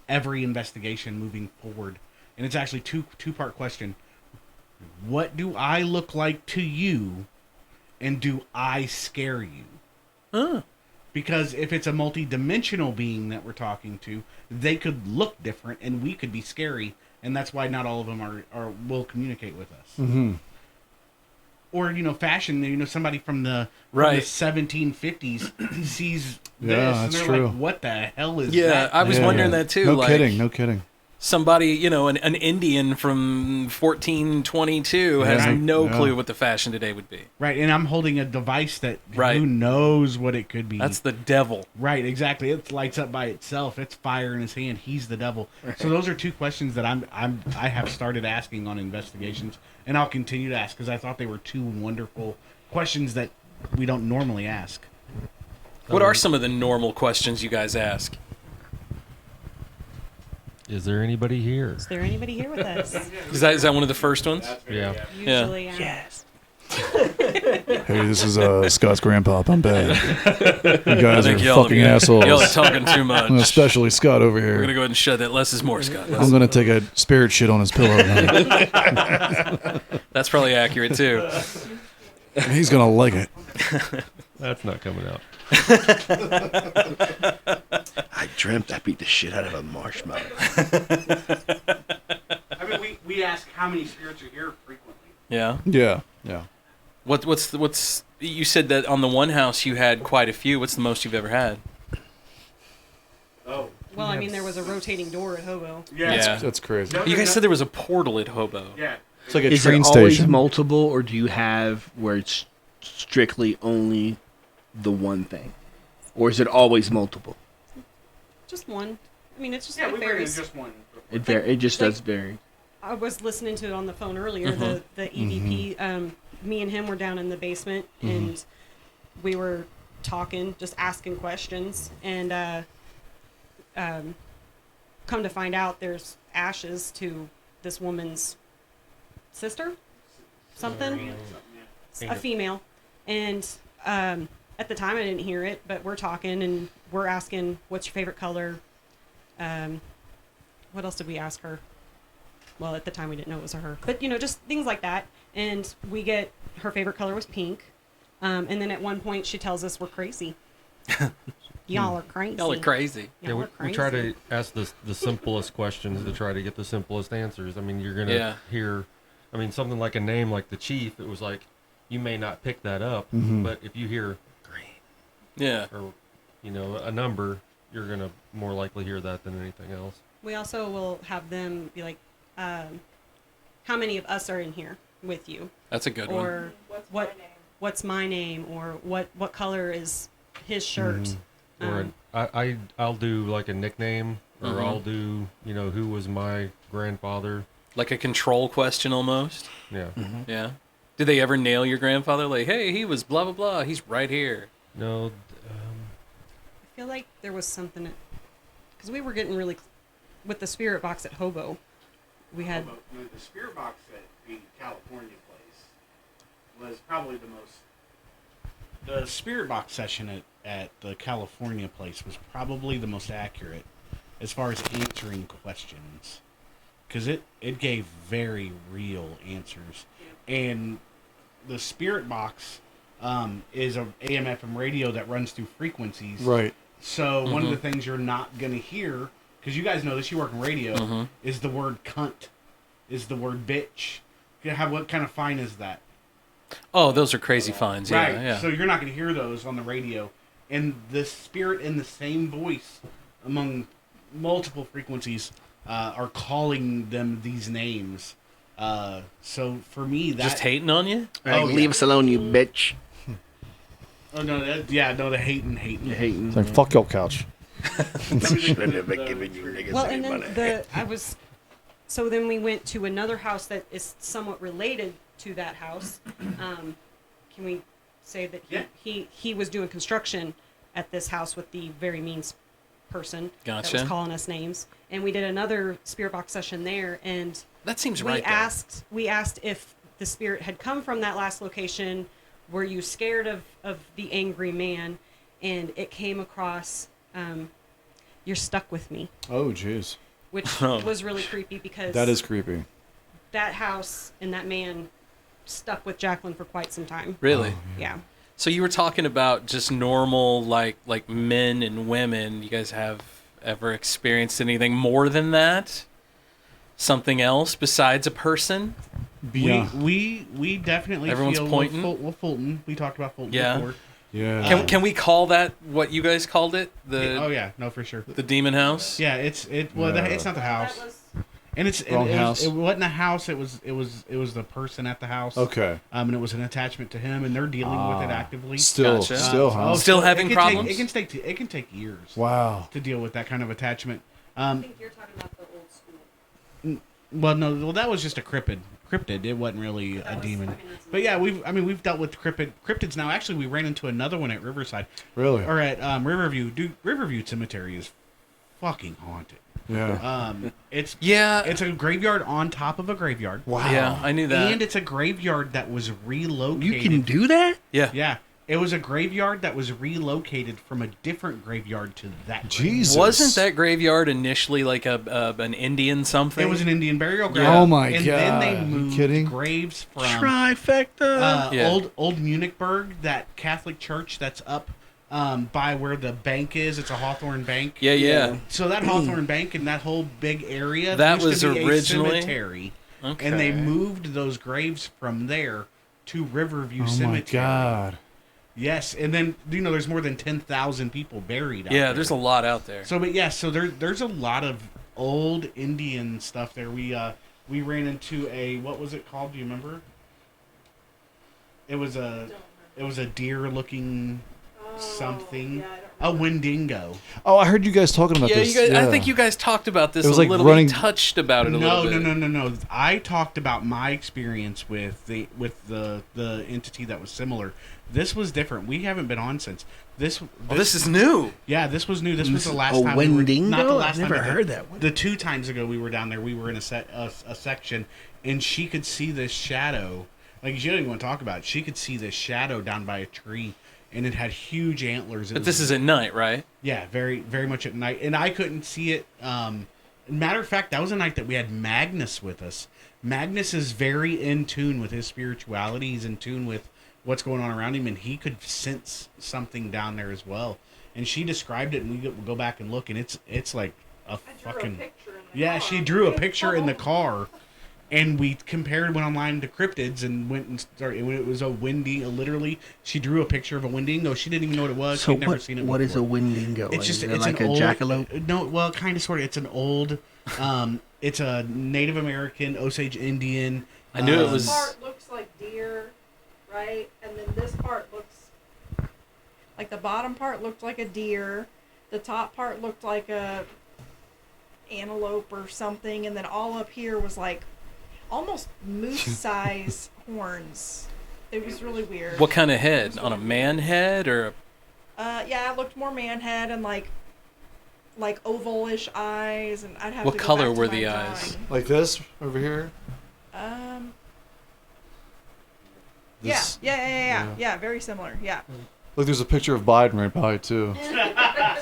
Speaker 11: every investigation moving forward. And it's actually two-part question. What do I look like to you, and do I scare you? Because if it's a multi-dimensional being that we're talking to, they could look different, and we could be scary, and that's why not all of them will communicate with us.
Speaker 8: Mm-hmm.
Speaker 11: Or fashion. Somebody from the 1750s sees this, and they're like, "What the hell is that?"
Speaker 5: Yeah, I was wondering that too.
Speaker 8: No kidding.
Speaker 5: Somebody, an Indian from 1422 has no clue what the fashion today would be.
Speaker 11: Right, and I'm holding a device that who knows what it could be.
Speaker 5: That's the devil.
Speaker 11: Right, exactly. It lights up by itself. It's fire in his hand. He's the devil. Right. So those are two questions that I have started asking on investigations, and I'll continue to ask because I thought they were two wonderful questions that we don't normally ask.
Speaker 5: What are some of the normal questions you guys ask?
Speaker 9: Is there anybody here?
Speaker 10: Is there anybody here with us?
Speaker 5: Is that one of the first ones?
Speaker 9: Yeah.
Speaker 10: Usually,
Speaker 5: Yes.
Speaker 13: Hey, this is Scott's grandpa. I'm bad. You guys are
Speaker 5: y'all
Speaker 13: fucking assholes.
Speaker 5: Y'all are talking too much.
Speaker 13: Especially Scott over here.
Speaker 5: We're going to go ahead and shut that. Less is more, Scott.
Speaker 13: I'm going to take a spirit shit on his pillow tonight.
Speaker 5: That's probably accurate, too.
Speaker 13: He's going to like it.
Speaker 9: That's not coming out.
Speaker 6: I dreamt I beat the shit out of a marshmallow.
Speaker 11: I mean, we ask how many spirits are here frequently.
Speaker 5: Yeah.
Speaker 8: Yeah.
Speaker 5: What's you said that on the one house you had quite a few. What's the most you've ever had?
Speaker 11: Oh.
Speaker 10: Well, I mean, there was a rotating door at Hobo.
Speaker 5: Yeah.
Speaker 8: That's crazy.
Speaker 5: You guys said there was a portal at Hobo.
Speaker 11: Yeah.
Speaker 8: It's like a
Speaker 6: Is
Speaker 8: train
Speaker 6: it always
Speaker 8: station.
Speaker 6: multiple, or do you have where it's strictly only the one thing, or is it always multiple?
Speaker 10: Just one. I mean, it's just
Speaker 11: Yeah,
Speaker 10: it
Speaker 11: we bring in
Speaker 10: varies.
Speaker 11: just one.
Speaker 6: It just does vary.
Speaker 10: I was listening to it on the phone earlier. The EVP. Me and him were down in the basement, and we were talking, just asking questions, and come to find out, there's ashes to this woman's sister, something, a female, and at the time I didn't hear it, but we're talking and we're asking, "What's your favorite color?" What else did we ask her? Well, at the time we didn't know it was her, but just things like that. And we get her favorite color was pink, and then at one point she tells us we're crazy. Y'all are crazy.
Speaker 5: Y'all are crazy.
Speaker 9: Yeah, we try to ask the simplest questions to try to get the simplest answers. I mean, you're gonna hear, something like a name like the Chief. It was like you may not pick that up, but if you hear green, or a number, you're gonna more likely hear that than anything else.
Speaker 10: We also will have them be like, how many of us are in here with you?
Speaker 5: That's a good one.
Speaker 10: Or what's my name? Or what color is his shirt?
Speaker 9: Or I'll do like a nickname, or I'll do who was my grandfather.
Speaker 5: Like a control question almost.
Speaker 9: Yeah.
Speaker 5: Yeah. Did they ever nail your grandfather? Like, hey, he was blah blah blah. He's right here.
Speaker 9: No.
Speaker 10: I feel like there was something because we were getting really with the spirit box at Hobo. We had
Speaker 11: the spirit box at the California place was probably the most. The spirit box session at the California place was probably the most accurate as far as answering questions, because it gave very real answers. And the spirit box is a AM/FM radio that runs through frequencies.
Speaker 8: Right.
Speaker 11: So one of the things you're not gonna hear, because you guys know this, you work in radio, is the word cunt, is the word bitch. What kind of fine is that?
Speaker 5: Oh, those are crazy fines. Yeah,
Speaker 11: Right.
Speaker 5: yeah.
Speaker 11: So you're not going to hear those on the radio. And the spirit in the same voice among multiple frequencies are calling them these names. So for me, that...
Speaker 5: Just hating on you?
Speaker 6: Leave us alone, you bitch.
Speaker 11: Oh, no, the hating.
Speaker 8: It's like, fuck your couch.
Speaker 6: Should have never given you niggas
Speaker 10: well,
Speaker 6: any
Speaker 10: and
Speaker 6: money.
Speaker 10: then so then we went to another house that is somewhat related to that house. Can we say that he was doing construction at this house with the very mean person that was calling us names, and we did another spirit box session there, and
Speaker 5: that seems
Speaker 10: we
Speaker 5: right.
Speaker 10: We asked if the spirit had come from that last location. Were you scared of the angry man? And it came across, you're stuck with me.
Speaker 8: Oh, jeez.
Speaker 10: Which was really creepy because
Speaker 8: that is creepy.
Speaker 10: That house and that man stuck with Jaclyn for quite some time.
Speaker 5: Really?
Speaker 10: Yeah.
Speaker 5: So you were talking about just normal, like men and women. You guys have ever experienced anything more than that? Something else besides a person?
Speaker 11: Yeah. We definitely
Speaker 5: Everyone's
Speaker 11: feel
Speaker 5: pointing.
Speaker 11: Fulton. We talked about Fulton
Speaker 5: Yeah.
Speaker 11: before.
Speaker 8: Yeah.
Speaker 5: Can we call that what you guys called it?
Speaker 11: Oh yeah, no, for sure.
Speaker 5: The demon house?
Speaker 11: Yeah, it's not the house. And
Speaker 8: Wrong house.
Speaker 11: It wasn't a house. It was the person at the house.
Speaker 8: Okay.
Speaker 11: And it was an attachment to him, and they're dealing with it actively.
Speaker 8: Still, huh?
Speaker 5: Still having
Speaker 11: it can
Speaker 5: problems?
Speaker 11: It can take years.
Speaker 8: Wow.
Speaker 11: To deal with that kind of attachment.
Speaker 10: I think you're talking about the old school.
Speaker 11: Well, that was just a cryptid. It wasn't really a demon. But yeah, we've dealt with cryptids now. Actually, we ran into another one at Riverside.
Speaker 8: Really?
Speaker 11: Or at Riverview. Dude, Riverview Cemetery is fucking haunted.
Speaker 8: Yeah.
Speaker 11: It's a graveyard on top of a graveyard.
Speaker 8: Wow.
Speaker 5: Yeah, I knew that.
Speaker 11: And it's a graveyard that was relocated.
Speaker 6: You can do that?
Speaker 5: Yeah.
Speaker 11: Yeah. It was a graveyard that was relocated from a different graveyard to that.
Speaker 8: Jesus.
Speaker 5: Wasn't that graveyard initially like an Indian something?
Speaker 11: It was an Indian burial ground.
Speaker 8: Oh my
Speaker 11: and
Speaker 8: God.
Speaker 11: then they
Speaker 8: Are you
Speaker 11: moved
Speaker 8: kidding?
Speaker 11: graves from
Speaker 6: Trifecta.
Speaker 11: old Munichburg, that Catholic church that's up by where the bank is. It's a Hawthorne Bank.
Speaker 5: Yeah.
Speaker 11: So that Hawthorne Bank and that whole big area
Speaker 5: That
Speaker 11: used
Speaker 5: was
Speaker 11: to be
Speaker 5: originally
Speaker 11: a cemetery,
Speaker 5: Okay.
Speaker 11: and they moved those graves from there to Riverview Cemetery.
Speaker 8: Oh my God.
Speaker 11: Yes, and then there's more than 10,000 people buried out there.
Speaker 5: Yeah, there's a lot out there.
Speaker 11: So, but yeah, so there's a lot of old Indian stuff there. We ran into what was it called? Do you remember? It was a deer looking something. A Wendigo.
Speaker 8: Oh, I heard you guys talking about this.
Speaker 5: I think you guys talked about this
Speaker 8: It was
Speaker 5: a
Speaker 8: like
Speaker 5: little
Speaker 8: running-
Speaker 5: bit, touched about it a little bit.
Speaker 11: No. I talked about my experience with the entity that was similar. This was different. We haven't been on since. This
Speaker 5: is new.
Speaker 11: Yeah, this was new. This was the last
Speaker 6: A
Speaker 11: time.
Speaker 6: Wendigo?
Speaker 11: Not the last
Speaker 6: I've never
Speaker 11: time.
Speaker 6: heard that one.
Speaker 11: The 2 times ago we were down there, we were in a section, and she could see this shadow. Like, she didn't even want to talk about it. She could see this shadow down by a tree, and it had huge antlers.
Speaker 5: But this is at night, right?
Speaker 11: Yeah, very, very much at night. And I couldn't see it. Matter of fact, that was a night that we had Magnus with us. Magnus is very in tune with his spirituality. He's in tune with what's going on around him, and he could sense something down there as well. And she described it, and we go back and look, and it's like a fucking... Yeah, she drew a picture in the car. And we went online to cryptids and went and started. When it was literally, she drew a picture of a Wendigo. She didn't even know what it was.
Speaker 6: So
Speaker 11: She'd never seen it before.
Speaker 6: what is a Wendigo?
Speaker 11: It's just
Speaker 6: Is it
Speaker 11: it's
Speaker 6: like
Speaker 11: an
Speaker 6: a
Speaker 11: old,
Speaker 6: jackalope?
Speaker 11: No, well, kind of, sort of. It's an old. It's a Native American Osage Indian.
Speaker 5: I knew it was.
Speaker 12: This part looks like deer, right? And then this part looks like the bottom part looked like a deer. The top part looked like a antelope or something, and then all up here was like almost moose-size horns. It was really weird.
Speaker 5: What kind of head? On a man head or?
Speaker 12: Yeah, it looked more man head and like ovalish eyes, and I'd have
Speaker 5: What
Speaker 12: to go
Speaker 5: color
Speaker 12: back to
Speaker 5: were
Speaker 12: my
Speaker 5: the
Speaker 12: drawing.
Speaker 5: eyes?
Speaker 8: Like this over here?
Speaker 12: Yeah, very similar. Yeah.
Speaker 8: Look, there's a picture of Biden right by it too.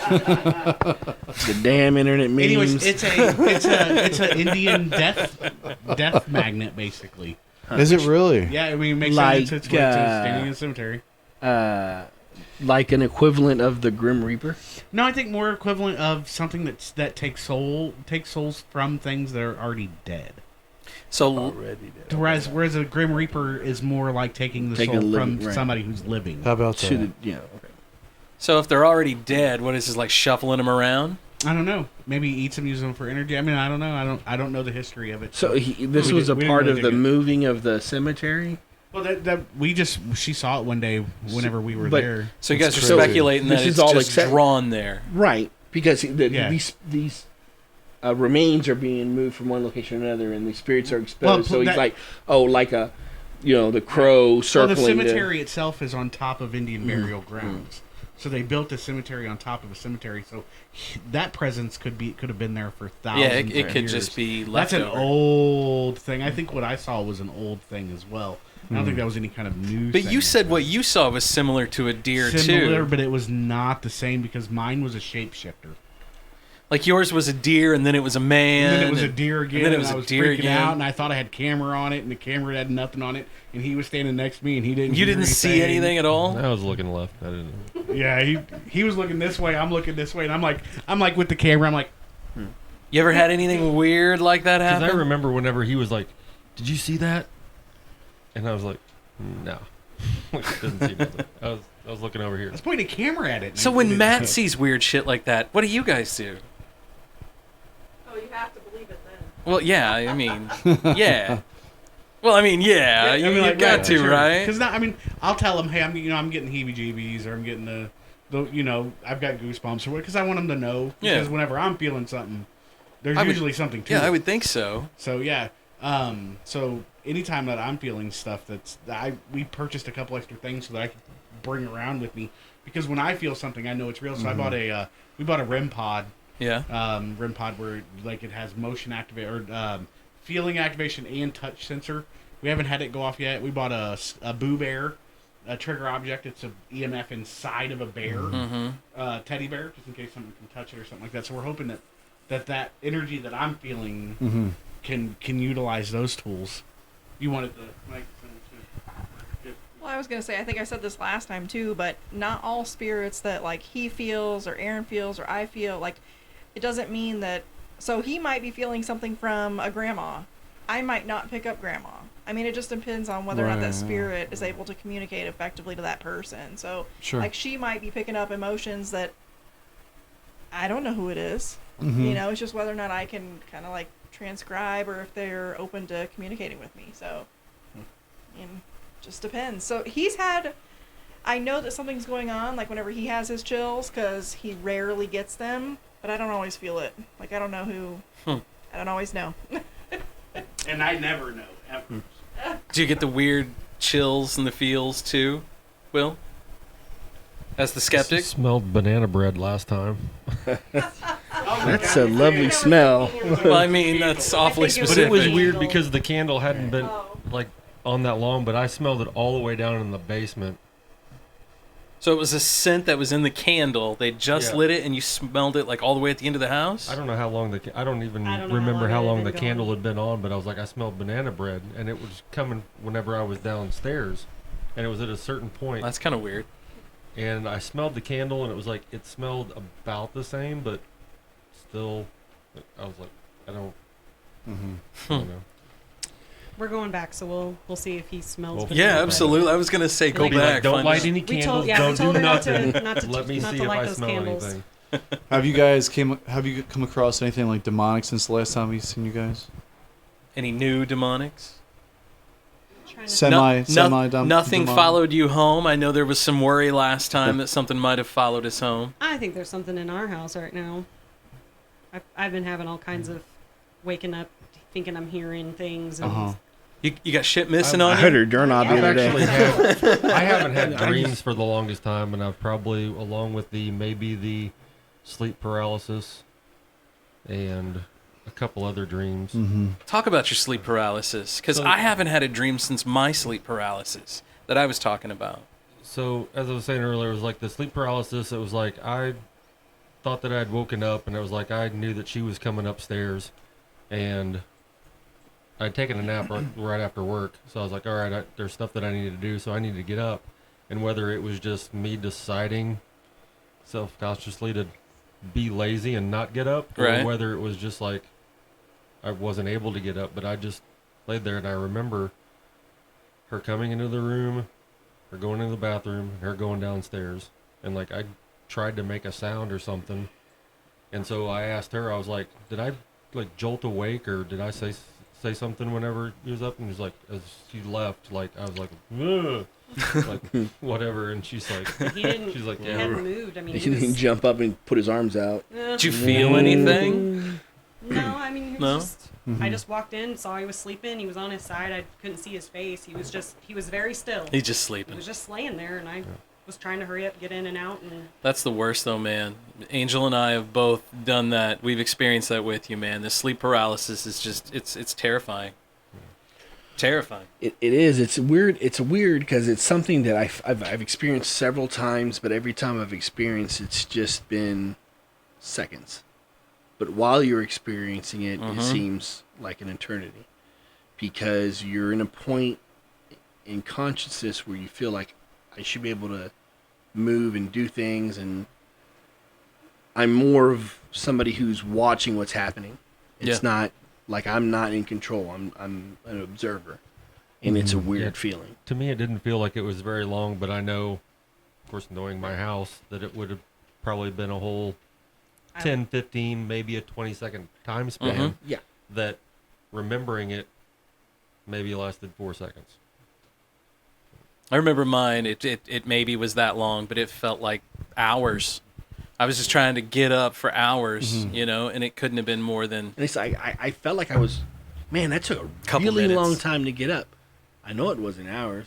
Speaker 6: The damn internet memes.
Speaker 11: Anyways, it's a Indian death magnet basically.
Speaker 8: Is it really?
Speaker 11: Yeah, I mean, it makes
Speaker 6: Like,
Speaker 11: sense. It's standing in the cemetery.
Speaker 6: Like an equivalent of the Grim Reaper.
Speaker 11: No, I think more equivalent of something that takes souls from things that are already dead.
Speaker 5: So
Speaker 11: whereas a Grim Reaper is more like taking the soul from somebody who's living.
Speaker 8: How about that?
Speaker 6: Okay.
Speaker 5: So if they're already dead, what is this, like shuffling them around?
Speaker 11: I don't know. Maybe he eats them, use them for energy. I mean, I don't know. I don't know the history of it.
Speaker 6: So this was a part of the moving of the cemetery?
Speaker 11: Well, she saw it one day whenever we were there.
Speaker 5: So you guys are speculating that it's just drawn there,
Speaker 6: right? Because these remains are being moved from one location to another, and the spirits are exposed. So he's like, the crow circling.
Speaker 11: Well, the cemetery itself is on top of Indian burial grounds. So they built a cemetery on top of a cemetery. So that presence could have been there for thousands.
Speaker 5: Yeah,
Speaker 11: of
Speaker 5: it could
Speaker 11: years.
Speaker 5: just be
Speaker 11: That's an
Speaker 5: leftover.
Speaker 11: old thing. I think what I saw was an old thing as well. I don't think that was any kind of new
Speaker 5: But
Speaker 11: thing.
Speaker 5: you said what you saw was similar to a deer
Speaker 11: Similar,
Speaker 5: too.
Speaker 11: but it was not the same because mine was a shapeshifter.
Speaker 5: Like yours was a deer, and then it was a man.
Speaker 11: And then it was a deer again.
Speaker 5: And then it was
Speaker 11: I
Speaker 5: a
Speaker 11: was
Speaker 5: deer
Speaker 11: freaking
Speaker 5: again.
Speaker 11: out, and I thought I had camera on it, and the camera had nothing on it. And he was standing next to me, and he didn't.
Speaker 5: You
Speaker 11: hear
Speaker 5: didn't see anything at all?
Speaker 9: I was looking left. I didn't.
Speaker 11: Yeah, he was looking this way. I'm looking this way, and I'm like with the camera. I'm like,
Speaker 5: You ever had anything weird like that happen?
Speaker 9: Because I remember whenever he was like, "Did you see that?" And I was like, "No, didn't see nothing." I was looking over here.
Speaker 11: I was pointing a camera at it.
Speaker 5: So when Matt sees weird shit like that, what do you guys do?
Speaker 12: Oh, you have to believe it then.
Speaker 5: Well, yeah, I mean, yeah. Well, I mean, yeah, you got to, right?
Speaker 11: Because I'll tell him, hey, I'm getting heebie-jeebies, or I'm getting the I've got goosebumps, or what, because I want him to know. Because whenever I'm feeling something, there's usually something to it.
Speaker 5: Yeah, I would think so.
Speaker 11: So yeah, so anytime that I'm feeling stuff, we purchased a couple extra things so that I could bring around with me, because when I feel something, I know it's real. So we bought a REM pod.
Speaker 5: Yeah.
Speaker 11: REM pod where like it has motion activate or feeling activation and touch sensor. We haven't had it go off yet. We bought a Boo Bear, a trigger object. It's an EMF inside of a bear, teddy bear, just in case someone can touch it or something like that. So we're hoping that energy that I'm feeling can utilize those tools. You wanted the microphone too.
Speaker 12: Well, I was going to say, I think I said this last time too, but not all spirits that like he feels or Aaron feels or I feel, like it doesn't mean that. So he might be feeling something from a grandma. I might not pick up grandma. I mean, it just depends on whether or not that spirit is able to communicate effectively to that person. So like she might be picking up emotions that I don't know who it is. You know, it's just whether or not I can kind of like transcribe, or if they're open to communicating with me. So just depends. So I know that something's going on, like whenever he has his chills, because he rarely gets them, but I don't always feel it. Like, I don't know who. I don't always know.
Speaker 11: And I never know, ever.
Speaker 5: Do you get the weird chills and the feels too, Will? As the skeptic?
Speaker 9: I smelled banana bread last time.
Speaker 6: That's a lovely smell.
Speaker 5: Well, I mean, that's awfully specific.
Speaker 9: But it was weird because the candle hadn't been like on that long, but I smelled it all the way down in the basement.
Speaker 5: So it was a scent that was in the candle. They just lit it, and you smelled it like all the way at the end of the house?
Speaker 9: I don't know how long I don't even remember how long the candle had been on, but I was like, I smelled banana bread, and it was coming whenever I was downstairs, and it was at a certain point.
Speaker 5: That's kind of weird.
Speaker 9: And I smelled the candle, and it was like, it smelled about the same, but still, I was like, I don't know.
Speaker 10: We're going back, so we'll see if he smells.
Speaker 5: Yeah, absolutely. I was gonna say go back.
Speaker 9: Don't light any candles. Don't do nothing. Let me see if I smell anything.
Speaker 8: Have you come across anything like demonic since the last time we've seen you guys?
Speaker 5: Any new demonics?
Speaker 8: Nothing
Speaker 5: followed you home. I know there was some worry last time that something might have followed us home.
Speaker 10: I think there's something in our house right now. I've been having all kinds of waking up thinking I'm hearing things. And
Speaker 5: You got shit missing on you?
Speaker 6: I heard her doorknob the other day.
Speaker 9: I haven't had dreams for the longest time, and I've probably, along with maybe the sleep paralysis and a couple other dreams.
Speaker 5: Talk about your sleep paralysis, because I haven't had a dream since my sleep paralysis that I was talking about.
Speaker 9: So, as I was saying earlier, it was like the sleep paralysis. It was like I thought that I had woken up, and it was like I knew that she was coming upstairs, and I'd taken a nap right after work. So I was like, all right, there's stuff that I needed to do, so I needed to get up. And whether it was just me deciding self-consciously to be lazy and not get up, or whether it was just like I wasn't able to get up, but I just laid there, and I remember her coming into the room, her going into the bathroom, and her going downstairs. And like I tried to make a sound or something, and so I asked her, I was like, did I like jolt awake, or did I say something whenever he was up? And he was like, as she left, like I was like, ugh. Like whatever, and she's like, she's like,
Speaker 10: he hadn't moved. I mean,
Speaker 6: he didn't jump up and put his arms out.
Speaker 5: Did you feel anything?
Speaker 10: No, I mean, he was I just walked in, saw he was sleeping. He was on his side. I couldn't see his face. He was very still.
Speaker 5: He's just sleeping.
Speaker 10: He was just laying there, and I was trying to hurry up, get in and out. And
Speaker 5: that's the worst, though, man. Angel and I have both done that. We've experienced that with you, man. The sleep paralysis is just, it's terrifying. Terrifying.
Speaker 6: It is. It's weird. It's weird because it's something that I've experienced several times, but every time I've experienced, it's just been seconds. but while you're experiencing it, it seems like an eternity, because you're in a point in consciousness where you feel like I should be able to move and do things, and I'm more of somebody who's watching what's happening. It's not like I'm not in control. I'm an observer, and it's a weird feeling.
Speaker 9: To me, it didn't feel like it was very long, but I know, of course, knowing my house, that it would have probably been a whole 10, 15, maybe a 20-second time span.
Speaker 6: Yeah.
Speaker 9: That remembering it maybe lasted 4 seconds.
Speaker 5: I remember mine. It maybe was that long, but it felt like hours. I was just trying to get up for hours, you know, and it couldn't have been more than.
Speaker 6: And it's like I felt like I was, man, that took a
Speaker 5: Couple
Speaker 6: really
Speaker 5: minutes.
Speaker 6: long time to get up. I know it wasn't hours,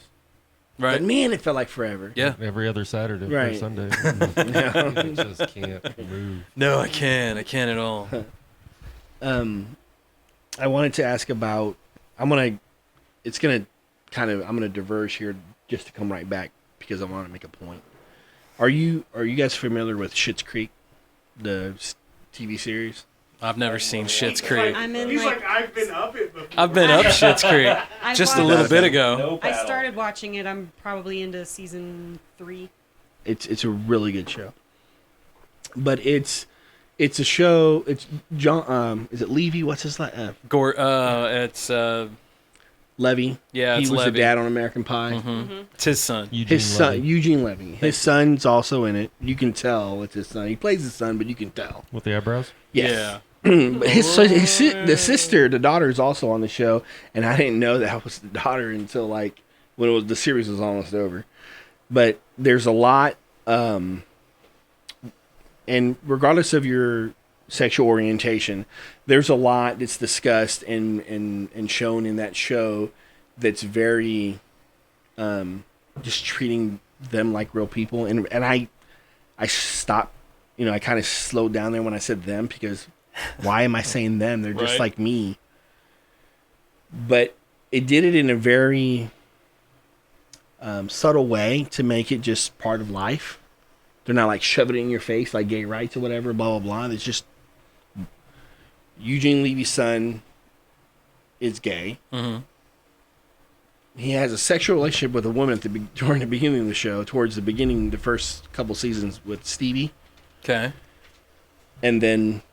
Speaker 5: right?
Speaker 6: But man, it felt like forever.
Speaker 5: Yeah,
Speaker 9: every other Saturday
Speaker 6: right.
Speaker 9: or Sunday.
Speaker 6: You
Speaker 9: just can't move.
Speaker 5: No, I can't. I can't at all.
Speaker 6: I wanted to ask about. I'm gonna diverge here just to come right back because I want to make a point. Are you guys familiar with Schitt's Creek, the TV series?
Speaker 5: I've never seen Schitt's Creek.
Speaker 11: He's like, I've been up it before.
Speaker 5: I've been up Schitt's Creek just a little bit ago.
Speaker 10: I started watching it. I'm probably into season 3.
Speaker 6: It's a really good show, but it's a show. It's John. Is it Levy? What's his last?
Speaker 5: It's
Speaker 6: Levy.
Speaker 5: Yeah,
Speaker 6: he
Speaker 5: it's
Speaker 6: was
Speaker 5: Levy.
Speaker 6: the dad on American Pie.
Speaker 5: It's his son.
Speaker 6: Eugene Levy. His son's also in it. You can tell it's his son. He plays his son, but you can tell
Speaker 9: With the eyebrows?
Speaker 6: Yes.
Speaker 5: Yeah.
Speaker 6: But the daughter is also on the show, and I didn't know that was the daughter until like when the series was almost over. But there's a lot, and regardless of your sexual orientation, there's a lot that's discussed and shown in that show that's very just treating them like real people. And I stopped, I kind of slowed down there when I said them, because why am I saying them? They're just
Speaker 5: Right.
Speaker 6: like me. But it did it in a very subtle way to make it just part of life. They're not like shoving it in your face like gay rights or whatever, blah, blah, blah. It's just Eugene Levy's son is gay.
Speaker 5: Mm-hmm.
Speaker 6: He has a sexual relationship with a woman during the beginning of the show, towards the beginning, the first couple seasons with Stevie.
Speaker 5: Okay.
Speaker 6: And then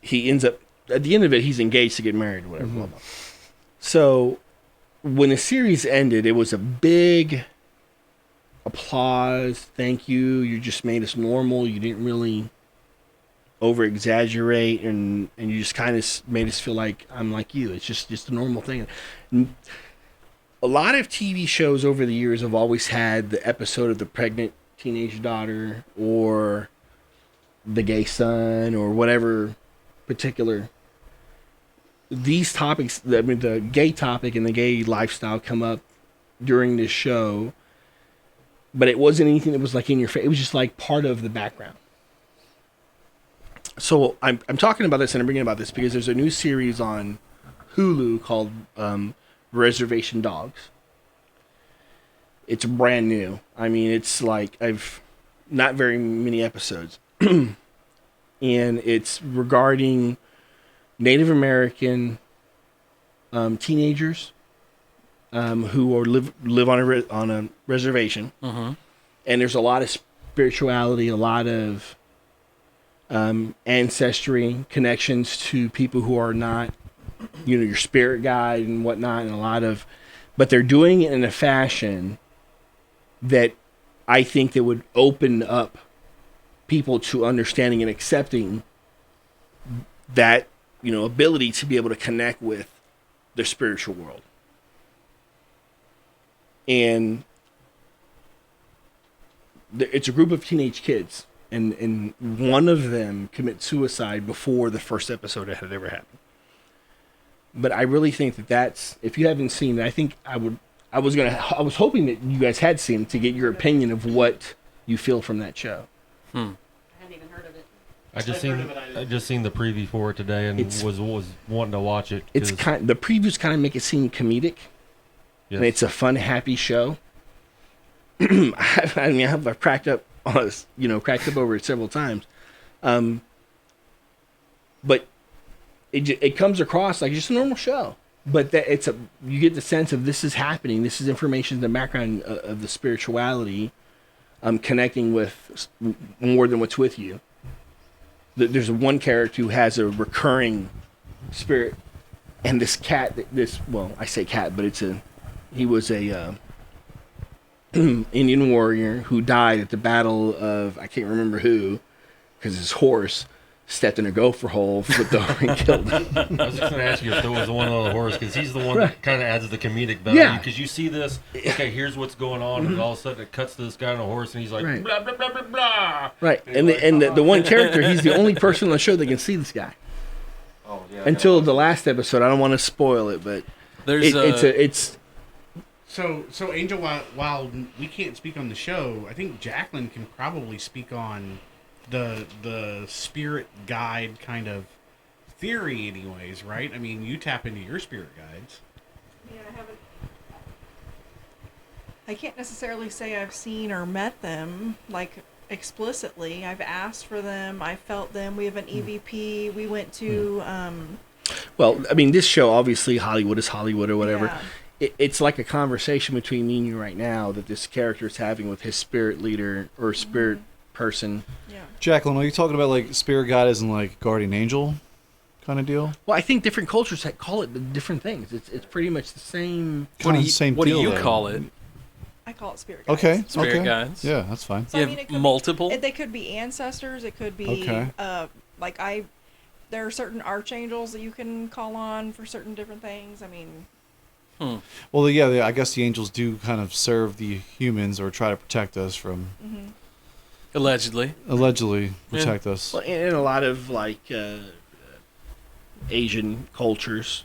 Speaker 6: he ends up, at the end of it, he's engaged to get married or whatever. Blah, blah. So when the series ended, it was a big applause. Thank you. You just made us normal. You didn't really over exaggerate, and you just kind of made us feel like I'm like you. It's just a normal thing. And a lot of TV shows over the years have always had the episode of the pregnant teenage daughter or the gay son or whatever particular. These topics, I mean, the gay topic and the gay lifestyle come up during this show, but it wasn't anything that was like in your face. It was just like part of the background. So I'm talking about this and I'm bringing about this because there's a new series on Hulu called Reservation Dogs. It's brand new. I mean, it's like I've not very many episodes. And it's regarding Native American teenagers who live on a reservation.
Speaker 5: Mm-hmm.
Speaker 6: And there's a lot of spirituality, a lot of ancestry, connections to people who are not, your spirit guide and whatnot, and but they're doing it in a fashion that I think that would open up people to understanding and accepting that, ability to be able to connect with their spiritual world. And it's a group of teenage kids, and one of them commits suicide before the first episode had ever happened. But I really think that's, if you haven't seen it, I think I was hoping that you guys had seen it to get your opinion of what you feel from that show.
Speaker 10: I hadn't even heard of it.
Speaker 9: I just seen the preview for it today and was wanting to watch it.
Speaker 6: The previews kind of make it seem comedic.
Speaker 9: Yes.
Speaker 6: And it's a fun, happy show. I've cracked up over it several times. but it comes across like just a normal show. But that you get the sense of this is happening. This is information in the background of the spirituality, connecting with more than what's with you. There's one character who has a recurring spirit, and this cat. I say cat, but he was a Indian warrior who died at the battle of I can't remember who, because his horse stepped in a gopher hole, flipped over, and killed him.
Speaker 9: I was just going to ask you if there was one on the horse, because he's the one that kind of adds the comedic value.
Speaker 6: Yeah.
Speaker 9: Because you see this, okay, here's what's going on, and all of a sudden it cuts to this guy on a horse, and he's like,
Speaker 6: Right.
Speaker 9: blah, blah, blah, blah, blah.
Speaker 6: Right, and the one character, he's the only person on the show that can see this guy.
Speaker 9: Oh, yeah,
Speaker 6: Until the last episode, I don't want to spoil it, but it's.
Speaker 11: So Angel, while we can't speak on the show, I think Jaclyn can probably speak on the spirit guide kind of theory, anyways, right? I mean, you tap into your spirit guides.
Speaker 12: Yeah, I can't necessarily say I've seen or met them like explicitly. I've asked for them. I felt them. We have an EVP. We went to.
Speaker 6: Well, I mean, this show obviously Hollywood is Hollywood or whatever.
Speaker 12: Yeah.
Speaker 6: It's like a conversation between me and you right now that this character is having with his spirit leader or spirit person.
Speaker 12: Yeah.
Speaker 8: Jaclyn, are you talking about like spirit guide as in like guardian angel kind of deal?
Speaker 6: Well, I think different cultures call it different things. It's pretty much the same.
Speaker 8: Kind of the same
Speaker 5: What
Speaker 8: deal,
Speaker 5: do you
Speaker 8: though.
Speaker 5: call it?
Speaker 12: I call it spirit guides.
Speaker 8: Okay.
Speaker 5: Spirit
Speaker 8: okay.
Speaker 5: guides.
Speaker 8: Yeah, that's fine.
Speaker 12: So,
Speaker 5: You
Speaker 12: I mean,
Speaker 5: have
Speaker 12: it could
Speaker 5: multiple?
Speaker 12: They could be ancestors. It could be
Speaker 8: Okay.
Speaker 12: there are certain archangels that you can call on for certain different things. I mean,
Speaker 8: Well, yeah, I guess the angels do kind of serve the humans or try to protect us from.
Speaker 5: Allegedly
Speaker 8: Protect us.
Speaker 6: Well, in a lot of like Asian cultures,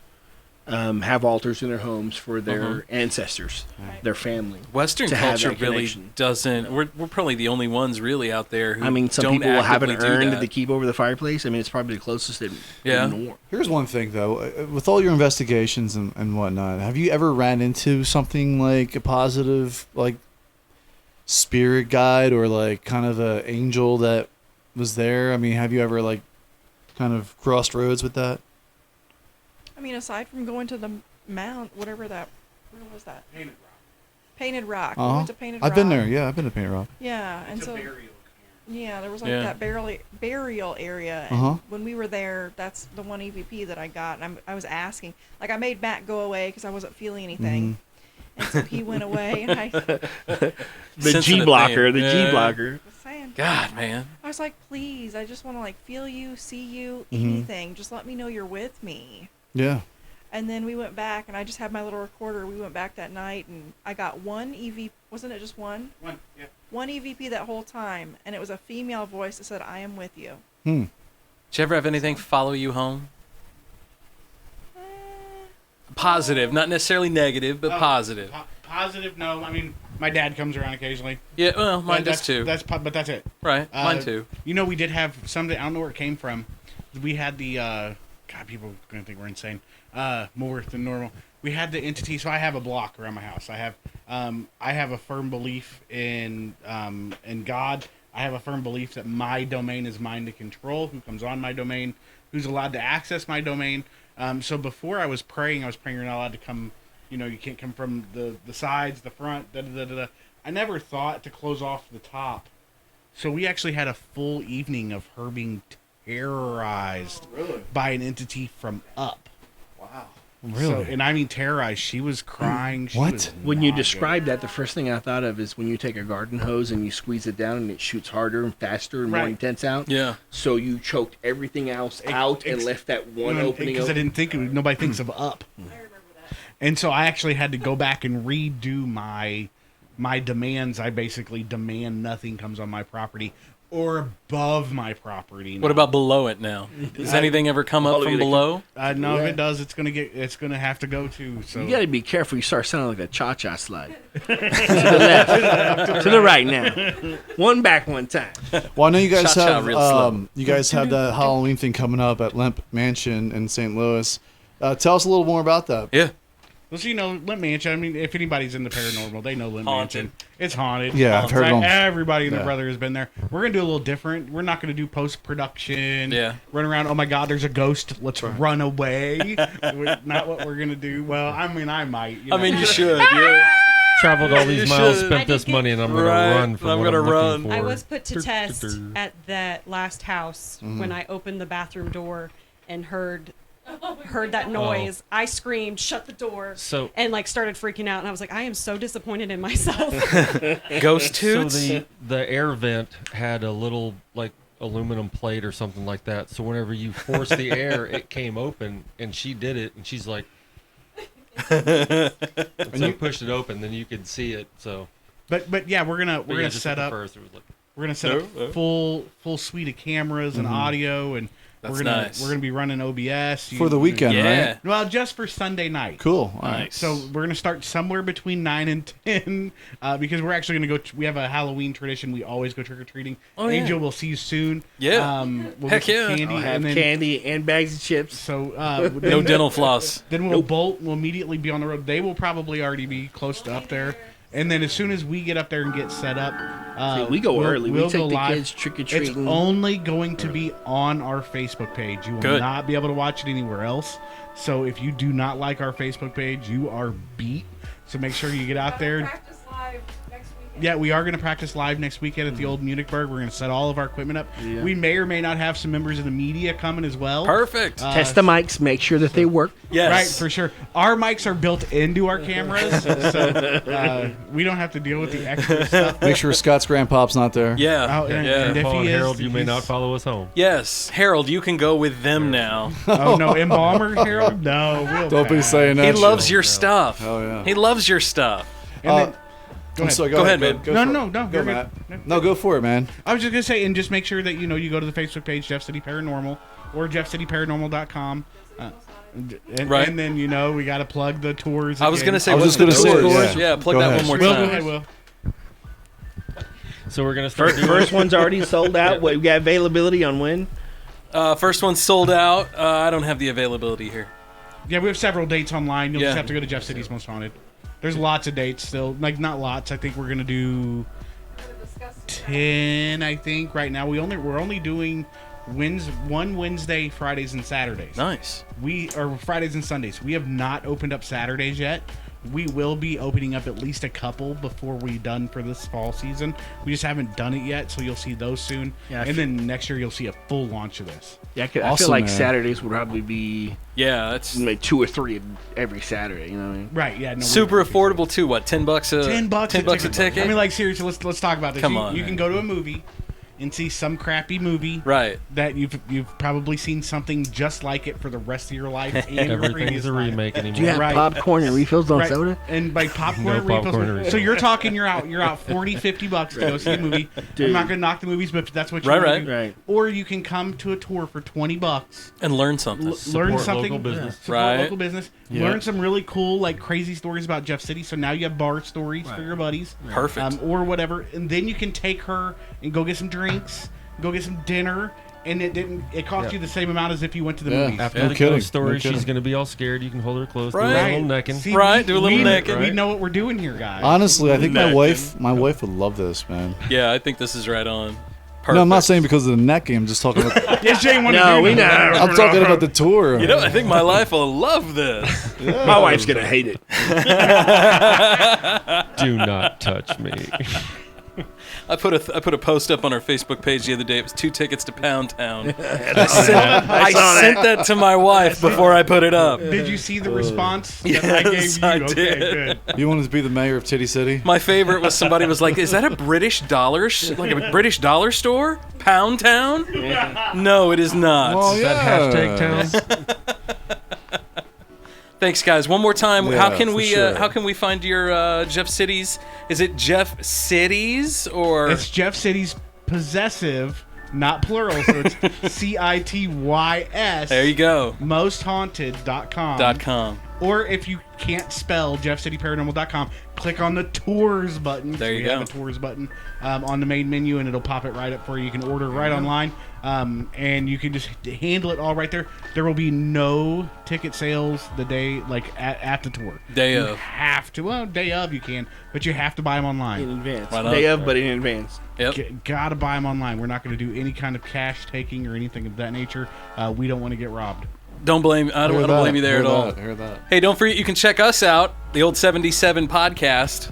Speaker 6: have altars in their homes for their ancestors, their family.
Speaker 5: Western
Speaker 6: to have
Speaker 5: culture
Speaker 6: that
Speaker 5: really
Speaker 6: connection.
Speaker 5: doesn't. We're probably the only ones really out there who
Speaker 6: I mean, some
Speaker 5: don't
Speaker 6: people haven't
Speaker 5: actively do
Speaker 6: earned
Speaker 5: that.
Speaker 6: to keep over the fireplace. I mean, it's probably the closest they ignore.
Speaker 8: Here's one thing, though. With all your investigations and whatnot, have you ever ran into something like a positive, like, spirit guide or, like, kind of a angel that was there? I mean, have you ever, like, kind of crossed roads with that?
Speaker 12: I mean, aside from going to the mount, where was that? Painted Rock. We went to Painted Rock.
Speaker 8: I've been there. Yeah, I've been to Painted Rock.
Speaker 12: Yeah, and so yeah, there was like
Speaker 8: Yeah.
Speaker 12: that burial area. And
Speaker 8: Uh-huh.
Speaker 12: when we were there, that's the one EVP that I got, and I was asking, like, I made Matt go away because I wasn't feeling anything, and so he went away, and I
Speaker 6: The G blocker, G blocker.
Speaker 12: saying,
Speaker 5: God, man.
Speaker 12: I was like, please, I just want to like feel you, see you,
Speaker 8: Mhm.
Speaker 12: anything. Just let me know you're with me.
Speaker 8: Yeah.
Speaker 12: And then we went back, and I just had my little recorder. We went back that night, and I got one EVP. Wasn't it just one?
Speaker 11: One, yeah.
Speaker 12: One EVP that whole time, and it was a female voice that said, "I am with you."
Speaker 5: Did you ever have anything follow you home? Positive, not necessarily negative, but positive.
Speaker 11: Positive, no. I mean, my dad comes around occasionally.
Speaker 5: Yeah, well, mine does
Speaker 11: That's-
Speaker 5: too.
Speaker 11: But that's it.
Speaker 5: Right, mine too.
Speaker 11: You know, we did have someday. I don't know where it came from. We had the God. People are gonna think we're insane. More than normal. We had the entity. So I have a block around my house. I have a firm belief in God. I have a firm belief that my domain is mine to control. Who comes on my domain? Who's allowed to access my domain? So before I was praying, you're not allowed to come. You know, you can't come from the sides, the front. Da, da, da, da. I never thought to close off the top. So we actually had a full evening of her being terrorized by an entity from up.
Speaker 6: Wow.
Speaker 8: Really?
Speaker 11: So, and I mean terrorized. She was crying. She
Speaker 8: What?
Speaker 11: was
Speaker 6: When you
Speaker 11: not
Speaker 6: describe
Speaker 11: good.
Speaker 6: that, the first thing I thought of is when you take a garden hose and you squeeze it down and it shoots harder and faster and more
Speaker 11: Right.
Speaker 6: intense out.
Speaker 5: Yeah.
Speaker 6: So you choked everything else out and left that one opening
Speaker 11: because I
Speaker 6: open.
Speaker 11: didn't think nobody thinks of up. And so I actually had to go back and redo my demands. I basically demand nothing comes on my property or above my property.
Speaker 5: What about below it now? Does anything ever come up from below?
Speaker 11: No,
Speaker 6: Yeah.
Speaker 11: if it does, it's gonna have to go to. So
Speaker 6: You got to be careful. You start sounding like a cha-cha slide. To the left, to the right now. One back, one time.
Speaker 8: Well, I know you guys
Speaker 5: Cha-cha
Speaker 8: have
Speaker 5: real slow.
Speaker 8: you guys have the Halloween thing coming up at Lemp Mansion in St. Louis. Tell us a little more about that.
Speaker 5: Yeah.
Speaker 11: Well, so you know, Limp Mansion. I mean, if anybody's in the paranormal, they know Limp
Speaker 5: Haunted.
Speaker 11: Mansion. It's haunted.
Speaker 8: Yeah, I've heard
Speaker 11: Like,
Speaker 8: them.
Speaker 11: everybody and their brother has been there. We're gonna do a little different. We're not gonna do post production.
Speaker 5: Yeah.
Speaker 11: Run around. Oh my God, there's a ghost. Let's run away. Not what we're gonna do. Well, I mean, I might.
Speaker 5: I mean, you should. Yeah.
Speaker 9: Traveled all these
Speaker 5: You
Speaker 9: miles,
Speaker 5: should.
Speaker 9: spent this money, and I'm going
Speaker 5: Right.
Speaker 9: to run from
Speaker 5: I'm
Speaker 9: what
Speaker 5: gonna
Speaker 9: I'm looking
Speaker 5: run.
Speaker 9: for.
Speaker 10: I was put to test at that last house when I opened the bathroom door and heard that noise. I screamed, shut the door, and like started freaking out. And I was like, I am so disappointed in myself.
Speaker 5: Ghost toots?
Speaker 9: So the air vent had a little like aluminum plate or something like that. So whenever you force the air, it came open, and she did it, and she's like, and so you pushed it open, then you could see it. So,
Speaker 11: but yeah, we're gonna set up.
Speaker 9: First, it was like,
Speaker 11: We're gonna set up full suite of cameras and audio, and
Speaker 5: That's
Speaker 11: we're gonna be running OBS
Speaker 8: For the weekend, right?
Speaker 11: Well, just for Sunday night.
Speaker 8: Cool. All right.
Speaker 11: So we're gonna start somewhere between 9 and 10 because we're actually gonna go. We have a Halloween tradition. We always go trick or treating.
Speaker 5: Oh, yeah.
Speaker 11: Angel, we'll see you soon.
Speaker 5: Yeah.
Speaker 11: We'll
Speaker 5: Heck
Speaker 11: get some
Speaker 5: yeah.
Speaker 11: candy
Speaker 6: I'll have
Speaker 11: and then,
Speaker 6: candy and bags of chips.
Speaker 11: So
Speaker 5: No dental floss.
Speaker 11: Then we'll bolt. We'll immediately be on the road. They will probably already be close to up there. And then as soon as we get up there and get set up,
Speaker 6: See, we go early. We
Speaker 11: We'll
Speaker 6: take
Speaker 11: go
Speaker 6: the
Speaker 11: live.
Speaker 6: kids trick-or-treating.
Speaker 11: It's only going to be on our Facebook page. You will
Speaker 5: Good.
Speaker 11: not be able to watch it anywhere else. So if you do not like our Facebook page, you are beat. So make sure you get out there.
Speaker 12: Practice live next weekend.
Speaker 11: Yeah, we are going to practice live next weekend at the old Munichburg. We're going to set all of our equipment up.
Speaker 6: Yeah.
Speaker 11: We may or may not have some members of the media coming as well.
Speaker 5: Perfect.
Speaker 6: Test the mics. Make sure that they work.
Speaker 5: Yes.
Speaker 11: Right, for sure. Our mics are built into our cameras, so we don't have to deal with the extra stuff.
Speaker 8: Make sure Scott's grandpop's not there.
Speaker 5: Yeah.
Speaker 11: Oh, and,
Speaker 5: yeah.
Speaker 11: and if
Speaker 9: Paul and
Speaker 11: he is,
Speaker 9: Harold, you may
Speaker 11: he's-
Speaker 9: not follow us home.
Speaker 5: Yes. Harold, you can go with them now.
Speaker 11: Oh no, embalmer Harold? No, we'll
Speaker 8: Don't be
Speaker 11: pass.
Speaker 8: saying that.
Speaker 5: He loves
Speaker 8: shit.
Speaker 5: your stuff.
Speaker 8: Oh, yeah.
Speaker 5: He loves your stuff.
Speaker 11: And then,
Speaker 8: I'm sorry,
Speaker 5: Go ahead, man.
Speaker 8: Go
Speaker 11: No,
Speaker 8: for
Speaker 11: no,
Speaker 8: it.
Speaker 11: no,
Speaker 8: Go,
Speaker 11: you're
Speaker 8: Matt.
Speaker 11: good.
Speaker 8: No, go for it, man.
Speaker 11: I was just gonna say, and just make sure that you go to the Facebook page, Jeff City Paranormal, or JeffCityParanormal.com.
Speaker 5: Right.
Speaker 11: And then we got to plug the tours.
Speaker 5: I was
Speaker 11: again.
Speaker 5: going to say,
Speaker 8: I was
Speaker 5: what's
Speaker 8: just
Speaker 5: the
Speaker 8: gonna say,
Speaker 5: tours?
Speaker 8: yeah.
Speaker 5: Plug
Speaker 8: Go
Speaker 5: that
Speaker 8: ahead.
Speaker 5: one more
Speaker 11: Will,
Speaker 5: time.
Speaker 11: go ahead, Will.
Speaker 9: So we're gonna start doing
Speaker 6: First one's already sold out. We got availability on when?
Speaker 5: First one's sold out. I don't have the availability here.
Speaker 11: Yeah, we have several dates online. You'll
Speaker 5: Yeah.
Speaker 11: just have to go to Jeff City's Most Haunted. There's lots of dates still. Like, not lots. I think we're gonna do 10. I think right now we're only doing one Wednesday, Fridays, and Saturdays.
Speaker 5: Nice.
Speaker 11: We are Fridays and Sundays. We have not opened up Saturdays yet. We will be opening up at least a couple before we're done for this fall season. We just haven't done it yet, so you'll see those soon.
Speaker 6: Yeah,
Speaker 11: and then next year you'll see a full launch of this.
Speaker 6: Yeah, I feel
Speaker 8: Awesome,
Speaker 6: like
Speaker 8: man.
Speaker 6: Saturdays would probably be
Speaker 5: Yeah, that's
Speaker 6: maybe 2 or 3 every Saturday. You know what I mean?
Speaker 11: Right? Yeah. No,
Speaker 5: super affordable too. What, $10 a $10 a ticket?
Speaker 11: I mean, like seriously, let's talk about this.
Speaker 5: Come
Speaker 11: you,
Speaker 5: on,
Speaker 11: you
Speaker 5: man.
Speaker 11: can go to a movie and see some crappy movie,
Speaker 5: Right.
Speaker 11: That you've probably seen something just like it for the rest of your life. And your
Speaker 9: everything's
Speaker 11: previous
Speaker 9: a
Speaker 11: life.
Speaker 9: remake anymore.
Speaker 6: Do you have
Speaker 11: Right.
Speaker 6: popcorn and refills on
Speaker 11: Right.
Speaker 6: soda?
Speaker 11: And by popcorn,
Speaker 9: No
Speaker 11: refills,
Speaker 9: popcorn or
Speaker 11: so you're talking you're out $40-$50 to go see a movie. I'm not gonna knock the movies, but if that's what you
Speaker 5: Right,
Speaker 11: wanna
Speaker 5: right.
Speaker 11: do.
Speaker 6: Right.
Speaker 11: Or you can come to a tour for $20.
Speaker 5: And learn something.
Speaker 11: Learn
Speaker 9: Support
Speaker 11: something.
Speaker 9: local business.
Speaker 11: Support
Speaker 5: Right.
Speaker 11: local business.
Speaker 6: Yeah.
Speaker 11: Learn some really cool, like crazy stories about Jeff City. So now you have bar stories for your buddies,
Speaker 5: Perfect.
Speaker 11: or whatever. And then you can take her and go get some drinks, go get some dinner, and it cost you the same amount as if you went to the
Speaker 8: Yeah.
Speaker 11: movies.
Speaker 9: After
Speaker 8: No
Speaker 9: the
Speaker 8: kidding.
Speaker 9: ghost story,
Speaker 8: No kidding.
Speaker 9: she's gonna be all scared. You can hold her close,
Speaker 5: Right.
Speaker 9: do a little necking.
Speaker 11: See,
Speaker 5: Right, do a little necking.
Speaker 11: We know what we're doing here, guys.
Speaker 8: Honestly, I think my
Speaker 5: Necking.
Speaker 8: wife would love this, man.
Speaker 5: Yeah, I think this is right on. Perfect.
Speaker 8: No, I'm not saying because of the necking. I'm just talking about.
Speaker 11: Yes, Jane wanted
Speaker 6: No,
Speaker 11: to
Speaker 6: we
Speaker 11: do
Speaker 6: know.
Speaker 11: that.
Speaker 8: I'm talking about the tour.
Speaker 5: You know, I think my life will love this.
Speaker 6: My wife's gonna hate it.
Speaker 9: Do not touch me.
Speaker 5: I put a post up on our Facebook page the other day. It was 2 tickets to Pound Town. I sent that to my wife before I put it up.
Speaker 11: Did you see the response that I gave
Speaker 5: Yes,
Speaker 11: you?
Speaker 5: I
Speaker 11: Okay,
Speaker 5: did.
Speaker 11: good.
Speaker 8: You wanted to be the mayor of Titty City?
Speaker 5: My favorite was somebody was like, "Is that a British dollar, like a British dollar store? Pound Town?" No, it is not.
Speaker 8: Well,
Speaker 9: Is that hashtag town?
Speaker 5: Thanks, guys. One more time.
Speaker 8: Yeah,
Speaker 5: how can
Speaker 8: for
Speaker 5: we
Speaker 8: sure.
Speaker 5: how can we find your Jeff Cities? Is it Jeff Cities or
Speaker 11: It's Jeff City's possessive, not plural, so it's CITYS.
Speaker 5: there you go.
Speaker 11: Mosthaunted.com.
Speaker 5: .com.
Speaker 11: Or if you can't spell JeffCityParanormal.com, click on the tours button.
Speaker 5: There you
Speaker 11: go. We have
Speaker 5: go.
Speaker 11: a tours button on the main menu, and it'll pop it right up for you. You can order right online, and you can just handle it all right there. There will be no ticket sales the day, like at the tour.
Speaker 5: Day
Speaker 11: you
Speaker 5: of.
Speaker 11: have to. Well, day of you can, but you have to buy them online.
Speaker 6: In advance.
Speaker 5: Right on.
Speaker 6: Day of, but in advance.
Speaker 5: Yep.
Speaker 11: Gotta buy them online. We're not going to do any kind of cash taking or anything of that nature. We don't want to get robbed.
Speaker 5: Don't blame. I don't blame you there at all.
Speaker 8: Hear that.
Speaker 5: Hey, don't forget you can check us out, the Old 77 Podcast.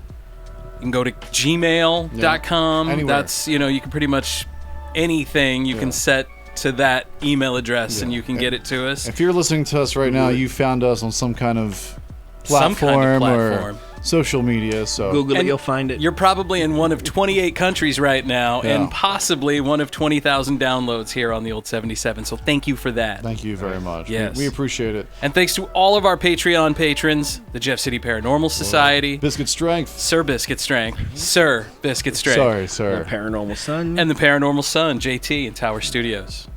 Speaker 5: You can go to gmail.com.
Speaker 8: Anywhere.
Speaker 5: That's you can pretty much anything you can set to that email address and you can get it to us.
Speaker 8: If you're listening to us right now, you found us on some kind of platform, or social media. So
Speaker 6: Google it,
Speaker 5: And
Speaker 6: you'll find it.
Speaker 5: You're probably in one of 28 countries right now,
Speaker 8: Yeah.
Speaker 5: and possibly one of 20,000 downloads here on the Old 77. So thank you for that.
Speaker 8: Thank you very much.
Speaker 5: Yes.
Speaker 8: We appreciate it.
Speaker 5: And thanks to all of our Patreon patrons, the Jeff City Paranormal Society,
Speaker 8: Biscuit Strength,
Speaker 5: Sir Biscuit Strength, Sir Biscuit Strength,
Speaker 8: Sorry, sir.
Speaker 6: The Paranormal Sun.
Speaker 5: and the Paranormal Sun, JT, in Tower Studios.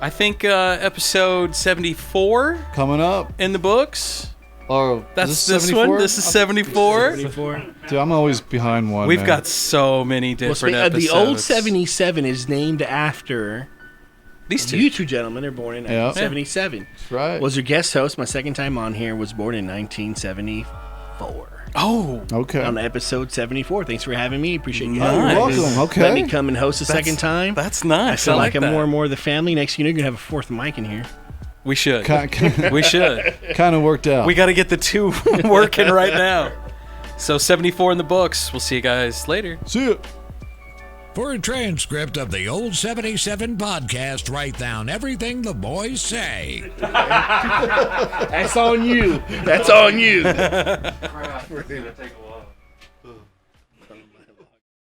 Speaker 5: I think episode 74
Speaker 8: Coming up
Speaker 5: in the books.
Speaker 8: Oh,
Speaker 5: That's
Speaker 8: is
Speaker 5: this
Speaker 8: 74?
Speaker 5: one. This is 74.
Speaker 6: 74.
Speaker 8: Dude, I'm always behind one.
Speaker 5: We've
Speaker 8: man.
Speaker 5: got so many different episodes.
Speaker 6: The old 77 is named after
Speaker 5: these two.
Speaker 6: You two gentlemen are born in 1977.
Speaker 8: That's right.
Speaker 6: Was your guest host, my second time on here, was born in 1974.
Speaker 5: Oh,
Speaker 8: okay.
Speaker 6: On episode 74. Thanks for having me. Appreciate you.
Speaker 8: Oh, you're welcome. Okay.
Speaker 6: Let me come and host a second time.
Speaker 5: That's nice.
Speaker 6: I feel like I'm
Speaker 5: that.
Speaker 6: more and more the family. Next thing you know, you're going to have a fourth mic in here.
Speaker 5: We should.
Speaker 8: Ki-
Speaker 5: We should.
Speaker 8: Kind of worked out.
Speaker 5: We got to get the two working right now. So 74 in the books. We'll see you guys later.
Speaker 8: See ya.
Speaker 1: For a transcript of the Old 77 podcast, write down everything the boys say.
Speaker 6: That's on you. That's on you.
Speaker 9: Crap. It's gonna take a while.